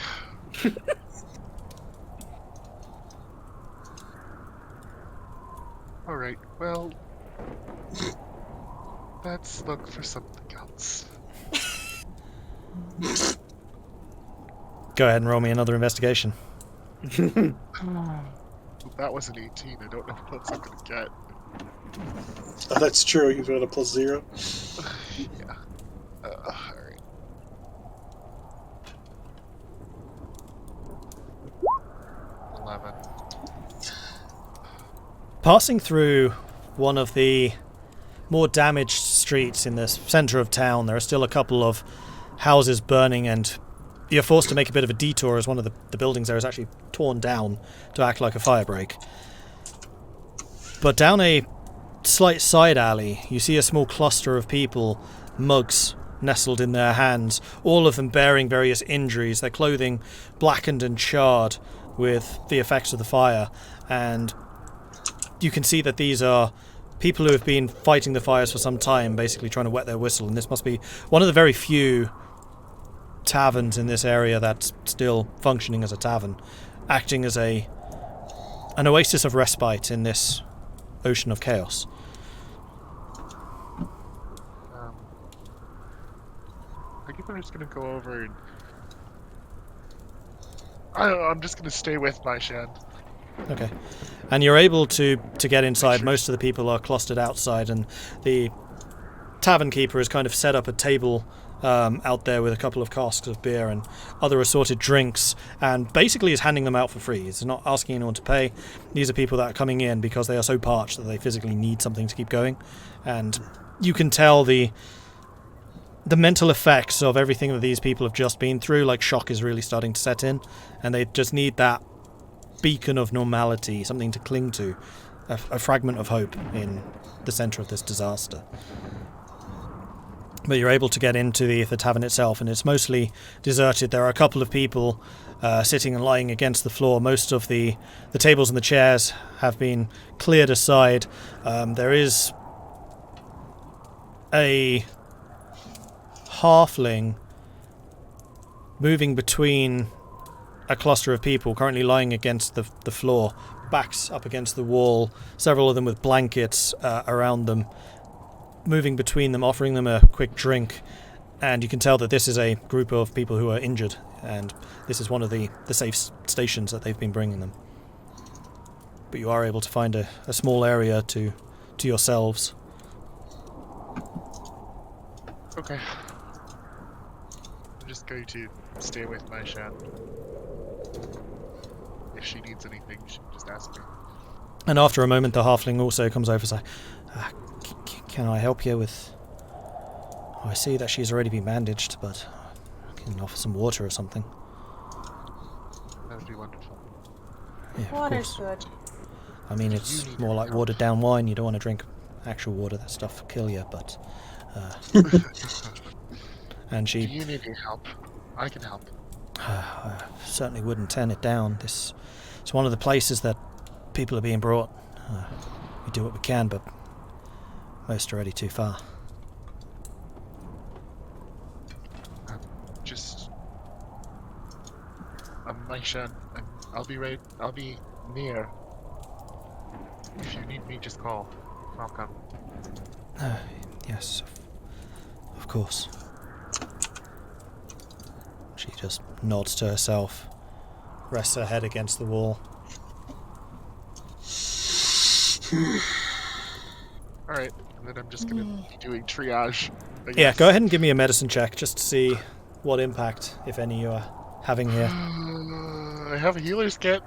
Alright, well... let's look for something else. Go ahead and roll me another investigation. That was an 18, I don't know what else I'm gonna get. Oh, that's true. You've got a +0. Yeah. Alright. Passing through one of the more damaged streets in the centre of town, there are still a couple of houses burning, and you're forced to make a bit of a detour as one of the buildings there is actually torn down to act like a firebreak. But down a slight side alley, you see a small cluster of people, mugs nestled in their hands, all of them bearing various injuries, their clothing blackened and charred with the effects of the fire, and you can see that these are people who have been fighting the fires for some time, basically trying to wet their whistle, and this must be one of the very few taverns in this area that's still functioning as a tavern, acting as an oasis of respite in this ocean of chaos. I think I'm just gonna go over and... I don't know, I'm just gonna stay with my Shan. Okay. And you're able to get inside. Most of the people are clustered outside, and the tavern keeper has kind of set up a table out there with a couple of casks of beer and other assorted drinks, and basically is handing them out for free. He's not asking anyone to pay. These are people that are coming in because they are so parched that they physically need something to keep going, and you can tell the mental effects of everything that these people have just been through. Like, shock is really starting to set in, and they just need that beacon of normality, something to cling to, a fragment of hope in the centre of this disaster. But you're able to get into the tavern itself, and it's mostly deserted. There are a couple of people sitting and lying against the floor. Most of the tables and the chairs have been cleared aside. There is a halfling moving between a cluster of people currently lying against the floor, backs up against the wall, several of them with blankets around them, moving between them, offering them a quick drink, and you can tell that this is a group of people who are injured, and this is one of the safe stations that they've been bringing them. But you are able to find a small area to yourselves. Okay. I'm just going to stay with my Shan. If she needs anything, she can just ask me. And after a moment, the halfling also comes over and says, can I help you with... Oh, I see that she's already been bandaged, but I can offer some water or something. That would be wonderful. Yeah, Water's of course. good. I mean, it's more like watered down wine. You don't want to drink actual water. That stuff will kill you, but... and she... Do you need any help? I can help. I certainly wouldn't turn it down. It's one of the places that people are being brought. We do what we can, but most are already too far. Just... my Shan, I'll be right... I'll be near. If you need me, just call. I'll come. Yes, of course. She just nods to herself, rests her head against the wall. All right, and then I'm just gonna be doing triage. I Yeah, guess. go ahead and give me a medicine check just to see what impact, if any, you are having here. I have a healer's kit.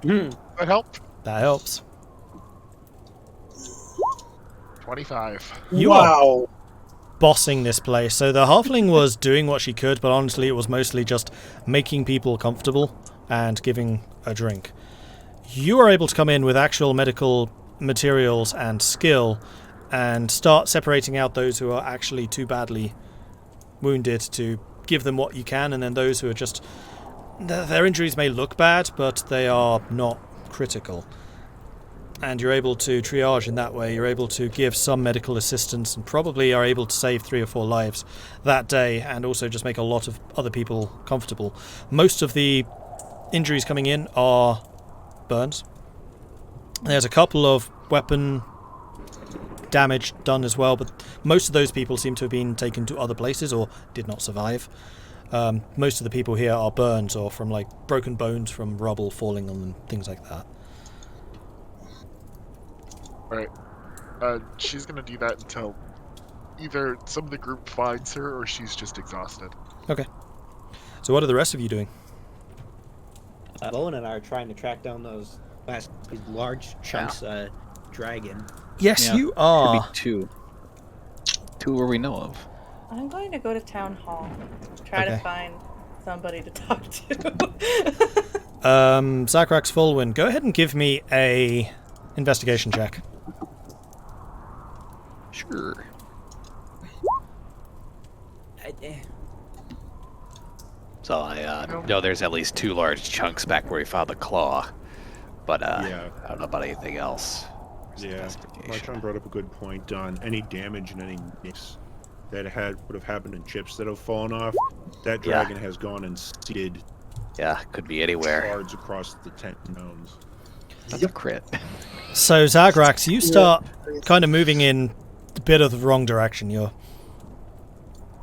Hmm. That help? That helps. 25. You are Wow. bossing this place. So the halfling was doing what she could, but honestly it was mostly just making people comfortable and giving a drink. You are able to come in with actual medical materials and skill and start separating out those who are actually too badly wounded to give them what you can, and then those who are just... Their injuries may look bad, but they are not critical. And you're able to triage in that way. You're able to give some medical assistance and probably are able to save 3 or 4 lives that day, and also just make a lot of other people comfortable. Most of the injuries coming in are burns. There's a couple of weapon damage done as well, but most of those people seem to have been taken to other places or did not survive. Most of the people here are burns or from like broken bones from rubble falling on them, things like that. Alright. She's gonna do that until either some of the group finds her or she's just exhausted. Okay. So what are the rest of you doing? Vulwin and I are trying to track down these large chunks dragon. Yes, Yeah, you are. Could be 2. 2 where we know of. I'm going to go to town hall. Try to Okay. find somebody to talk to. Zagrax, Vulwin, go ahead and give me a investigation check. Sure. So I know there's at least 2 large chunks back where we found the claw, but Yeah. I don't know about anything else. Where's Yeah, investigation? Marchon brought up a good point on any damage and any nicks that would have happened in chips that have fallen off. That Yeah. dragon has gone and seeded Yeah, could be anywhere. shards across the 10 mounds. That's a crit. So Zagrax, you start kind of moving in a bit of the wrong direction.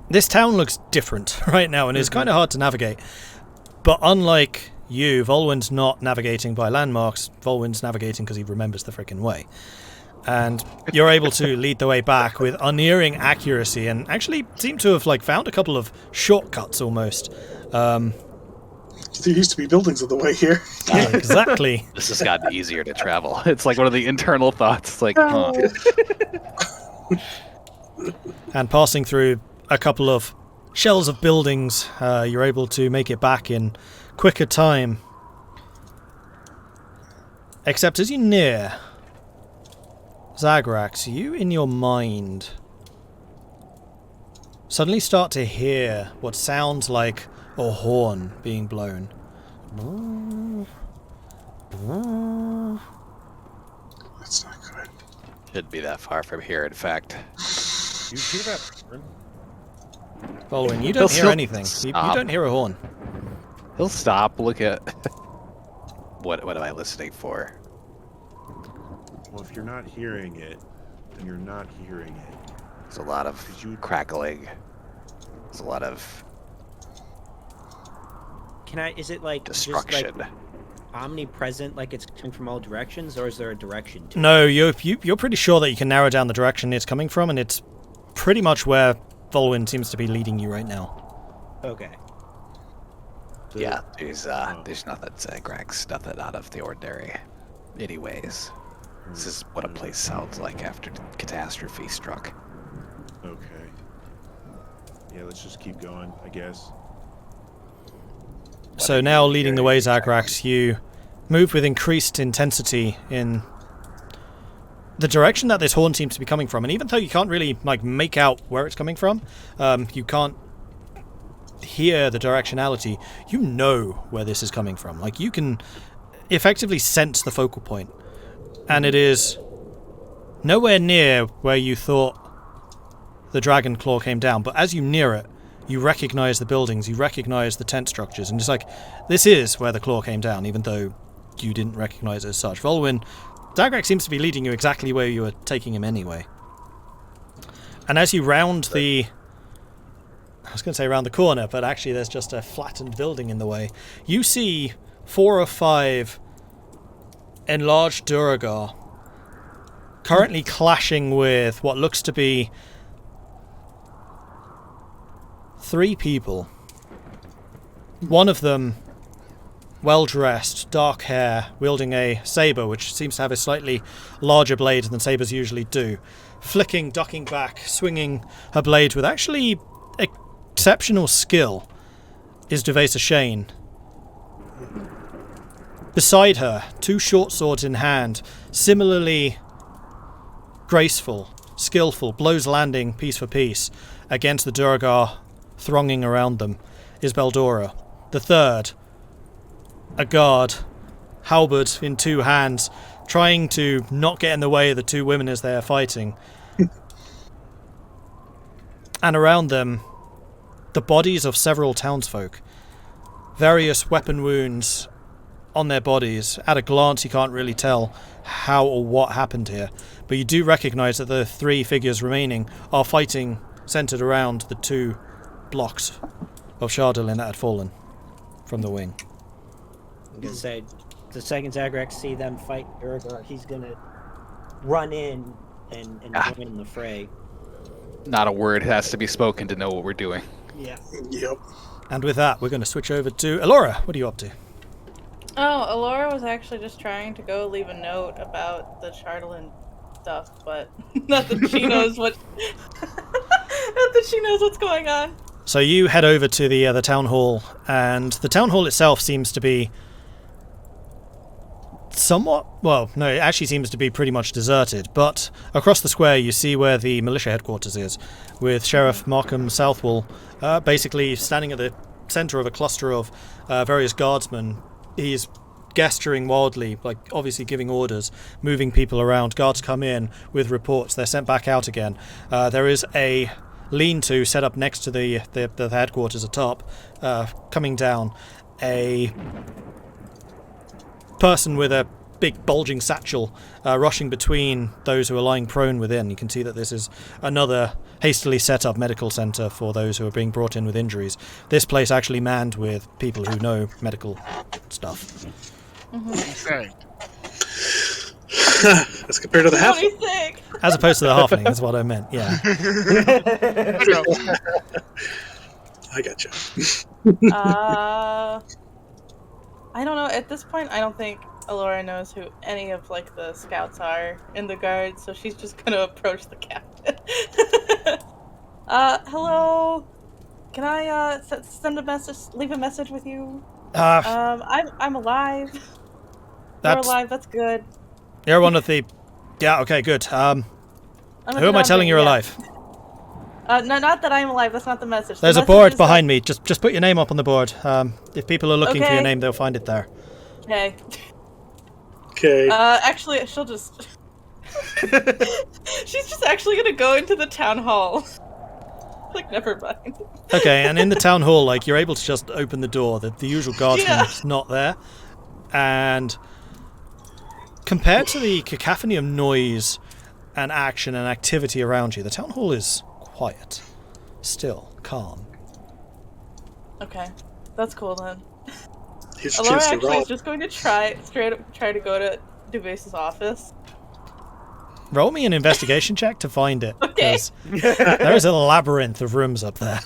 This town looks different right now and it's kind of hard to navigate. But unlike you, Vulwin's not navigating by landmarks. Vulwin's navigating because he remembers the frickin' way. And you're able to lead the way back with unerring accuracy and actually seem to have like found a couple of shortcuts almost. There used to be buildings in the way here. Yeah, exactly. This has gotten easier to travel. It's like one of the internal thoughts. It's like, huh. And passing through a couple of shells of buildings, you're able to make it back in quicker time. Except as you near Zagrax, you in your mind suddenly start to hear what sounds like a horn being blown. That's not good. Shouldn't be that far from here, in fact. You hear that? Aaron? Vulwin, you don't hear He'll anything. You don't hear a horn. He'll stop, look at... What am I listening for? Well, if you're not hearing it, then you're not hearing it. There's a lot of crackling. There's a lot of Is it like destruction. just like omnipresent, like it's coming from all directions, or is there a direction to it? No, you're pretty sure that you can narrow down the direction it's coming from, and it's pretty much where Vulwin seems to be leading you right now. Okay. So- Yeah, there's nothing, Zagrax, nothing out of the ordinary. Anyways, this is what a place sounds like after catastrophe struck. Okay. Yeah, let's just keep going, I guess. So now, leading the way, Zagrax, you move with increased intensity in the direction that this horn seems to be coming from. And even though you can't really like make out where it's coming from, you can't hear the directionality. You know where this is coming from. Like you can effectively sense the focal point, and it is nowhere near where you thought the dragon claw came down. But as you near it, you recognize the buildings, you recognize the tent structures, and it's like, this is where the claw came down, even though you didn't recognize it as such. Vulwin, Zagrax seems to be leading you exactly where you were taking him anyway. And as you round I was going to say round the corner, but actually there's just a flattened building in the way. You see 4 or 5 enlarged Duragar currently clashing with what looks to be 3 people. One of them, well-dressed, dark hair, wielding a saber, which seems to have a slightly larger blade than sabers usually do. Flicking, ducking back, swinging her blade with actually exceptional skill is Duvesa Shane. Beside her, 2 short swords in hand, similarly graceful, skillful, blows landing piece for piece against the Durgar thronging around them, is Beldora. The third, a guard, halberd in 2 hands, trying to not get in the way of the 2 women as they are fighting. And around them, the bodies of several townsfolk. Various weapon wounds on their bodies. At a glance, you can't really tell how or what happened here, but you do recognise that the 3 figures remaining are fighting centred around the 2 blocks of Shardolin that had fallen from the wing. I'm gonna say, the second Zagrax see them fight Durgar, he's gonna run in and join in the fray. Not a word has to be spoken to know what we're doing. Yeah. Yep. And with that, we're going to switch over to Elora. What are you up to? Oh, Elora was actually just trying to go leave a note about the Shardolin stuff, but not that she knows what. Not that she knows what's going on. So you head over to the town hall, and the town hall itself seems to be somewhat, well, no, it actually seems to be pretty much deserted, but across the square you see where the militia headquarters is, with Sheriff Markham Southwell basically standing at the centre of a cluster of various guardsmen. He's gesturing wildly, like obviously giving orders, moving people around. Guards come in with reports, they're sent back out again. There is a lean-to set up next to the headquarters atop. Coming down, a person with a big bulging satchel rushing between those who are lying prone within. You can see that this is another hastily set up medical centre for those who are being brought in with injuries. This place actually manned with people who know medical stuff. Insane. As compared to the half. As opposed to the halfling, that's what I meant, yeah. I gotcha. I don't know. At this point, I don't think Elora knows who any of like the scouts are in the guard, so she's just gonna approach the captain. Hello. Can I send a message? Leave a message with you? I'm alive. You're alive. That's good. You're one of the. Yeah. Okay. Good. Who am I telling you're alive? No, not that I'm alive. That's not the message. There's a board behind me. Just put your name up on the board. If people are looking for your name, they'll find it there. Okay. Okay. Actually, she'll just. She's just actually gonna go into the town hall. Like, never mind. Okay, and in the town hall, like, you're able to just open the door. The usual guardsman's not there. And compared to the cacophony of noise and action and activity around you, the town hall is quiet, still, calm. Okay, that's cool then. Elora actually is just going to try to go to Duvace's office. Roll me an investigation check to find it, Okay. because there is a labyrinth of rooms up there.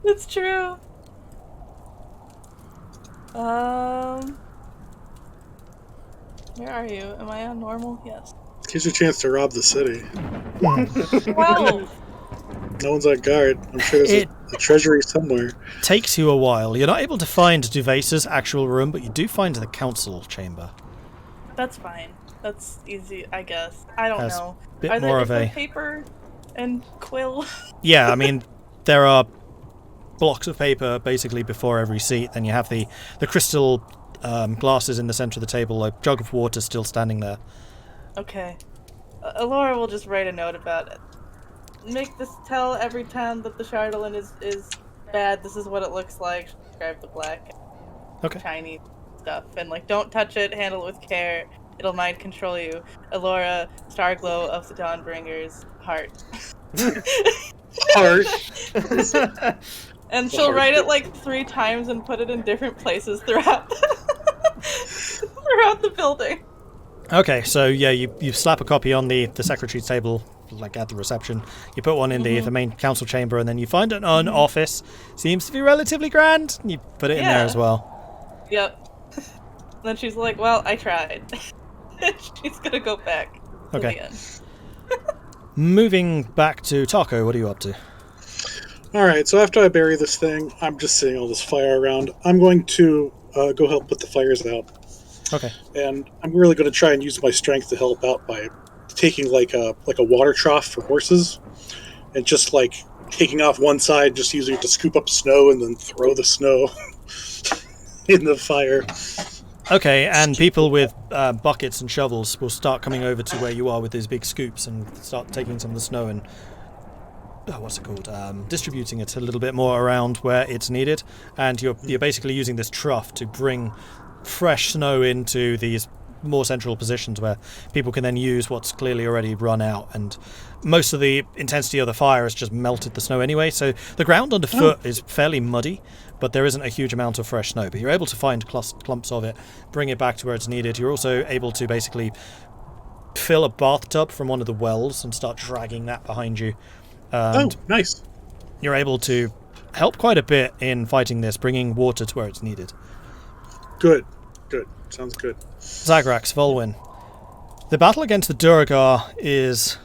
That's true. Where are you? Am I on normal? Yes. Gives you a chance to rob the city. 12. No one's on guard. I'm sure there's a treasury somewhere. Takes you a while. You're not able to find Duvace's actual room, but you do find the council chamber. That's fine. That's easy, I guess. I don't know. Bit Are more there of a paper and quill? Yeah, I mean, there are blocks of paper basically before every seat. Then you have the crystal glasses in the center of the table, a jug of water still standing there. Okay. Elora will just write a note about it. Tell every town that the Shardolin is bad. This is what it looks like. Describe the black, shiny stuff, and like, don't touch it. Handle it with care. It'll mind control you. Elora, Starglow of the Dawnbringers, heart. Heart. And she'll write it like 3 times and put it in different places throughout throughout the building. Okay, so yeah, you slap a copy on the secretary's table, like at the reception. You put one in the main council chamber, and then you find an office. Seems to be relatively grand. You put it in there as well. Yep. Then she's like, well, I tried. She's gonna go back to the end. Moving back to Tahko, what are you up to? Alright, so after I bury this thing, I'm just seeing all this fire around. I'm going to go help put the fires out. Okay. And I'm really going to try and use my strength to help out by taking like a water trough for horses and just like taking off one side, just using it to scoop up snow and then throw the snow in the fire. Okay, and people with buckets and shovels will start coming over to where you are with these big scoops and start taking some of the snow and distributing it a little bit more around where it's needed. And you're basically using this trough to bring fresh snow into these more central positions where people can then use what's clearly already run out, and most of the intensity of the fire has just melted the snow anyway, so the ground underfoot is fairly muddy, but there isn't a huge amount of fresh snow. But you're able to find clumps of it, bring it back to where it's needed. You're also able to basically fill a bathtub from one of the wells and start dragging that behind you. And nice. You're able to help quite a bit in fighting this, bringing water to where it's needed. Good. Sounds good. Zagrax, Vulwin. The battle against the Duergar is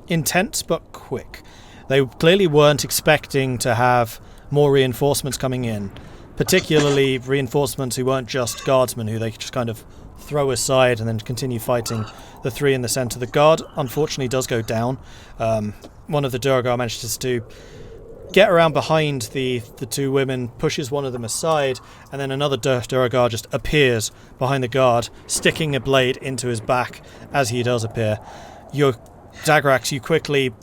intense but quick. They clearly weren't expecting to have more reinforcements coming in, particularly reinforcements who weren't just guardsmen who they could just kind of throw aside and then continue fighting the three in the centre. The guard, unfortunately, does go down. One of the Duergar manages to get around behind the two women, pushes one of them aside, and then another Duergar just appears behind the guard, sticking a blade into his back as he does appear. Your Zagrax, you quickly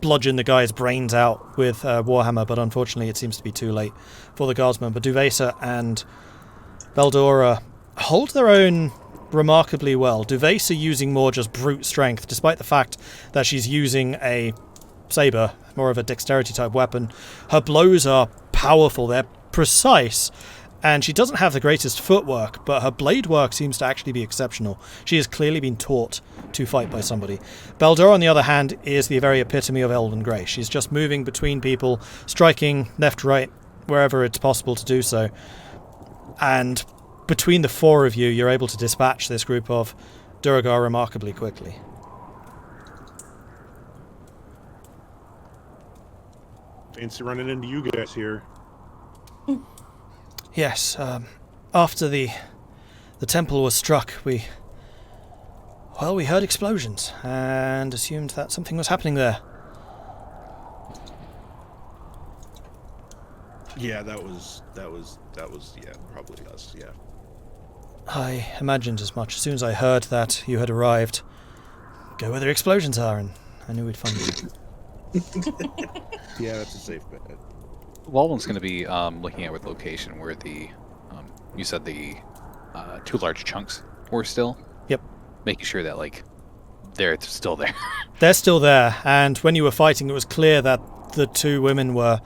bludgeon the guy's brains out with Warhammer, but unfortunately it seems to be too late for the guardsman. But Duvesa and Beldora hold their own remarkably well. Duvesa using more just brute strength, despite the fact that she's using a saber, more of a dexterity type weapon. Her blows are powerful, they're precise, and she doesn't have the greatest footwork, but her blade work seems to actually be exceptional. She has clearly been taught to fight by somebody. Beldora, on the other hand, is the very epitome of Elven Grey. She's just moving between people, striking left, right, wherever it's possible to do so. And between the four of you, you're able to dispatch this group of Duergar remarkably quickly. Fancy running into you guys here. Yes, after the temple was struck, we heard explosions and assumed that something was happening there. Yeah, that was probably us, yeah. I imagined as much. As soon as I heard that you had arrived, go where the explosions are, and I knew we'd find you. Yeah, that's a safe bet. Walwyn's going to be looking at with location where the, you said the two large chunks were still? Yep. Making sure that, like, they're still there. They're still there, and when you were fighting, it was clear that the two women were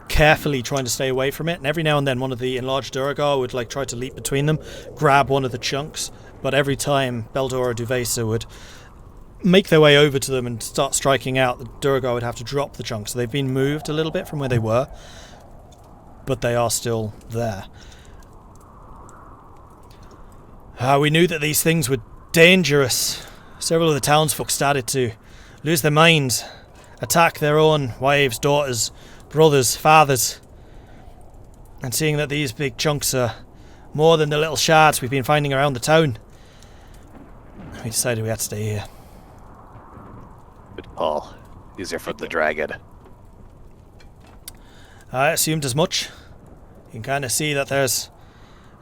carefully trying to stay away from it, and every now and then one of the enlarged Duergar would like try to leap between them, grab one of the chunks, but every time Beldora or Duvesa would make their way over to them and start striking out, the Duergar would have to drop the chunks. So they've been moved a little bit from where they were, but they are still there. We knew that these things were dangerous. Several of the townsfolk started to lose their minds, attack their own wives, daughters, brothers, fathers. And seeing that these big chunks are more than the little shards we've been finding around the town, we decided we had to stay here. But Paul, these are from the dragon. I assumed as much. You can kind of see that there's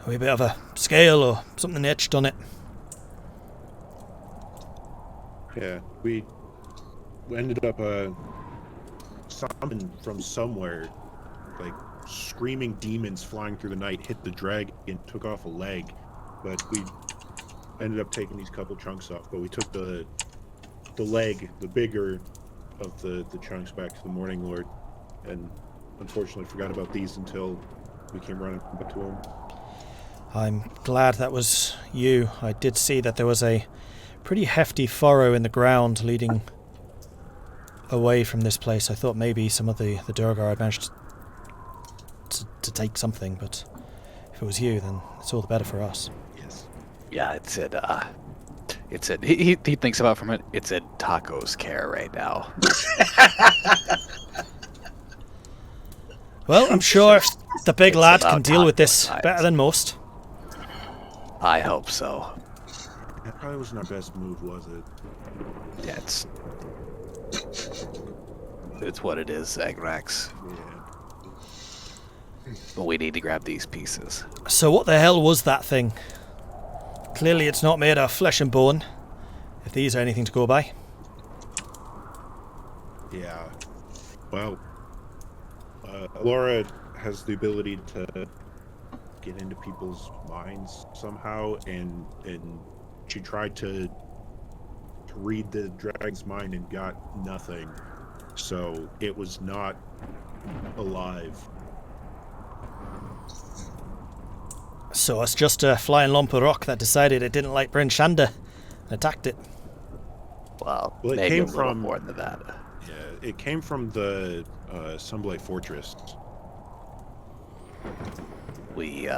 a wee bit of a scale or something etched on it. Yeah, we ended up something from somewhere, like screaming demons flying through the night, hit the dragon, took off a leg, but we ended up taking these couple chunks off. But we took the leg, the bigger of the chunks, back to the Morning Lord, and unfortunately forgot about these until we came running up to him. I'm glad that was you. I did see that there was a pretty hefty furrow in the ground leading away from this place. I thought maybe some of the Durgar had managed to take something, but if it was you, then it's all the better for us. Yes. Yeah, it's in he thinks about from it. It's in Tahko's care right now. Well, I'm sure the big It's lad about can deal with Tahko's this side. better than most. I hope so. That probably wasn't our best move, was it? Yeah, it's what it is, Zagrax. Yeah. But we need to grab these pieces. So what the hell was that thing? Clearly it's not made of flesh and bone, if these are anything to go by. Yeah. Well, Elora has the ability to get into people's minds somehow, and she tried to read the dragon's mind and got nothing. So it was not alive. So it's just a flying lump of rock that decided it didn't like Bryn Shander and attacked it. Well, Well, it maybe came a little from- more than that. Yeah, it came from the Sunblade Fortress. We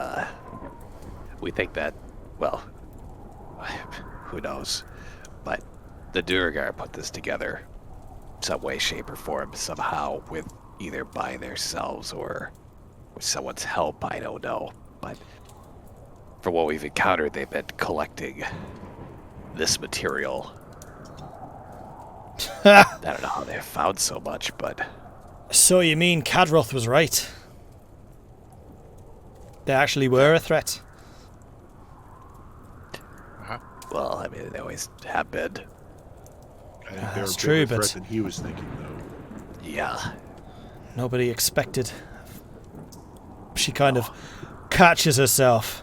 think that, well, who knows, but the Durgar put this together some way, shape, or form, somehow, with either by themselves or with someone's help. I don't know, but for what we've encountered, they've been collecting this material. I don't know how they found so much, but So you mean Kadroth was right? They actually were a threat? well, I mean, they always have been. I think That's they were a true, bigger but- threat than he was thinking, though. Yeah. Nobody expected. She kind of catches herself.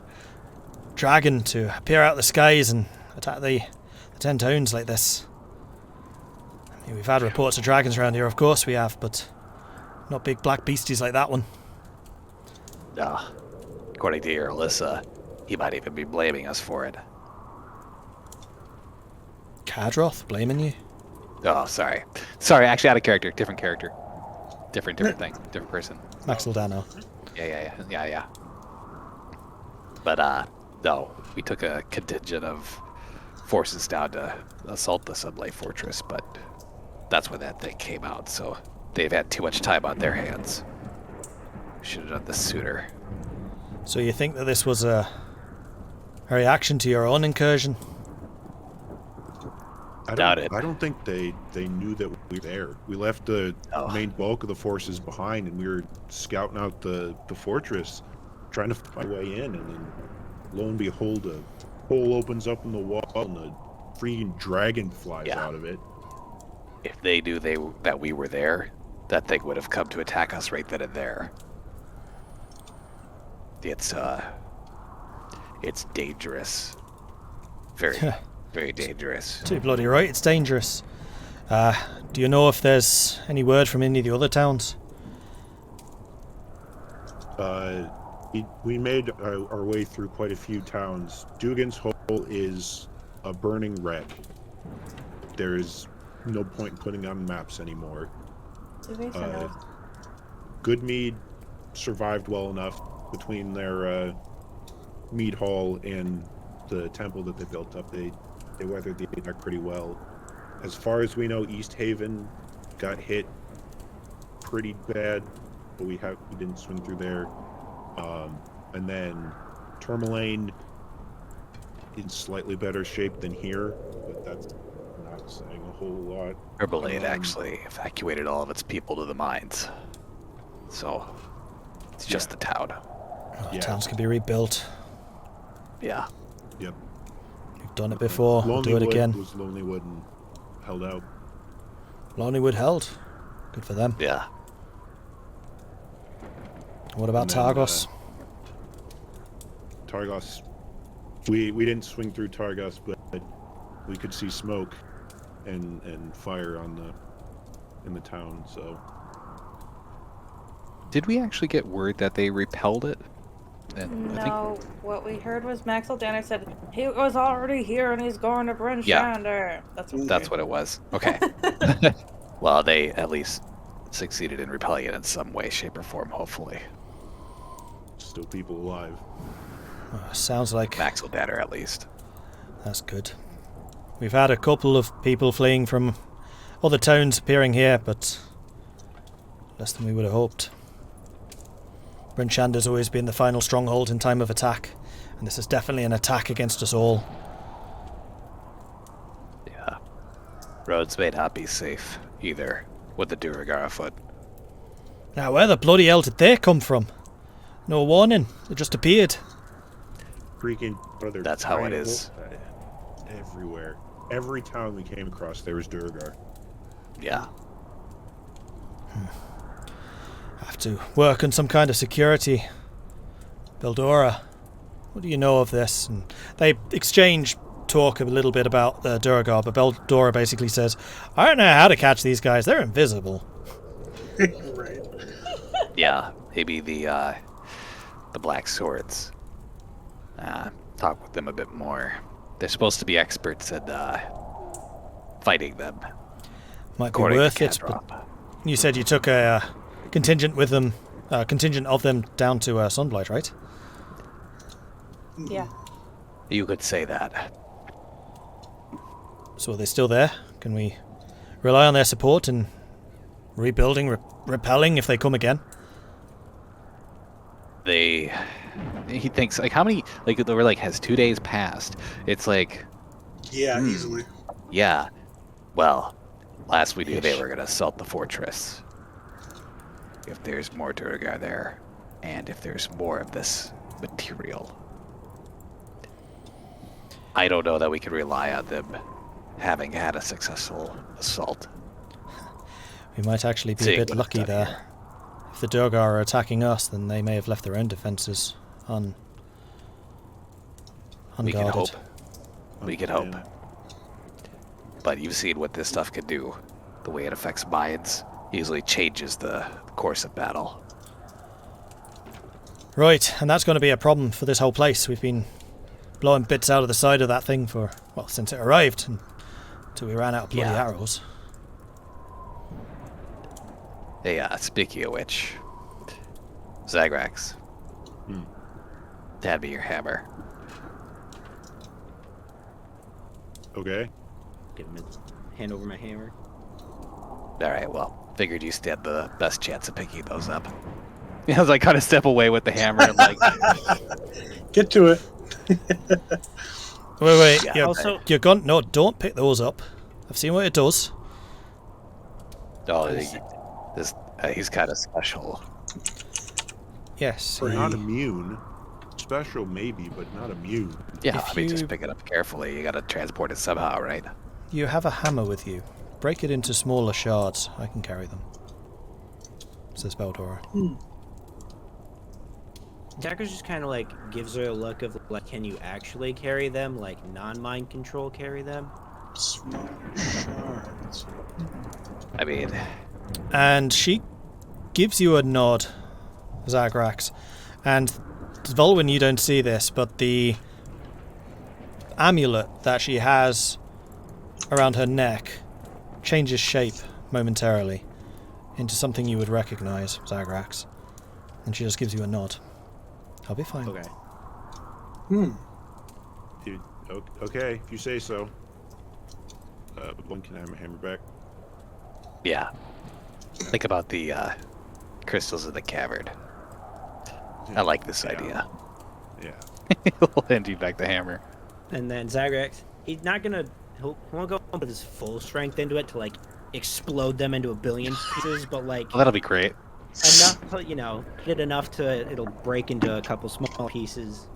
Dragon to appear out of the skies and attack the 10 towns like this. I mean, we've had reports of dragons around here, of course we have, but not big black beasties like that one. No. According to Irilyssa, he might even be blaming us for it. Kadroth blaming you? Oh, sorry. Sorry, actually out of character. Different character. Different thing. Different person. Max Dano. Yeah. But, no. We took a contingent of forces down to assault the Sunblade Fortress, but that's when that thing came out, so they've had too much time on their hands. Should have done this sooner. So you think that this was a reaction to your own incursion? Doubt it. I don't think they knew that we were there. We left the Oh. main bulk of the forces behind, and we were scouting out the fortress, trying to find a way in, and then lo and behold, a hole opens up in the wall, and a freaking dragon flies Yeah. out of it. If they knew that we were there, that thing would have come to attack us right then and there. It's dangerous. Very, very dangerous. Too bloody right, it's dangerous. Do you know if there's any word from any of the other towns? We made our way through quite a few towns. Dugan's Hole is a burning wreck. There is no point in putting on maps anymore. Goodmead survived well enough between their mead hall and the temple that they built up. They weathered the attack pretty well. As far as we know, East Haven got hit pretty bad, but we didn't swing through there. And then Tourmaline in slightly better shape than here, but that's not saying a whole lot. Herbalade actually evacuated all of its people to the mines. So, it's just the town. Yeah. Towns can be rebuilt. Yeah. Yep. We've done it before, we'll do it Lonelywood again. was Lonelywood and held out. Lonelywood held. Good for them. Yeah. What about And then, Targos? Targos, we didn't swing through Targos, but we could see smoke and fire in the town. So Did we actually get word that they repelled it? And I No, what we heard was Maxwell Danner said he was already here and he's going to Bryn Yeah. Shander. That's what think that's what it was. Okay. Well, they at least succeeded in repelling it in some way, shape, or form, hopefully. Still people alive. Sounds like Maxwell Danner, at least. that's good. We've had a couple of people fleeing from other towns appearing here, but less than we would have hoped. Bryn Shander's always been the final stronghold in time of attack, and this is definitely an attack against us all. Yeah. Roads may not be safe, either, with the Duergar afoot. Now, where the bloody hell did they come from? No warning, they just appeared. Freaking brother. That's how it is. Everywhere. Every town we came across, there was Duergar. Yeah. Have to work on some kind of security. Beldora, what do you know of this? And they talk a little bit about the Duergar, but Beldora basically says, I don't know how to catch these guys, they're invisible. Right. Yeah, maybe the Black Swords. Talk with them a bit more. They're supposed to be experts at fighting them. Might be according to worth it, but Cadrop. you said you took a contingent with them, contingent of them down to Sunblight, right? Yeah. You could say that. So are they still there? Can we rely on their support in rebuilding, repelling if they come again? He thinks, like, how many, like, they were like, has 2 days passed? It's like, Yeah, easily. yeah. Well, last we knew they were going to assault the fortress. If there's more Duergar there, and if there's more of this material, I don't know that we can rely on them having had a successful assault. We might actually be a Seeing bit what lucky they've done there. here. If the Duergar are attacking us, then they may have left their own defences We can unguarded. hope. We can hope. Yeah. But you've seen what this stuff can do. The way it affects minds easily changes the course of battle. Right, and that's going to be a problem for this whole place. We've been blowing bits out of the side of that thing for, well, since it arrived, until we ran out of bloody Yeah. arrows. Hey, speaking of which, Zagrax, hand me your hammer. Okay. Give him hand over my hammer. Alright, well, figured you stand the best chance of picking those up. As I kind of step away with the hammer, I'm like, Get to it. Wait, Yeah. you're gone. No, don't pick those up. I've seen what it does. oh, he's kind of special. Yes, Not immune. Special maybe, but not immune. Yeah, If I mean, you- just pick it up carefully. You gotta transport it somehow, right? you have a hammer with you. Break it into smaller shards. I can carry them. Says Beldora. Tahko just kind of like gives her a look of like, can you actually carry them? Like non-mind control carry them? Small shards. I mean, And she gives you a nod, Zagrax. And Vulwin, you don't see this, but the amulet that she has around her neck changes shape momentarily into something you would recognize, Zagrax. And she just gives you a nod. I'll be fine. Okay. Dude, okay, if you say so. One can have my hammer back. yeah. Think about the crystals in the cavern. I like this Yeah. idea. Yeah. He'll hand you back the hammer. And then Zagrax, he won't go with his full strength into it to like explode them into a billion pieces, but like Well, that'll be great. enough to, hit enough to it'll break into a couple small pieces.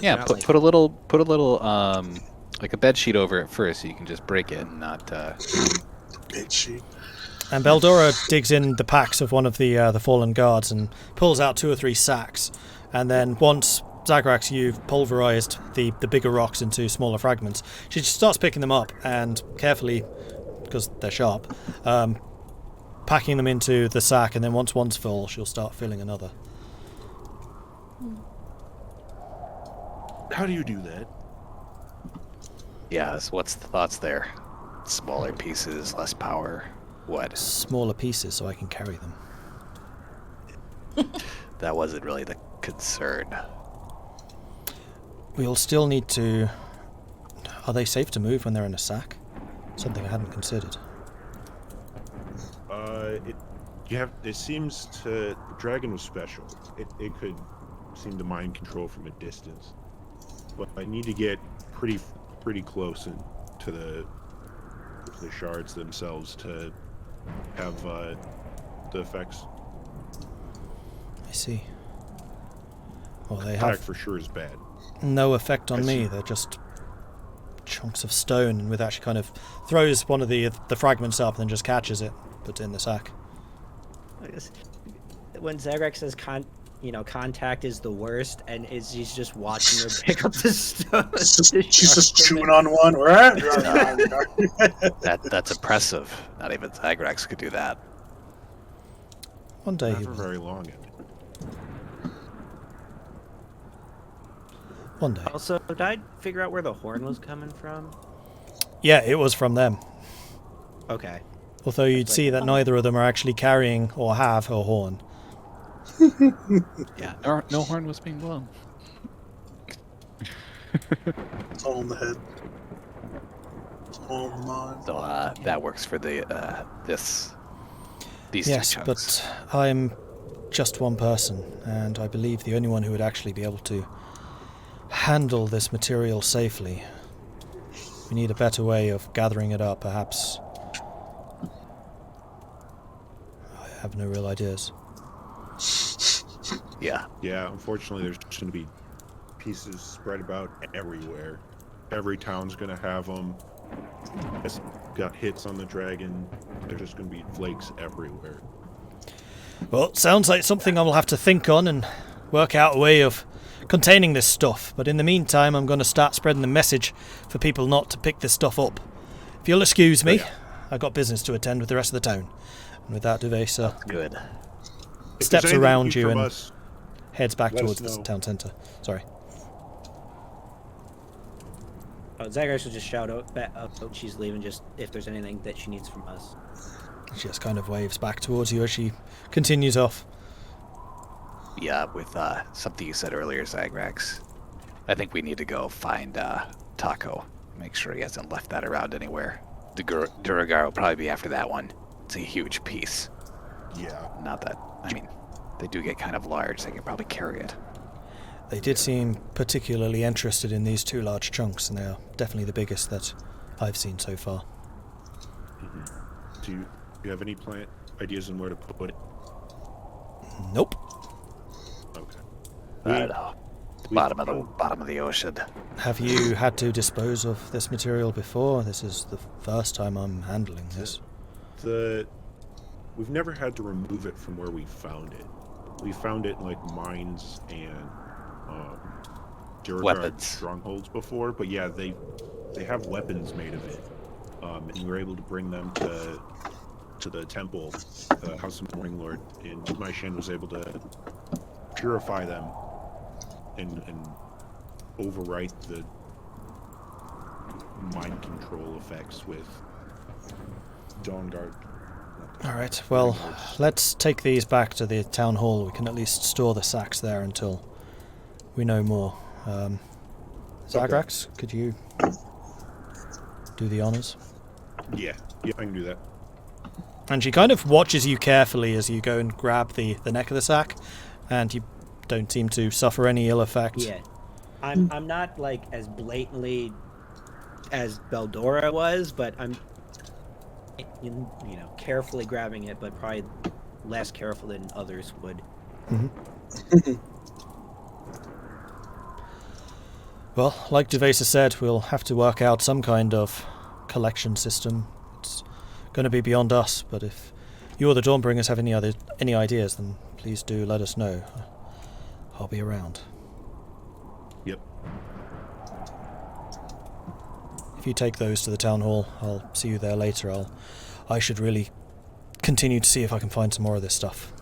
Yeah, Not put a little like a bed sheet over it first, so you can just break it and not. Bed sheet. And Beldora digs in the packs of one of the fallen guards and pulls out 2 or 3 sacks. And then once, Zagrax, you've pulverized the bigger rocks into smaller fragments, she just starts picking them up and carefully, because they're sharp, packing them into the sack. And then once one's full, she'll start filling another. How do you do that? Yeah, so what's the thoughts there? Smaller pieces, less power. What? Smaller pieces so I can carry them. That wasn't really the concern. We'll still need to... Are they safe to move when they're in a sack? Something I hadn't considered. It seems to... The dragon was special. It could seem to mind control from a distance. But I need to get pretty close to the shards themselves to have the effects. I see. Well, they Attack have for sure is bad. no effect on I me. see. They're just chunks of stone, and with actually kind of throws one of the fragments up and then just catches it, puts it in the sack. I guess when Zagrax says contact is the worst, and he's just watching her pick up the stone. She's just chewing on one. Right? That's impressive. Not even Zagrax could do that. One day Not he for will. very long. One day. Also, did I figure out where the horn was coming from? Yeah, it was from them. Okay. Although you'd see that neither of them are actually carrying or have a horn. Yeah, no horn was being blown. It's all in the head. It's all in the mind. So that works for these Yes, two chunks. but I'm just one person, and I believe the only one who would actually be able to handle this material safely. We need a better way of gathering it up, perhaps. I have no real ideas. Yeah. Yeah, unfortunately, there's just going to be pieces spread about everywhere. Every town's going to have them. It's got hits on the dragon. There's just going to be flakes everywhere. Well, it sounds like something I will have to think on and work out a way of containing this stuff. But in the meantime, I'm going to start spreading the message for people not to pick this stuff up. If you'll excuse me, I've got business to attend with the rest of the town. And with that, Duvesa Good. If steps there's anything around need you from and us, heads back let us towards the know. town centre. Sorry. Zagrax will just shout out she's leaving, just if there's anything that she needs from us. She just kind of waves back towards you as she continues off. Yeah, with something you said earlier, Zagrax. I think we need to go find Tahko. Make sure he hasn't left that around anywhere. The Duragar will probably be after that one. It's a huge piece. Yeah. Not that, I mean, they do get kind of large. They can probably carry it. They did seem particularly interested in these two large chunks, and they are definitely the biggest that I've seen so far. Do you have any plant ideas on where to put it? Nope. Okay. I don't know. Bottom of the ocean. Have you had to dispose of this material before? This is the first time I'm handling this. We've never had to remove it from where we found it. We found it in like mines and Jarard Weapons. strongholds before, but yeah, they have weapons made of it, and we were able to bring them to the temple, the House of Morning Lord, and Maishan was able to purify them and overwrite the mind control effects with Dawnguard. Alright, well, let's take these back to the town hall. We can at least store the sacks there until we know more. Zagrax, could you do the honours? Yeah, I can do that. And she kind of watches you carefully as you go and grab the neck of the sack, and you don't seem to suffer any ill effect. Yeah. I'm not like as blatantly as Beldora was, but I'm carefully grabbing it, but probably less careful than others would. Mm-hmm. Well, like Duvesa said, we'll have to work out some kind of collection system. It's going to be beyond us, but if you or the Dawnbringers have any ideas, then please do let us know. I'll be around. Yep. If you take those to the town hall, I'll see you there later. I should really continue to see if I can find some more of this stuff.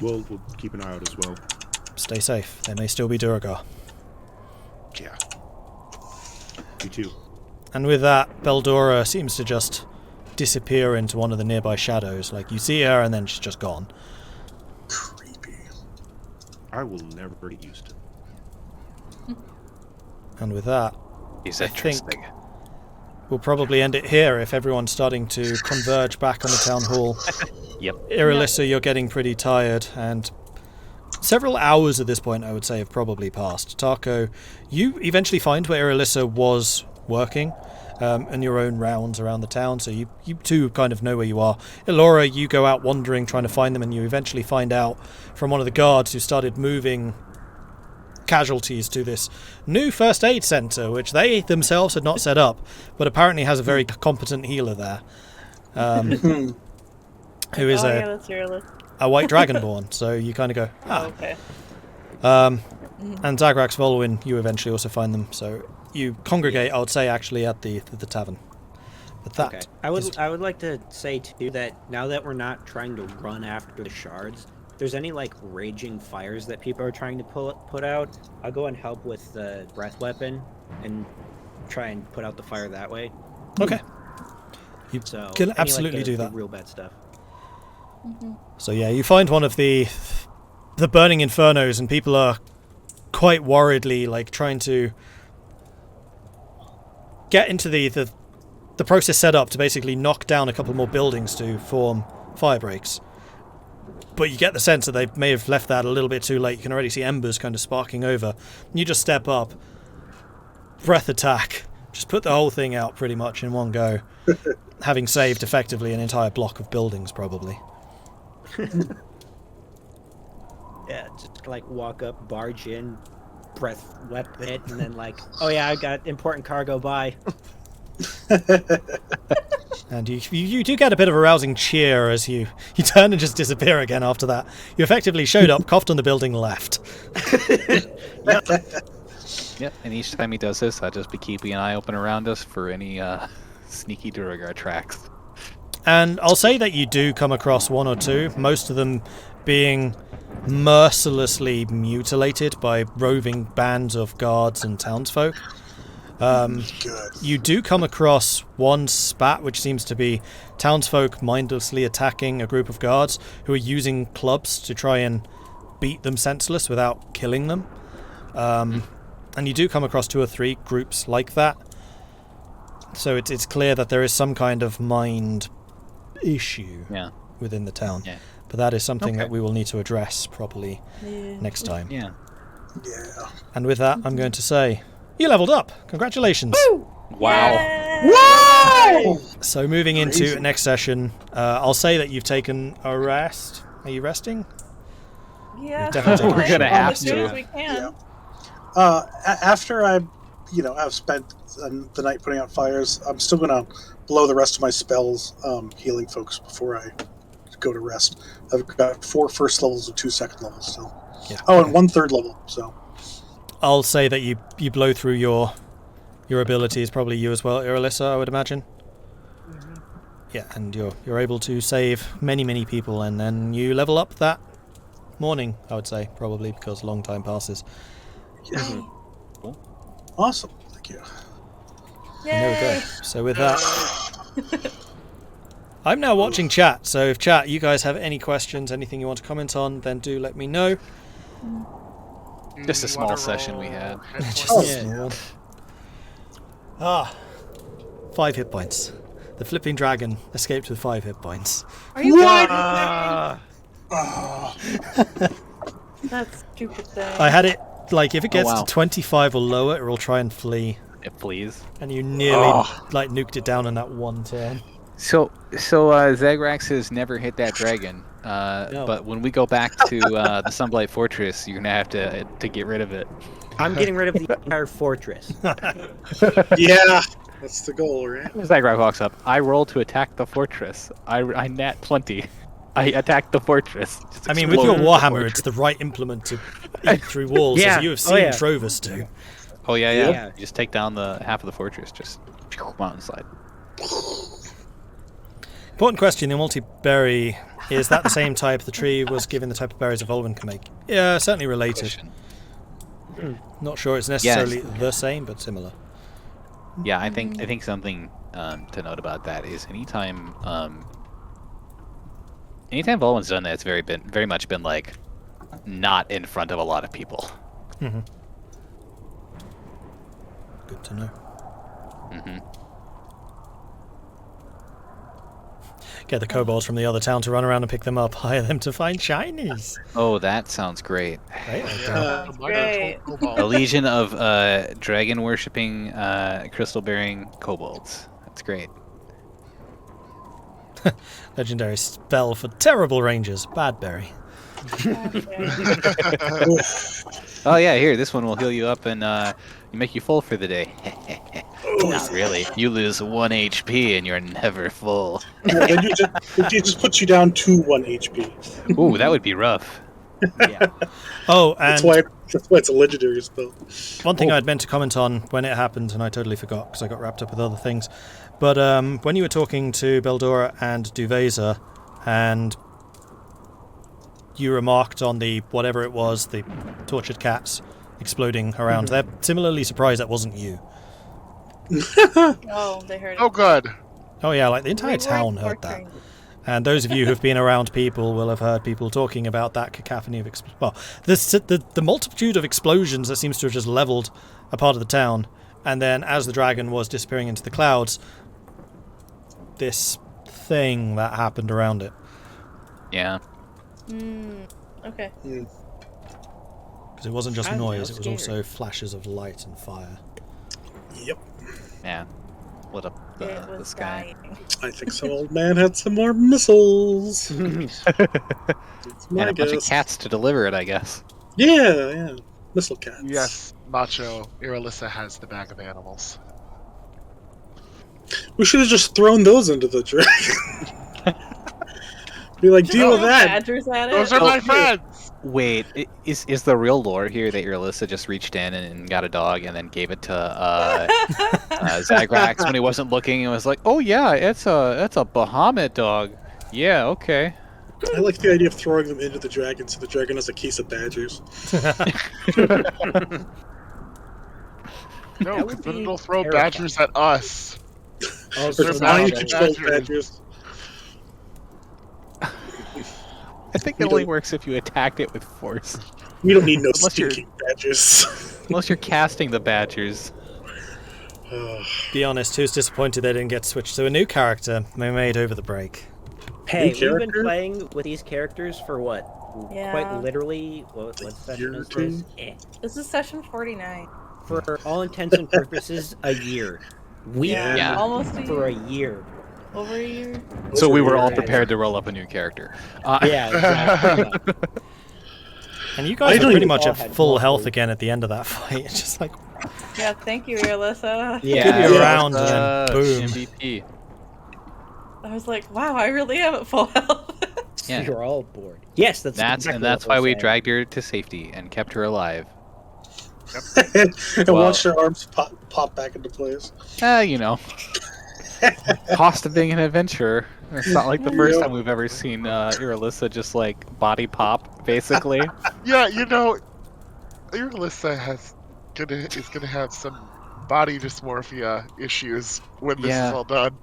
We'll keep an eye out as well. Stay safe. There may still be Duragar. Yeah. You too. And with that, Beldora seems to just disappear into one of the nearby shadows. Like, you see her and then she's just gone. Creepy. I will never get used to it. And with that, He's I think interesting. we'll probably end it here if everyone's starting to converge back on the town hall. Yep. Irilyssa, you're getting pretty tired, and several hours at this point, I would say, have probably passed. Tahko, you eventually find where Irilyssa was working, and your own rounds around the town, so you two kind of know where you are. Elora, you go out wandering, trying to find them, and you eventually find out from one of the guards who started moving casualties to this new first aid centre, which they themselves had not set up, but apparently has a very competent healer there, who is that's Irilyssa. a white dragonborn. So you kind of go, Oh, okay. and Zagrax, Vulwin, you eventually also find them. So you congregate, I would say, actually at the tavern. But that Okay. I would like to say too that now that we're not trying to run after the shards, if there's any like raging fires that people are trying to put out, I'll go and help with the breath weapon and try and put out the fire that way. Okay. You So can any, absolutely like, the do that. real bad stuff. So yeah, you find one of the burning infernos, and people are quite worriedly like trying to get into the process set up to basically knock down a couple more buildings to form fire breaks. But you get the sense that they may have left that a little bit too late. You can already see embers kind of sparking over. You just step up, breath attack, just put the whole thing out pretty much in one go, having saved effectively an entire block of buildings probably. Yeah, just like walk up, barge in, breath weapon it, and then like, oh yeah, I got important cargo. Bye. And you do get a bit of a rousing cheer as you turn and just disappear again after that. You effectively showed up, coughed on the building, left. Yep. And each time he does this, I'll just be keeping an eye open around us for any sneaky Durgar tracks. And I'll say that you do come across one or two, most of them being mercilessly mutilated by roving bands of guards and townsfolk. Good. You do come across one spat, which seems to be townsfolk mindlessly attacking a group of guards who are using clubs to try and beat them senseless without killing them. And you do come across 2 or 3 groups like that. So it's clear that there is some kind of mind issue within the town. Yeah. But that is something Okay. that we will need to address properly next time. Yeah. Yeah. And with that, I'm going to say, you leveled up. Congratulations. Wow. Whoa! So moving into Crazy. next session, I'll say that you've taken a rest. Are you resting? Yeah. Definitely We're gonna have as soon to. as we can. After I, have spent the night putting out fires, I'm still gonna blow the rest of my spells, healing folks before I go to rest. I've got 4 first levels and 2 second levels. So. Yeah. Oh, and 1 third level. So. I'll say that you blow through your abilities, probably you as well, Irilyssa, I would imagine. Yeah, and you're able to save many people, and then you level up that morning, I would say, probably, because a long time passes. Yeah. Awesome. Thank you. And there we go. So with that, I'm now watching chat, so if chat, you guys have any questions, anything you want to comment on, then do let me know. Just a Do you small wanna session roll we had. head Just points? a small. 5 hit points. The flipping dragon escaped with 5 hit points. Are you kidding? Oh, That stupid thing. I had it, like, if it gets wow. to 25 or lower, it will try and flee. Please. And you nearly, like, nuked it down in that one turn. So Zagrax has never hit that dragon. No. But when we go back to the Sunblight Fortress, you're gonna have to get rid of it. I'm getting rid of the entire fortress. yeah. That's the goal, right? Zagrax walks up. I roll to attack the fortress. I nat 20. I attacked the fortress. Just I mean, with your exploded the Warhammer, fortress. it's the right implement to eat through walls, Yeah. as you have Oh, seen yeah. Trovus do. Oh yeah. Yeah. You just take down the half of the fortress. Just mountainside. Important question, the multi-berry, is that the same type the tree was given the type of berries a Vulwin can make? Yeah, certainly related. Question. Not sure it's necessarily the same, but similar. Yeah, I think something to note about that is anytime Vulwin's done that, it's very much been like not in front of a lot of people. Mm-hmm. Good to know. Mm-hmm. Get the kobolds from the other town to run around and pick them up. Hire them to find shinies. Oh, that sounds great. Right? Great. A legion of dragon-worshipping, crystal-bearing kobolds. That's great. Legendary spell for terrible rangers. Badberry. Oh yeah, here, this one will heal you up and make you full for the day. Not really. You lose 1 HP and you're never full. Yeah, then it just puts you down to 1 HP. Ooh, that would be rough. Yeah. Oh, and That's why it's a legendary spell. one thing I'd meant to comment on when it happened, and I totally forgot because I got wrapped up with other things. But when you were talking to Beldora and Duveza, and you remarked on the whatever it was, the tortured cats exploding around, they're similarly surprised that wasn't you. Oh, they heard it. Oh, good. Oh yeah, like the entire town heard that. And those of you who've been around people will have heard people talking about that cacophony of the multitude of explosions that seems to have just leveled a part of the town. And then as the dragon was disappearing into the clouds, this thing that happened around it. Yeah. Okay. Because it wasn't just I'm noise, now it was also flashes of light and fire. Yep. Yeah. Lit up It the was sky. dying. I think some old man had some more missiles. It's my And a bunch of guess. cats to deliver it, I guess. Yeah. Missile cats. Yes, Macho. Irilyssa has the bag of animals. We should have just thrown those into the dragon. Be like, deal with Throw that. badgers at it. Those are my friends! Wait, is the real lore here that Irilyssa just reached in and got a dog and then gave it to Zagrax when he wasn't looking and was like, "Oh yeah, it's a Bahamut dog. Yeah, okay." I like the idea of throwing them into the dragon so the dragon has a case of badgers. No, That would because then be it'll throw terrifying. badgers at us. Oh, They're Or not mind badgers. control badgers. I think it only works if you attacked it with force. We don't need no Unless you're- stinking badgers. Unless you're casting the badgers. Be honest, who's disappointed they didn't get switched to a new character they made over the break? Hey, New we've been character? playing with these characters for what? Yeah. Quite literally, what session year or is this? two? This is session 49. For all intents and purposes, a year. We Yeah. Almost a for a year. year. Over a year. So we were all Yeah. prepared to roll up a new character. Yeah, exactly. And you I guys were don't pretty even much all at had full multiple- health again at the end of that fight. It's just like, Yeah, thank you, Irilyssa. Yeah. give you Yeah. around and then boom. MVP. I was like, wow, I really am at full health. Yeah. You're all bored. Yes, that's exactly That's what why we're we saying. dragged her to safety and kept her alive. And Well- watch their arms pop back into place. You know. Cost of being an adventurer. It's not like the first time we've ever seen Irilyssa just like body pop, basically. Yeah, you know, Irilyssa is gonna have some body dysmorphia issues when this Yeah. is all done.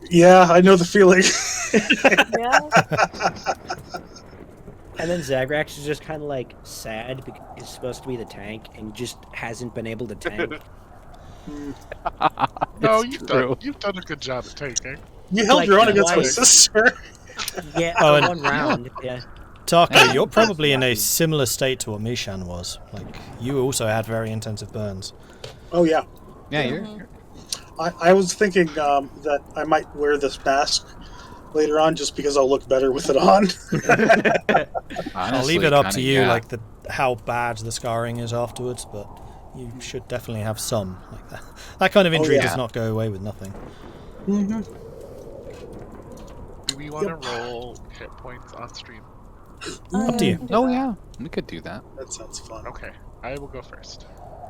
Yeah, I know the feeling. Yeah. And then Zagrax is just kind of like sad because he's supposed to be the tank and just hasn't been able to tank. No, It's true. you've done a good job at taking. You held Like your own against my twice. sister. Yeah, Oh, and- one round. Yeah. Tahko, you're probably in a similar state to what Mishan was. Like, you also had very intensive burns. Oh yeah. Yeah, you're I was thinking that I might wear this mask later on just because I'll look better with it on. I'll leave it up to you, like how bad the scarring is afterwards, but you should definitely have some like that. That kind of injury yeah. does not go away with nothing. Mm-hmm. Do we want to roll hit points on stream? Up to you. Oh yeah, we could do that. That sounds fun. Okay, I will go first.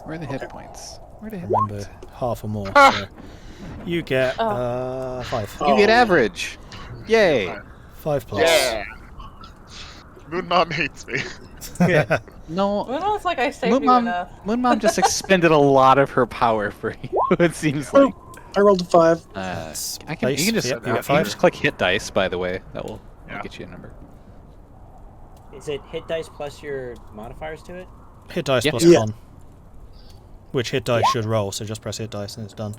Where are the hit points? Where are the hit Remember, points? half or more. Ah! So you get Oh. 5. Oh. You get average. Yay! 5 plus. Yeah! Moon Mom hates me. No, Moon Mom's like, I saved Moon you Mom, enough. Moon Mom just expended a lot of her power for you. It seems like. I rolled a 5. You Base. can just Yep, you you got can 5. just click hit dice. By the way, that'll Yeah. get you a number. Is it hit dice plus your modifiers to it? Hit dice Yeah. plus Yeah. con. Which hit dice should roll, so just press hit dice and it's done.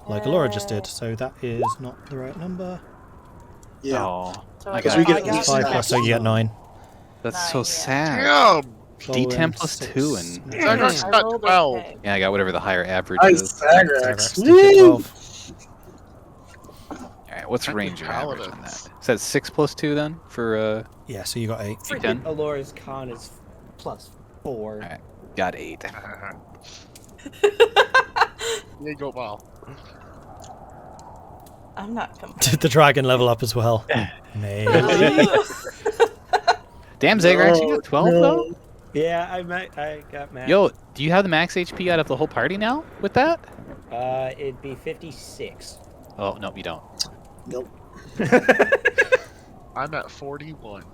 Like Elora just did, so that is not the right number. Yeah. Oh, So I Because got we it. get I got 5 snap. plus, so you get 9. That's so 9, yeah. sad. Damn! D10 plus 2 and Zagrax I got rolled 12. okay. yeah, I got whatever the higher average Nice is. Zagrax. Zagrax did get Woo! 12. All right, what's I range think or average on paladins. that? Is that 6 plus 2 then for Yeah, so you got 8. D10? Elora's con is plus 4. Alright, got 8. You go well. I'm not complaining. Did the dragon level up as well? Maybe. Damn, Zagrax, you got 12 though? Yeah, I got mad. Yo, do you have the max HP out of the whole party now with that? It'd be 56. Oh, no, you don't. Nope. I'm at 41.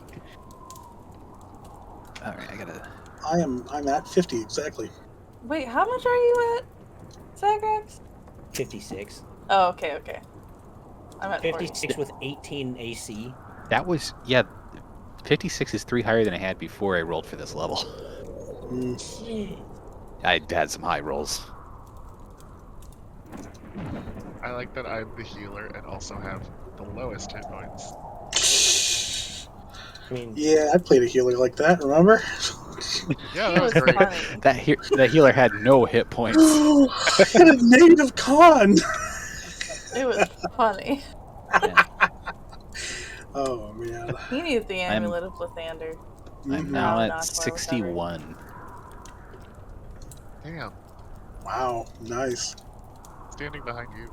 Alright, I gotta... I'm at 50 exactly. Wait, how much are you at, Zagrax? 56. Oh, okay. I'm at 56 with 18 AC. That was... Yeah, 56 is 3 higher than I had before I rolled for this level. Mm. I had some high rolls. I like that I'm the healer and also have the lowest hit points. I mean, Yeah, I played a healer like that, remember? Yeah, It that was was great. funny. That healer had no hit points. I had a negative con! It was funny. Yeah. Oh, man. He needs the amulet of Lathander. I'm Mhm. now No, at not 61. Damn. Wow, nice. Standing behind you.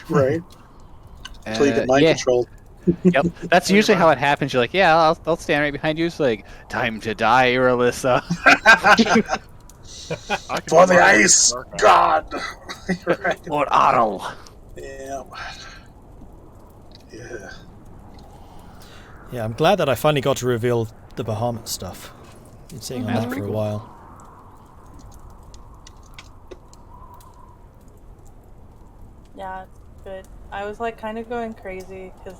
Right? Until you get mind yeah. controlled. Yep, that's usually how it happens. You're like, yeah, I'll stand right behind you. It's like, time to die, Irilyssa. I can For the fly ice dark eye. god! Right. Lord Otto. Yeah. Yeah. Yeah, I'm glad that I finally got to reveal the Bahamut stuff. Been sitting on That's that for pretty a cool. while. Yeah, it's good. I was like kind of going crazy because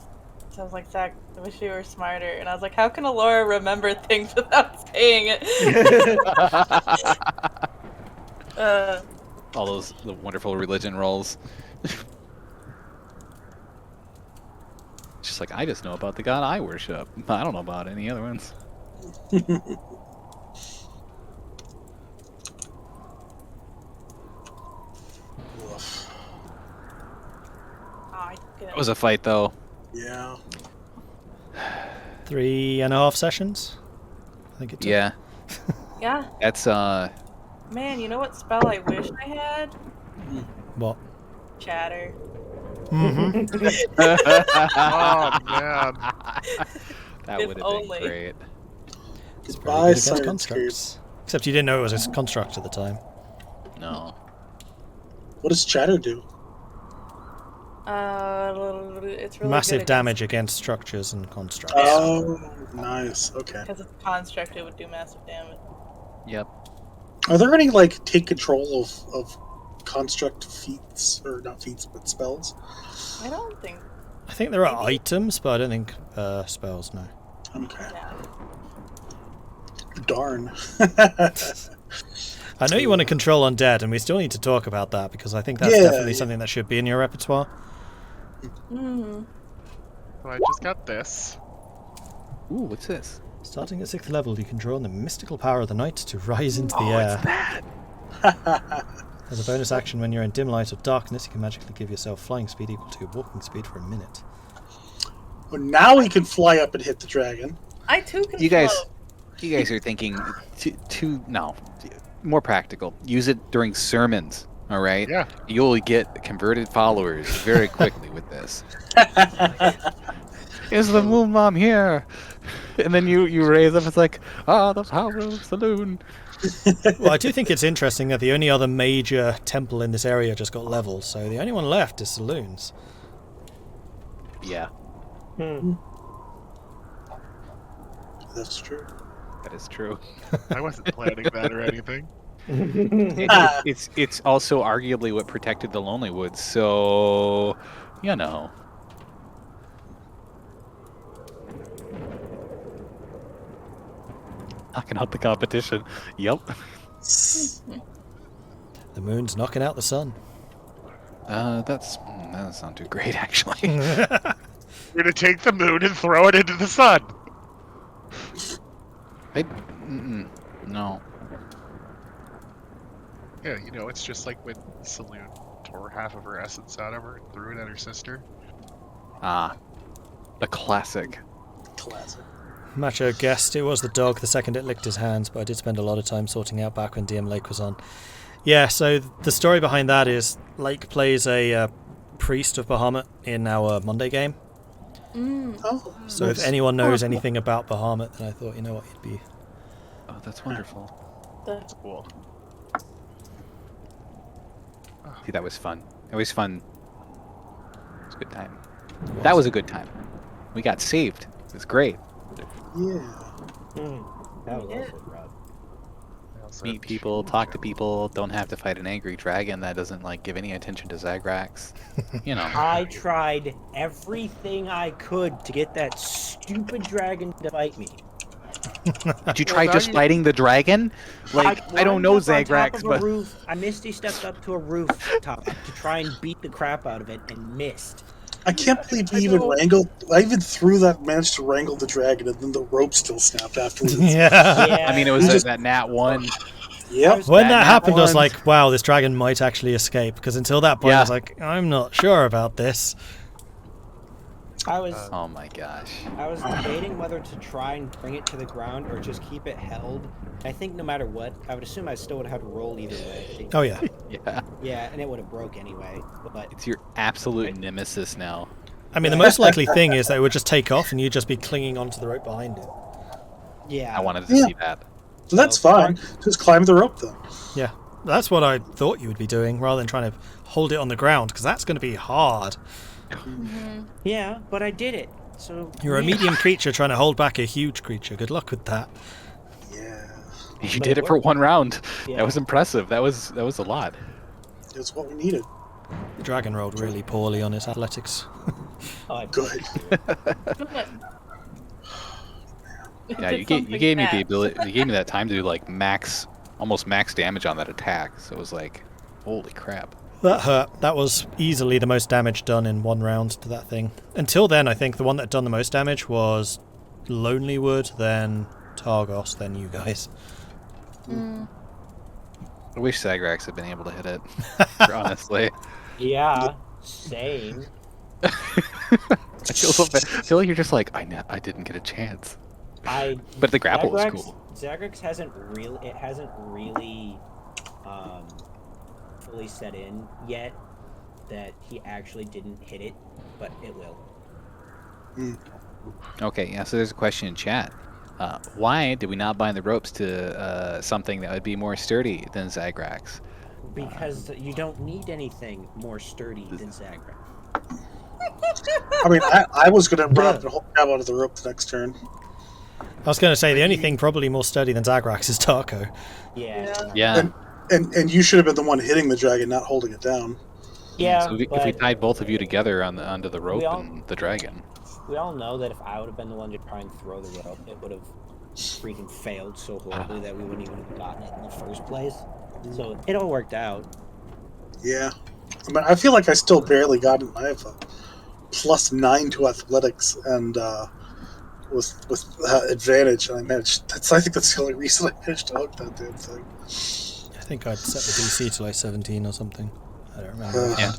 I was like, Zach, I wish you were smarter. And I was like, how can Elora remember things without saying it? All those the wonderful religion rolls. Just like, I just know about the god I worship. I don't know about any other ones. Woof. It was a fight, though. Yeah. 3.5 sessions? I think it took. Yeah, Yeah, that's man, you know what spell I wish I had? What? Chatter. Mm-hmm. Oh, man. that If would have been only. great. It's very Goodbye, good against Science constructs. Except you didn't know it was a construct at the time. No. What does Chatter do? It's really Massive damage against structures and constructs. Oh, nice. Okay. Because it's a construct, it would do massive damage. Yep. Are there any, like, take control of construct feats? Or not feats, but spells? I don't think. I think there are items, but I don't think spells, no. Okay. Yeah. Darn. I know you want to control undead, and we still need to talk about that, because I think that's Yeah, definitely yeah. something that should be in your repertoire. Mm-hmm. So I just got this. Ooh, what's this? Starting at 6th level, you can draw on the mystical power of the night to rise into the Oh, air. it's that. As a bonus action, when you're in dim light or darkness, you can magically give yourself flying speed equal to your walking speed for a minute. Well, now we can fly up and hit the dragon. I too can You guys, float. you guys are thinking more practical. Use it during sermons. All right. Yeah. You'll get converted followers very quickly with this. Is the moon mom here? And then you raise up. It's like, the power of saloon. Well, I do think it's interesting that the only other major temple in this area just got leveled, so the only one left is saloons. Yeah. Hmm. That's true. That is true. I wasn't planning that or anything. It's also arguably what protected the Lonely Woods, so you know. Knocking out the competition. Yep. The moon's knocking out the sun. That's not too great, actually. We're gonna take the moon and throw it into the sun. No. Yeah, you know, it's just like when Saloon tore half of her essence out of her and threw it at her sister. Ah, the classic. Classic. Macho guessed it was the dog the second it licked his hands, but I did spend a lot of time sorting out back when DM Lake was on. Yeah, so the story behind that is Lake plays a priest of Bahamut in our Monday game. Oh, So nice. if anyone knows anything about Bahamut, then I thought, you know what, it'd be... Oh, that's wonderful. That's cool. See, that was fun. It was fun. It was a good time. That was a good time. We got saved. It was great. Yeah. That was also rough. Meet people, talk to people, don't have to fight an angry dragon that doesn't like give any attention to Zagrax. You know. I tried everything I could to get that stupid dragon to fight me. Did you try just fighting the dragon? Like, I don't know Zagrax, but... I Misty stepped up to a rooftop to try and beat the crap out of it and missed. I can't believe we even wrangled. I even managed to wrangle the dragon, and then the rope still snapped afterwards. Yeah. I mean, it was that Nat 1. Yep. When that happened, I was like, wow, this dragon might actually escape. Because until that point, I was like, I'm not sure about this. Oh my gosh. I was debating whether to try and bring it to the ground or just keep it held. I think no matter what, I would assume I still would have to roll either way. Oh, yeah. Yeah. Yeah, and it would have broke anyway. But It's your absolute nemesis now. I mean, the most likely thing is that it would just take off and you'd just be clinging onto the rope behind it. yeah, I wanted to see that. So that's fine. Just climb the rope then. Yeah. That's what I thought you would be doing, rather than trying to hold it on the ground, because that's going to be hard. Yeah, but I did it. So You're a medium creature trying to hold back a huge creature. Good luck with that. Yeah. You did it for one round. Yeah. That was impressive. That was a lot. It's what we needed. The dragon rolled really poorly on his athletics. Good. Yeah, you gave me the ability. You gave me that time to do like almost max damage on that attack. So it was like, holy crap. That hurt. That was easily the most damage done in one round to that thing. Until then, I think the one that had done the most damage was Lonelywood, then Targos, then you guys. I wish Zagrax had been able to hit it. Honestly, yeah, same. I feel like you're just like I didn't get a chance. But the grapple was cool. Zagrax hasn't really fully set in yet that he actually didn't hit it, but it will. Okay, yeah. So there's a question in chat. Why did we not bind the ropes to something that would be more sturdy than Zagrax? Because you don't need anything more sturdy than Zagrax. I mean, I was going to run up and grab onto the rope the next turn. I was going to say, the only thing probably more sturdy than Zagrax is Tahko. Yeah. And you should have been the one hitting the dragon, not holding it down. Yeah, So if we tied both of you together onto the rope and the dragon. We all know that if I would have been the one to try and throw the rope, it would have freaking failed so horribly that we wouldn't even have gotten it in the first place. So it all worked out. Yeah. I mean, I feel like I still barely got it. I have a +9 to athletics and with advantage, and I think that's the only reason I managed to hook that damn thing. I think I'd set the DC to like 17 or something. I don't remember. Yeah.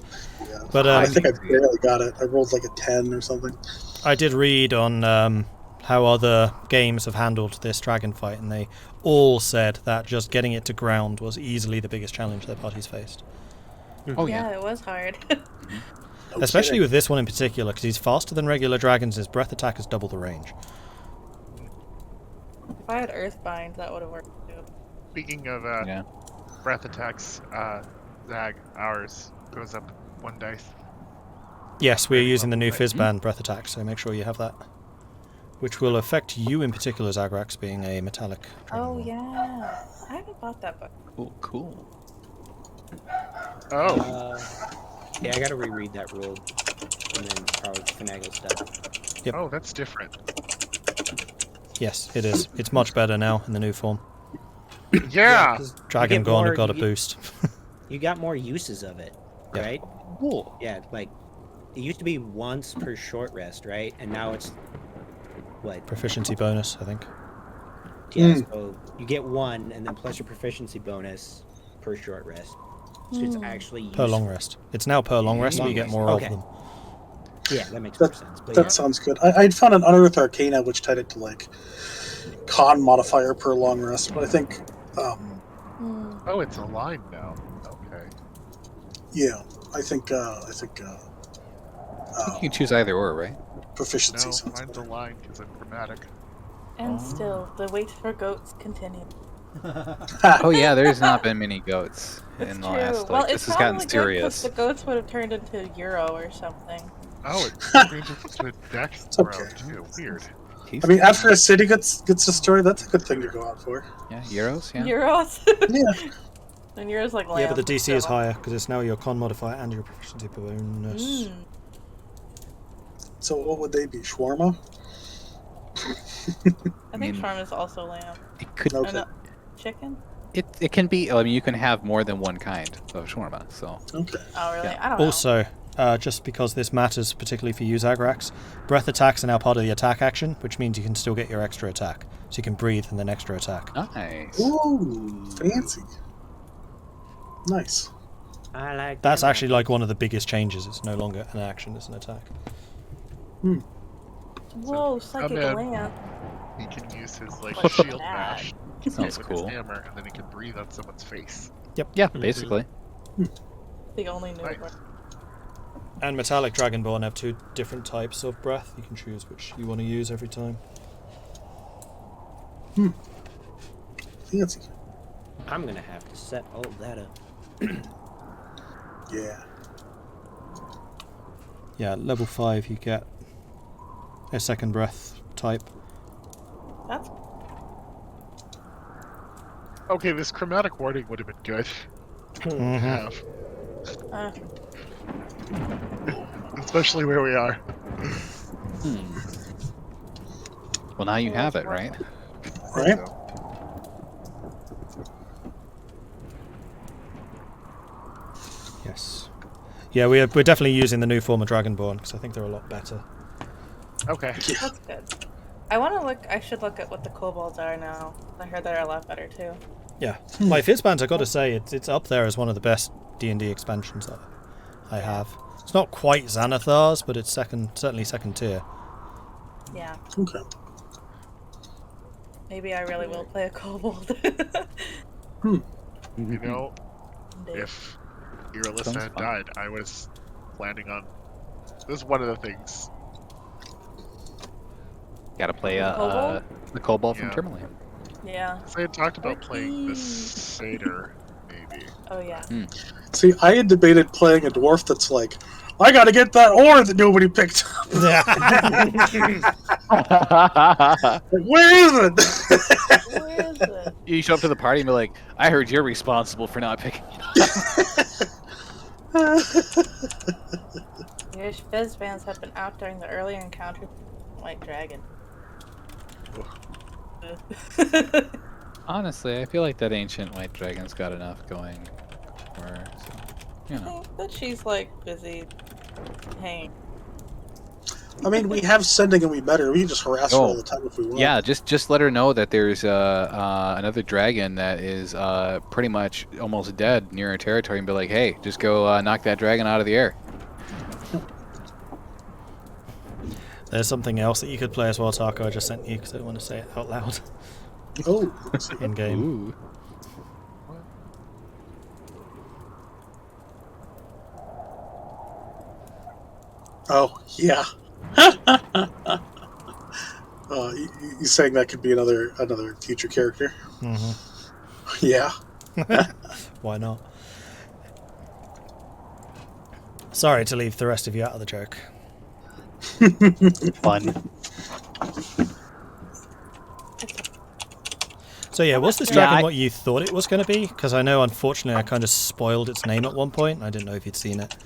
But I think I barely got it. I rolled like a 10 or something. I did read on how other games have handled this dragon fight, and they all said that just getting it to ground was easily the biggest challenge their parties faced. Oh Yeah, it was hard. Especially with this one in particular, because he's faster than regular dragons. His breath attack is double the range. If I had Earthbind, that would have worked too. Speaking of breath attacks, Zag, ours goes up 1 dice. Yes, we're using the new Fizzband breath attack, so make sure you have that. which will affect you in particular, Zagrax, being a metallic. Oh dragonborn. yeah, I haven't bought that book. Oh, cool. Oh. Yeah, I gotta reread that rule, and then probably finagle stuff. Yep. Oh, that's different. Yes, it is. It's much better now in the new form. Yeah. 'cause you Dragon get more- Gone got a you- boost. You got more uses of it, Yeah. right? Cool. Yeah, like it used to be once per short rest, right? And now it's what? Proficiency bonus, I think. Yeah, so you get one, and then plus your proficiency bonus per short rest. So it's actually Per long rest. It's now per long rest, but you get more Okay. of them. Yeah, that makes more sense. But That sounds good. I'd found an Unearthed Arcana which tied it to like con modifier per long rest, but I think Oh, it's aligned now. Okay. yeah, I think You can choose either or, right? proficiency No, sounds mine's better. aligned because I'm chromatic. And still, the wait for goats continue. Oh yeah, there's not been many goats It's in the true. last. Well, Like, it's this has gotten probably good 'cause serious. the goats would have turned into Euro or something. Oh, it changes to dex It's throw okay. too. Weird. He's I mean, good. after a city gets destroyed, that's a good thing to go out for. Yeah, Euros. Yeah. Euros? Yeah. And Euros like lamb. Yeah, but the DC is so- higher because it's now your con modifier and your proficiency bonus. Mm. So what would they be? Shawarma? I think mean- Charm is also lamb. It could. Okay. And, chicken? It can be. I mean, you can have more than one kind of shawarma. So Okay. Oh, really? Yeah. I don't know. Also, just because this matters particularly for you, Zagrax, breath attacks are now part of the attack action, which means you can still get your extra attack. So you can breathe and then extra attack. nice. Ooh, fancy. Nice. I like That's that. actually like one of the biggest changes. It's no longer an action, it's an attack. Whoa, psychic in. lamb. He can use his like Like shield bad. bash Sounds with cool. his hammer, and then he can breathe on someone's face. Yeah, basically. The only new Nice. one. And Metallic Dragonborn have two different types of breath. You can choose which you want to use every time. Fancy. I'm gonna have to set all of that up. Yeah. Yeah, level 5 you get a second breath type. That's Okay, this chromatic warding would have been good. Mhm. Have. uh, Especially where we are. Well, now you have it, right? Right? So, Yes. Yeah, we're definitely using the new form of Dragonborn because I think they're a lot better. okay. that's good. I want to look. I should look at what the kobolds are now. I heard they're a lot better too. Yeah, my Fizzband, I got to say, it's up there as one of the best D&D expansions that I have. It's not quite Xanathar's, but it's certainly second tier. Yeah, Okay. maybe I really will play a kobold. You know, Indeed. if Irilyssa Sounds had fun. died, I was planning on. This is one of the things. Got to play Kobold? the kobold from Yeah. Tourmaline. Yeah. So I had talked about playing the Wiki. satyr, maybe. Oh yeah. See, I had debated playing a dwarf that's like, I gotta get that ore that nobody picked up. Like, where is it? Where is it? You show up to the party and be like, "I heard you're responsible for not picking it up." Your Fizzbands have been out during the earlier encounter with White Dragon. Honestly, I feel like that ancient white dragon's got enough going for her. So, you I know. think that she's like busy hanging. I mean, we have sending and we met her. We can just harass her Oh. all the time if we want. Yeah, just let her know that there's another dragon that is pretty much almost dead near her territory, and be like, "Hey, just go knock that dragon out of the air." There's something else that you could play as well, Tahko. I just sent you because I don't want to say it out loud Oh. in game. Ooh. Oh, yeah. You saying that could be another future character? hmm Yeah. Why not? Sorry to leave the rest of you out of the joke. Fun. So yeah, was this dragon what you thought it was going to be? Because I know, unfortunately, I kind of spoiled its name at one point. I didn't know if you'd seen it.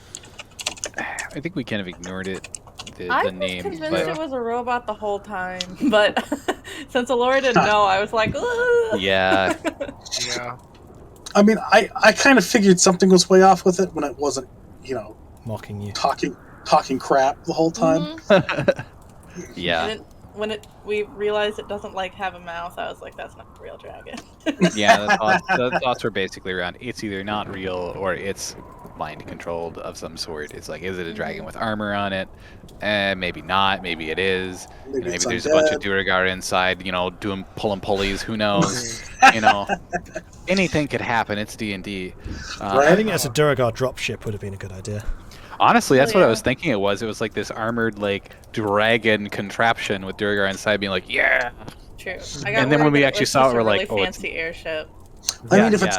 I think we kind of ignored it. I The was name, convinced but it was a robot the whole time, but since Elora didn't know, I was like, ugh. yeah, Yeah. I mean, I kind of figured something was way off with it when it wasn't, Mocking you. talking crap the whole time. yeah, And then when we realized it doesn't have a mouth, I was like, that's not a real dragon. yeah. The thoughts were basically around it's either not real or it's mind controlled of some sort. It's like, is it a dragon with armor on it? Maybe not. Maybe it is. Maybe there's a bunch of Duragar inside. Pulling pulleys. Who knows? Anything could happen. It's D&D. I think as a Duragar dropship would have been a good idea. Honestly, that's what I was thinking. It was like this armored dragon contraption with Duragar inside, being like, yeah. True. And then when we actually saw it, we're like, really fancy airship. I mean, if it's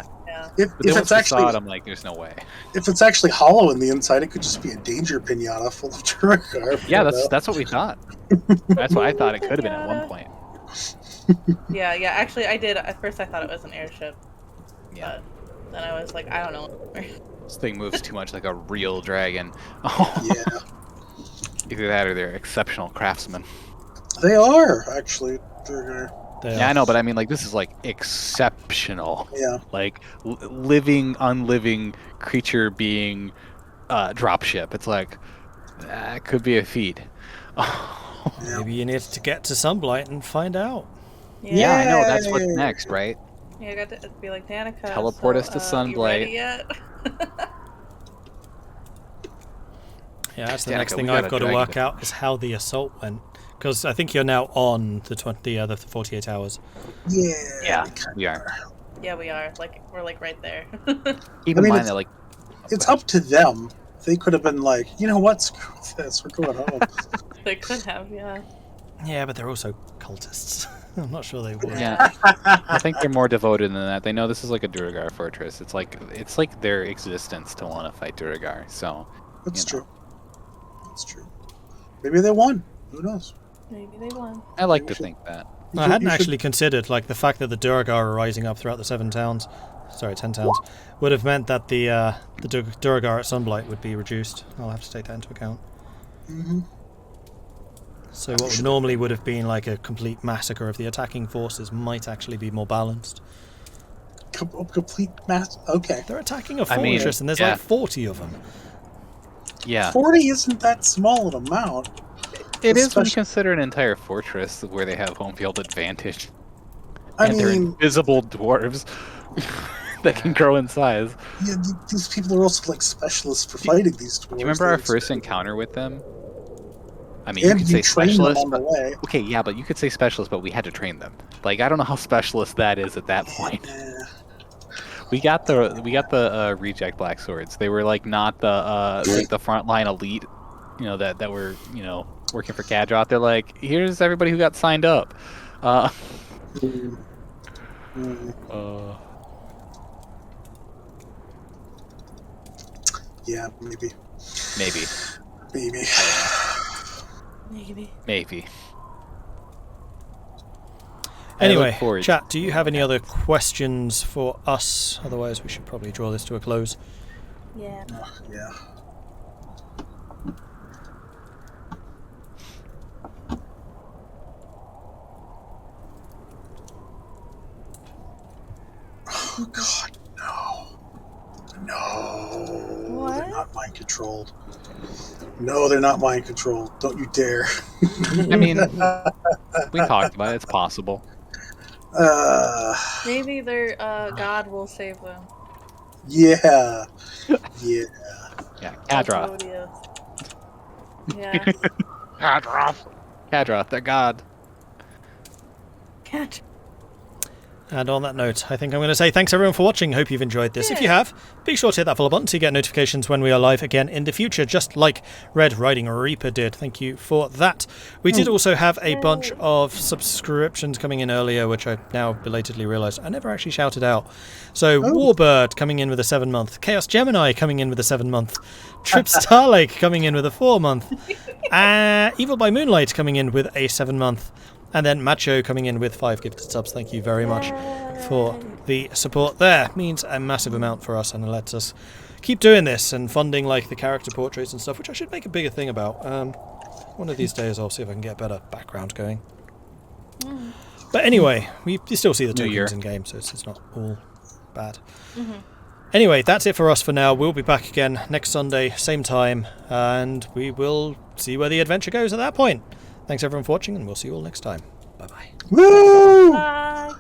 actually, I'm like, there's no way. If it's actually hollow in the inside, it could just be a danger pinata full of Duragar. Yeah, that's what we thought. That's what I thought it could have been at one point. Yeah. Actually, I did. At first, I thought it was an airship. Yeah. But then I was like, I don't know. This thing moves too much like a real dragon. Yeah. Either that or they're exceptional craftsmen. They are, actually. Yeah, I know, but I mean, this is exceptional. Yeah. Living, unliving creature being dropship. It's that could be a feat. Maybe you need to get to Sunblight and find out. Yeah, I know. That's what's next, right? Yeah, I got to be like, Danica. Teleport us to You ready Sunblight. yet? Yeah, that's the Danica, next we thing got I've a got to dragon. work out is how the assault went. Because I think you're now on the 48 hours. Yeah. We are. Yeah, we are. We're right there. Keep in mind that it's up to them. They could have been like, you know what, screw this, we're going home. They could have, yeah. Yeah, but they're also cultists. I'm not sure they would. Yeah, I think they're more devoted than that. They know this is like a Duragar fortress. It's like their existence to want to fight Duragar. So That's true. That's true. Maybe they won. Who knows? Maybe they won. I like to think that. I hadn't actually considered the fact that the Duragar are rising up throughout the 10 towns, would have meant that the Duragar at Sunblight would be reduced. I'll have to take that into account. Mm-hmm. So what normally would have been a complete massacre of the attacking forces might actually be more balanced. Complete mass. Okay. They're attacking a fortress and there's 40 of them. Yeah. 40 isn't that small an amount. It is when you consider an entire fortress where they have home field advantage. They're invisible dwarves that can grow in size. Yeah, these people are also specialists for fighting these dwarves. Do you remember our first encounter with them? I mean, And you could say specialist, but okay, yeah, but you could say specialist, but we had to train them. I don't know how specialist that is at that point. Yeah. We got the reject black swords. They were not the the frontline elite, that were working for Kadroth. They're like, here's everybody who got signed up. Yeah, maybe. Anyway, chat, do you have any other questions for us? Otherwise, we should probably draw this to a close. Yeah. Yeah. Oh God, no. What? They're not mind controlled. No, they're not mind controlled. Don't you dare. I mean, we talked about it. It's possible. Maybe their god will save them. Yeah. Yeah. Yeah, Kadroth. Yeah. Kadroth, their god. Cat. And on that note, I think I'm going to say thanks everyone for watching. Hope you've enjoyed this. If you have, be sure to hit that follow button to get notifications when we are live again in the future, just like Red Riding Reaper did. Thank you for that. We did also have a bunch of subscriptions coming in earlier, which I now belatedly realised I never actually shouted out. So Warbird coming in with a 7-month, Chaos Gemini coming in with a 7-month, Trip Starlake coming in with a 4-month, Evil by Moonlight coming in with a 7-month, And then Macho coming in with 5 gifted subs. Thank you very much for the support there. Means a massive amount for us and it lets us keep doing this and funding like the character portraits and stuff, which I should make a bigger thing about. One of these days I'll see if I can get a better background going. But anyway, you still see the tokens in game, so it's not all bad. Anyway, that's it for us for now. We'll be back again next Sunday, same time, and we will see where the adventure goes at that point. Thanks everyone for watching, and we'll see you all next time. Bye-bye. Woo! Bye.